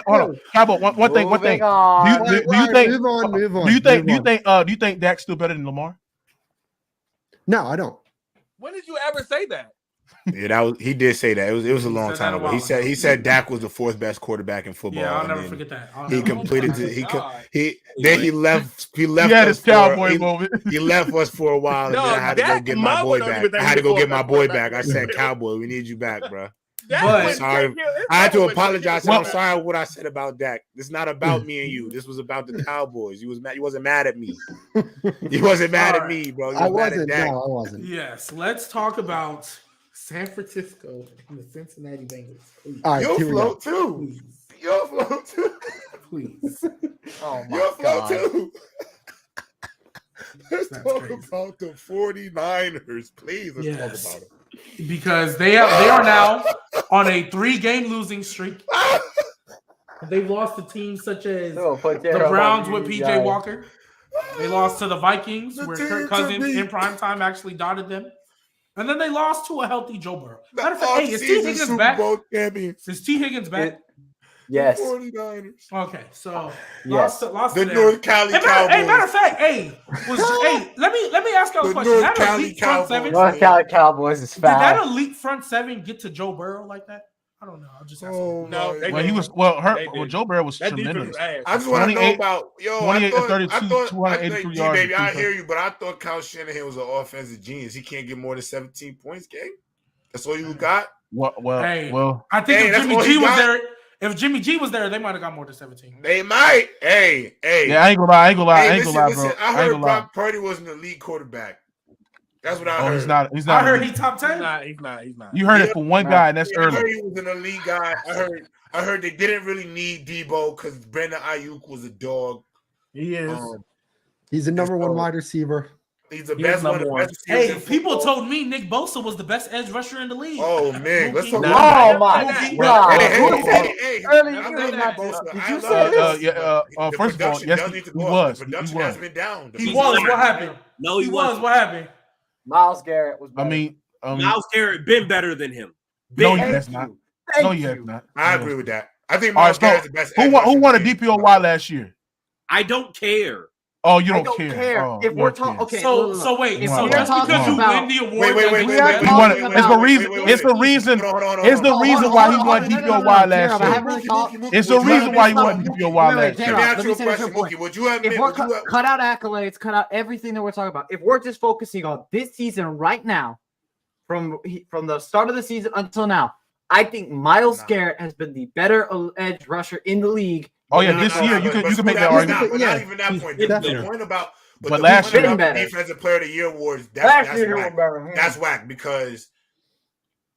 Cowboy. One thing. Do you think Dak's still better than Lamar? No, I don't. When did you ever say that? Yeah, he did say that. It was a long time ago. He said Dak was the fourth best quarterback in football. Yeah, I'll never forget that. He left. He had his Cowboy moment. He left us for a while, and then I had to go get my boy back. I said, Cowboy, we need you back, bro. Sorry, I had to apologize. I'm sorry what I said about Dak. It's not about me and you. This was about the Cowboys. You wasn't mad at me. You wasn't mad at me, bro. I wasn't. No, I wasn't. Yes, let's talk about San Francisco and the Cincinnati Bengals. Please. All right, your flow too. Your flow too. Please. Oh my your flow God. too. Let's talk about the 49ers, please. Let's talk about them. Because they are now on a 3-game losing streak. They've lost to teams such as the Browns with PJ Walker. They lost to the Vikings, where Kirk Cousins in prime time actually dotted them. And then they lost to a healthy Joe Burrow. Matter of fact, is T. Higgins back? Is T. Higgins back? Yes. 49ers. Okay, so yes. lost the to North Cali Cowboys. Hey, matter of fact, let me ask you a question. North Cali Cowboys. North Cali Cowboys is foul. Did that elite front seven get to Joe Burrow like that? I don't know. I'm just asking. Oh, no, well, he was Joe Burrow was tremendous. I just want to know about 28 to 32, 283 yards. Baby, I hear you, but I thought Kyle Shanahan was an offensive genius. He can't get more than 17 points, gang. That's all you got. Well, I think if Jimmy G was there. If Jimmy G was there, they might have got more than 17. They might. Hey. Yeah, I ain't gonna lie, bro. I heard Brock Purdy was an elite quarterback. That's what I heard. He's not. I heard he top 10. He's not. You heard it from one guy, and that's early. I heard he was an elite guy. I heard they didn't really need Debo because Brandon Aiyuk was a dog. He is. He's a number one wide receiver. He's the He best was one. number The one. best receivers Hey, in people football. told me Nick Bosa was the best edge rusher in the league. Oh man, let's talk Oh about my Hey, God! hey, Early, I you love did not. Nick Bosa. Did I you love say Nick this? Bosa, but the First of all, production yes, does need to he go was. up. The production has been down. He was. What happened? No, he was. wasn't. What happened? Myles Garrett was. I Better. mean, Myles Garrett been better than him. no, Been. he has not. No, he has not. I agree with that. I think All Myles right, Garrett is so the best. who edge won? rusher Who in won a the league. DPOY last year? I don't care. Oh, you I don't care. Oh, if you we're don't talking, care. okay. So look. so wait. If So we're just talking because you about- win the award, Wait, doesn't we mean are that- He won it. talking It's the about- reason. It's the reason. Hold on. It's the reason why he won DPOY last I year. haven't really talked. It's the reason why he won DPOY last Let year. me ask you a say this question, real quick. Mookie. Would you admit? If we're Would you cut out accolades, cut out everything that we're talking about. If we're just focusing on this season right now, from the start of the season until now, I think Myles Garrett has been the better edge rusher in the league. Oh yeah, this year you can make that argument. But not even that point. The point about But last year, the Defensive Player of the Year awards. That's whack. That's whack because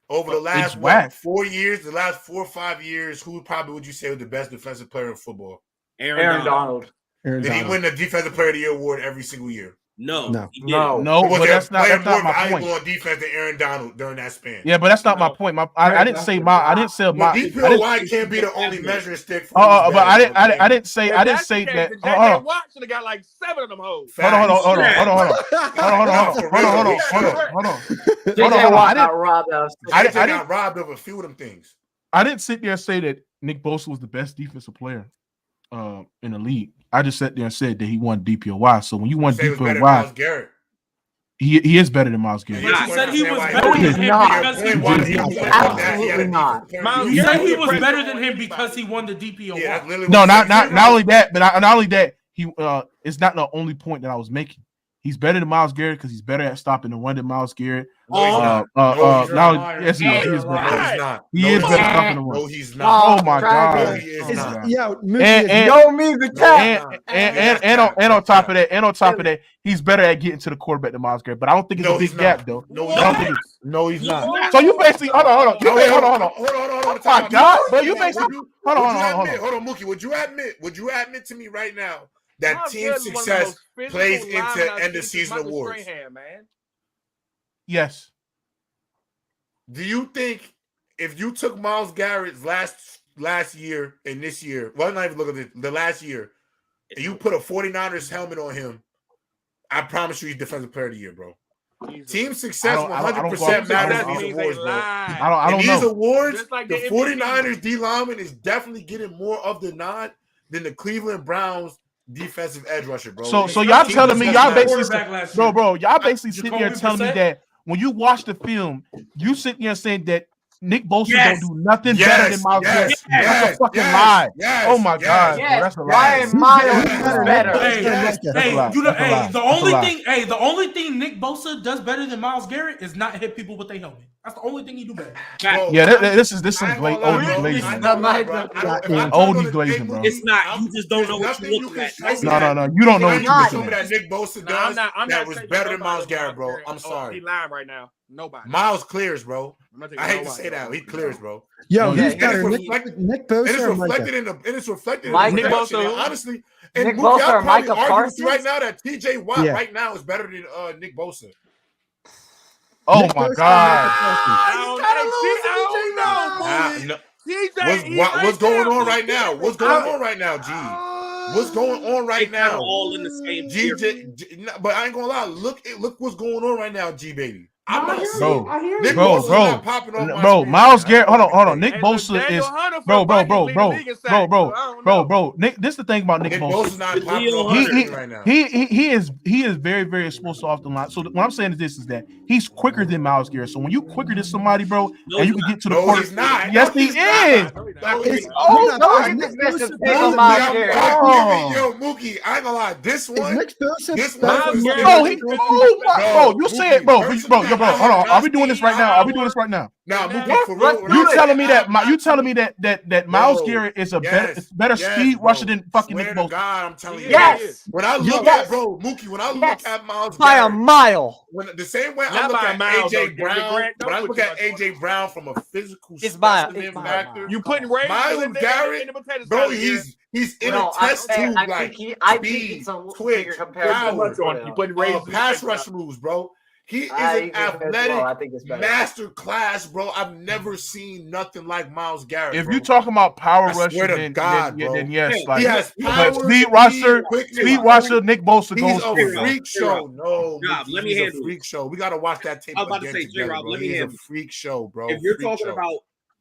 over the last 4 years, the last 4 or 5 years, who probably would you say was the best defensive player in football? Aaron Donald. Did he win the Defensive Player of the Year award every single year? No. No, Was but there that's a player not more my valuable point. on defense than Aaron Donald during that span? Yeah, but that's not my point. I didn't say my. I didn't say my. DPOY can't be the only measuring stick. For but I didn't say that. J.J. Watt should have got like 7 of them hoes. Hold on. J.J. Watt got robbed of. I got robbed of a few of them things. I didn't sit there and say that Nick Bosa was the best defensive player in the league. I just sat there and said that he won DPOY. So when you won DPOY, he is better than Myles Garrett. You said he was better than him because he won. Absolutely not. You said he was better than him because he won the DPOY. No, not only that, but not only that. He it's not the only point that I was making. He's better than Myles Garrett because he's better at stopping the run than Myles Garrett. Yes, he is better. He is better at stopping the run. No, he's not. Oh my God. And on top of that, he's better at getting to the quarterback than Myles Garrett. But I don't think it's a big gap though. No, he's not. So you basically hold on. Oh my God, bro, you basically hold on. Hold on, Mookie. Would you admit to me right now that team success plays into end of season awards? Yes. Do you think if you took Myles Garrett's last year and this year, well, not even look at the last year, and you put a 49ers helmet on him, I promise you he's Defensive Player of the Year, bro. Team success 100% matters in these awards, bro. I don't in know. these awards, like the the 49ers D lineman is definitely getting more of the nod than the Cleveland Browns defensive edge rusher, bro. So y'all telling me y'all basically y'all basically sitting Jacoby here telling me Brissett? that when you watch the film, you sitting here saying that Nick Bosa don't do nothing better than Myles Garrett. That's a fucking lie. Oh my God, bro, that's a lie. Ryan Myles is better. The only thing Nick Bosa does better than Myles Garrett is not hit people with a helmet. That's the only thing he do better. Yeah, this is OD glazing. OD glazing, bro. It's not. You just don't know what you're looking at. No. You don't know what you're looking Something at. that Nick Bosa does that was better than Myles Garrett, bro. I'm sorry. He lying right now. Nobody. Myles clears, bro. I hate to say that. He clears, bro. Yo, No, who's yeah. better, And Nick Bosa it's or Micah? reflected in the Micah. Nick Bosa. Bosa, honestly. And Nick Mookie, Bosa I'll or probably Micah argue with you right Parsons? now that TJ Watt Yeah. right now is better than Nick Bosa. Oh Nick my Bosa or God. What's going on right now? What's going on right now, G? What's going on right now? All in the same G, but I ain't gonna lie. Look what's going on right now, G baby. I'm not Bro, Nick Bosa's not popping on my screen. Myles Garrett. Hold on. Nick Hey, Bosa Daniel is Hunter for bro. Vikings lead the league in sacks, so I don't know. Bro. Nick, this is the thing about Nick Nick Bosa. Bosa's not popping on my screen right now. He is very, very explosive off the line. So what I'm saying is that he's quicker than Myles Garrett. So when you quicker than somebody, bro, and you can get to the court, he's not. yes, No, he he's is. not. Nick Bosa take on Myles Garrett. Yo, Mookie, I ain't gonna lie. This one, Nick Bosa this better one, than bro, Myles Garrett? Bro, you said, bro, your Hold on. Are we doing this right now? Are we doing this right now? Now, Mookie, Yes, for let's real. do You it. telling me that Myles Garrett is a Yes, better yes, speed bro. rusher than fucking Swear Nick to Bosa? God, I'm telling you. Yes. When I look Yes. at Mookie, when I Yes. look at Myles By a Garrett, mile. the same way I Not look by at Myles, AJ though, Brown, Grant, don't when I put look too at much on AJ Brown from a physical It's by specimen a factor, You putting Ray Myles in Garrett, the potato bro, salad, he's in No, a test tube I like think speed, it's a twitch, bigger comparison. power, You putting Ray pass rush moves, bro. He is an athletic I think it's better. master class, bro. I've never seen nothing like Myles Garrett. If bro. you're talking about power I swear rushing, to God, bro. then yes, He like has but power, speed rusher, quickness. Nick Bosa He's goes a for it. freak show. No, Rob, Mookie, let me he's a handle freak show. We gotta watch that tape I was about again to say, together, J-Rob, bro. let me He's a handle it. freak show, bro. If you're Freak talking show. about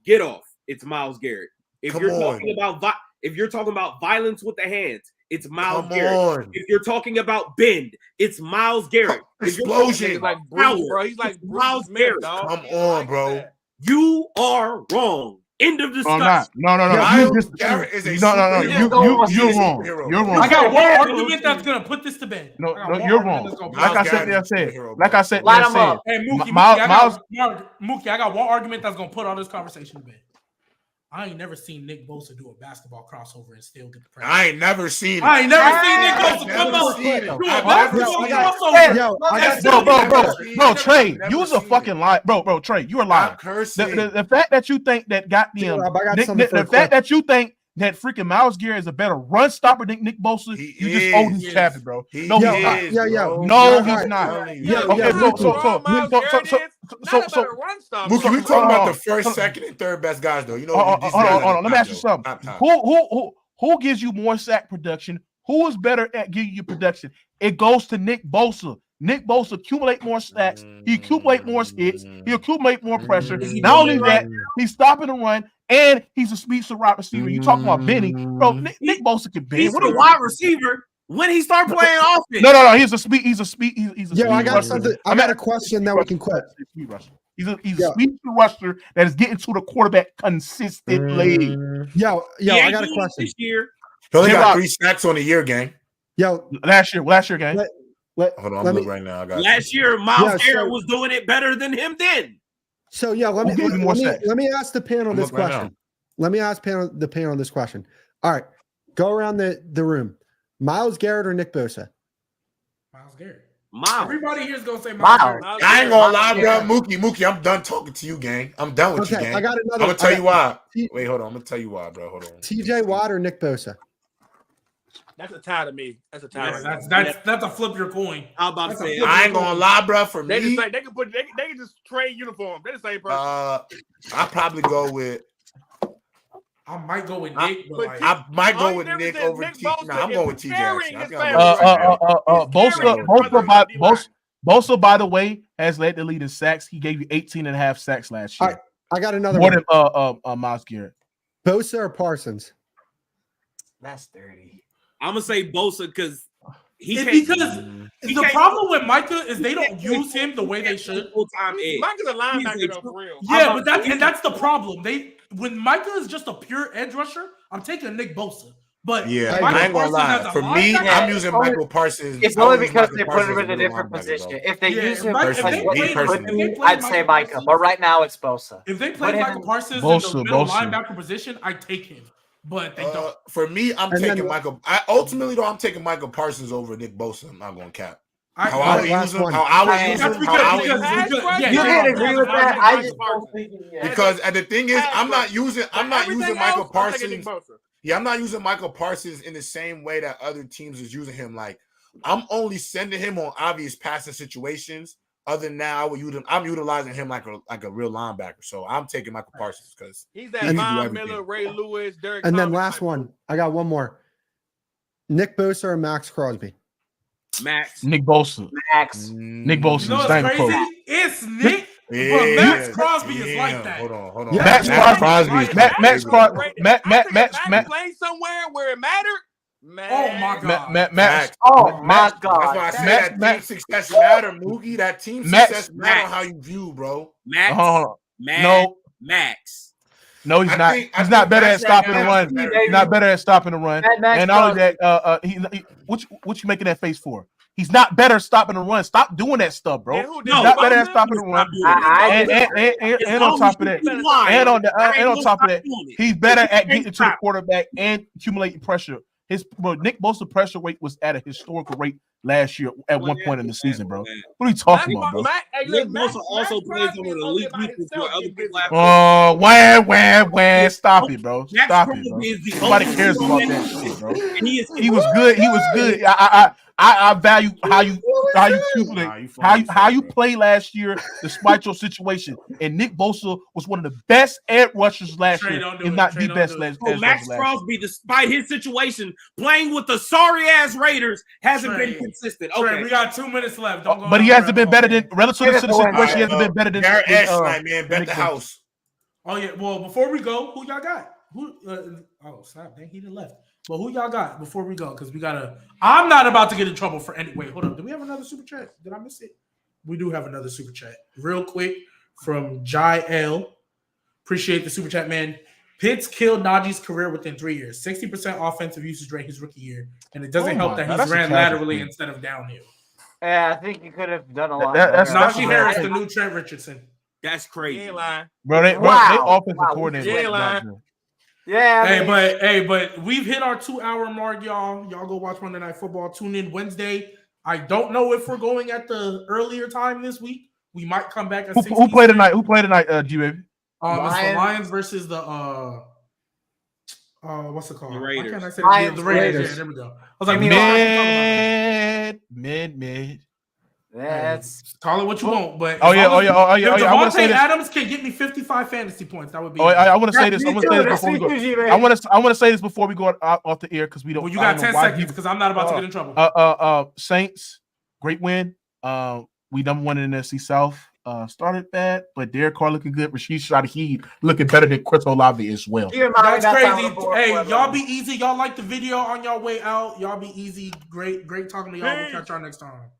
get off, it's Myles Garrett. If Come you're on. talking about if you're talking about violence with the hands, it's Myles Come Garrett. on. If you're talking about bend, it's Myles Garrett. If you're talking Explosion. He's like about Bruce, power, bro. He's like it's Bruce Myles Smith, Garrett. dog. Come on, bro. You are wrong. End of No, discussion. not. No. Myles Garrett is a No. superhero. You're wrong. Superhero, You're bro. wrong. I got one argument that's gonna put this to bed. No, I got one you're argument wrong. that's gonna put Like this I to said, bed. there said. Superhero, Like bro. I said, Line there 'em said. up. Hey, Mookie, Miles. Mookie, I got one argument that's gonna put all this conversation to bed. I ain't never seen Nick Bosa do a basketball crossover and still get the pressure. I ain't never seen it. I ain't never seen Nick I've Bosa come never out seen it. do a I've basketball never seen it. crossover. Yo, I That's got Bro, Trey, Never you was a seen fucking it. lie, bro, Trey, you a liar. Stop cursing. The fact that you think that goddamn J-Rob, I got Nick, something for the a fact clip. that you think that freaking Myles Garrett is a better run stopper than Nick Bosa, He you just is. old his He cabinet, is. bro. He No, Yo, he's not. is, yeah, yeah. bro. No, All he's right. not. Telling you. Yeah, Okay, yeah, so Myles Garrett is not a better run stopper. Mookie, we hold talking about on. the first, second, and third best guys, though. You know, Hold these on, guys are let me top, ask you though. something. Top. Who gives you more sack production? Who is better at giving you production? It goes to Nick Bosa. Nick Bosa accumulate more sacks. He accumulate more hits. He accumulate more pressure. Is he Not doing only it that, right he's stopping the run, and he's a speed wide receiver. You talking about bending, bro? Nick Bosa can bend. He's What are a you- wide receiver when he start playing offense. No. He's a speed. He's a Yo, I got rusher. something. I got a question that we can quit. Speed rusher. He's a Yeah. speed rusher that is getting to the quarterback consistently. Yo, He I ain't got a doing it question. this year. He only got J-Rob. 3 sacks on the year, gang. Yo, Last year game. let, Hold on, I'm let me, looking right now. I got Last year, Myles Yeah, Garrett so- was doing it better than him then. so yeah, let Who gives you more sacks? me ask the panel I'm this looking right question. Let me ask the panel this question. All right, go around the room. Myles Garrett or Nick Bosa? Myles Garrett. Myles. Everybody here is gonna say Myles. Myles Garrett. I ain't gonna lie, bro. Yeah. Mookie, I'm done talking to you, gang. I'm done with you, Okay, gang. I got I'm another. gonna tell you why. T- Wait, hold on. I'm gonna tell you why, bro. Hold on. TJ Watt or Nick Bosa? That's a tie to me. That's a tie. Yeah, to me. that's a flip your coin. I'm about to That's a say flip. I ain't gonna lie, bro. For They me, just say they can just trade uniform. They're the same person. I probably go with. I might go with Nick, but like, I might go Only with difference Nick is over Nick T. Bosa Nah, I'm is going with TJ. carrying Actually. his I'm family. Bosa, by the way, has led the lead in sacks. He gave you 18 and a half sacks last year. I got another More one. than Myles Garrett. Bosa or Parsons? That's dirty. I'm gonna say Bosa because he it's can't. because he the can't- problem with Micah is they don't use him the way they should. Full-time edge. Mike is a He's linebacker a though, true- for real. Yeah, but that's the problem. When Micah is just a pure edge rusher, I'm taking Nick Bosa. But Yeah, Micah I ain't gonna Parsons as lie. a For me, linebacker- I'm using Michael Parsons. It's I would only use because Michael they put Parsons him as in a middle different linebacker, position. bro. If they Yeah, use him Mike- as if they what played- he put if they in, played I'd say Michael Micah. Parsons- But right now it's Bosa. If they play Put him Michael in- Parsons in Bosa, the middle Bosa. linebacker position, I take him. But they don't. For me, I'm And then- taking Michael. Ultimately, though, I'm taking Michael Parsons over Nick Bosa. I'm not going to cap. I, How I Alright, would last use him. one. How I would That's use him. because- How I would because- use him. because- yeah, You yeah, didn't agree with that. I just don't think. Yeah. Because and the thing is, I'm not using Michael Parsons. Bosa. Yeah, I'm not using Michael Parsons in the same way that other teams is using him. Like, I'm only sending him on obvious passing situations. Other than that, I'm utilizing him like a real linebacker. So I'm taking Michael Parsons because He's that he can do Von everything. Miller, Ray Lewis, Derek. And then Thomas last type. one. I got one more. Nick Bosa or Max Crosby? Max. Nick Bosa. Max. Nick Bosa. You know It's what's not even crazy? close. It's Nick, but Yeah, Max Crosby is like damn. that. Hold on. Yeah, Max Crosby. is Max crazy. Crosby. Max played somewhere where it mattered. Man. Oh my God. Max. Oh my That's God. why I say Max- that team Max- success matter, Mookie. That team Max- success matter on how you view, bro. Max. Hold on. Max. No. Max. No, he's I not. think He's not better at Max right stopping now the is run. better. He's not better at stopping the run. Max And all of Crosby. that, what you making that face for? He's not better stopping the run. Stop doing that stuff, bro. And who He's did not that? better at stopping the run. And on top of that, and on top of that, he's better at getting to the quarterback and accumulating pressure. Nick Bosa pressure rate was at a historical rate last year at one point in the season, bro. What are you talking about, bro? Nick Bosa also plays on an elite defense where other people have. Oh, wham. Stop it, bro. Stop it, bro. Nobody cares about that shit, bro. He was good. He was good. I value how you play last year despite your situation. And Nick Bosa was one of the best edge rushers last year, if not the best last year. Max Crosby, despite his situation, playing with the sorry ass Raiders, hasn't been consistent. Okay, we got 2 minutes left. Don't go but he hasn't been better than relative to the situation. He hasn't been better than Garrett Ashline, man. Bet the house. Oh yeah. Well, before we go, who y'all got? Stop. Dang, he done left. But who y'all got before we go? Because we gotta. I'm not about to get in trouble for any. Wait, hold up. Do we have another super chat? Did I miss it? We do have another super chat. Real quick from Jai L. Appreciate the super chat, man. Pitts killed Najee's career within 3 years. 60% offensive usage rate his rookie year, and it doesn't help that he's ran laterally instead of downhill. Yeah, I think he could have done a lot. That's Najee Harris, the new Trent Richardson. That's crazy. Ain't lying. Bro, they offensive coordinator. Ain't lying. Yeah. But we've hit our 2-hour mark, y'all. Y'all go watch Monday Night Football. Tune in Wednesday. I don't know if we're going at the earlier time this week. We might come back at 6. Who played tonight? G baby? It's the Lions versus the what's it called? The Raiders. Why can't I say Lions, the Raiders? Raiders. Yeah, there we go. I was like, mid. That's call it what you want, but If Devontae Adams can get me 55 fantasy points, that would be. I want to say this. I want to say this before we go off the air because we don't. Well, you got 10 seconds because I'm not about to get in trouble. Saints, great win. We number one in the NFC South. Started bad, but Derek Carr looking good. Rashid Shaheed looking better than Chris Olave as well. That's crazy. Hey, y'all be easy. Y'all like the video on y'all way out. Y'all be easy. Great talking to y'all. We'll catch y'all next time.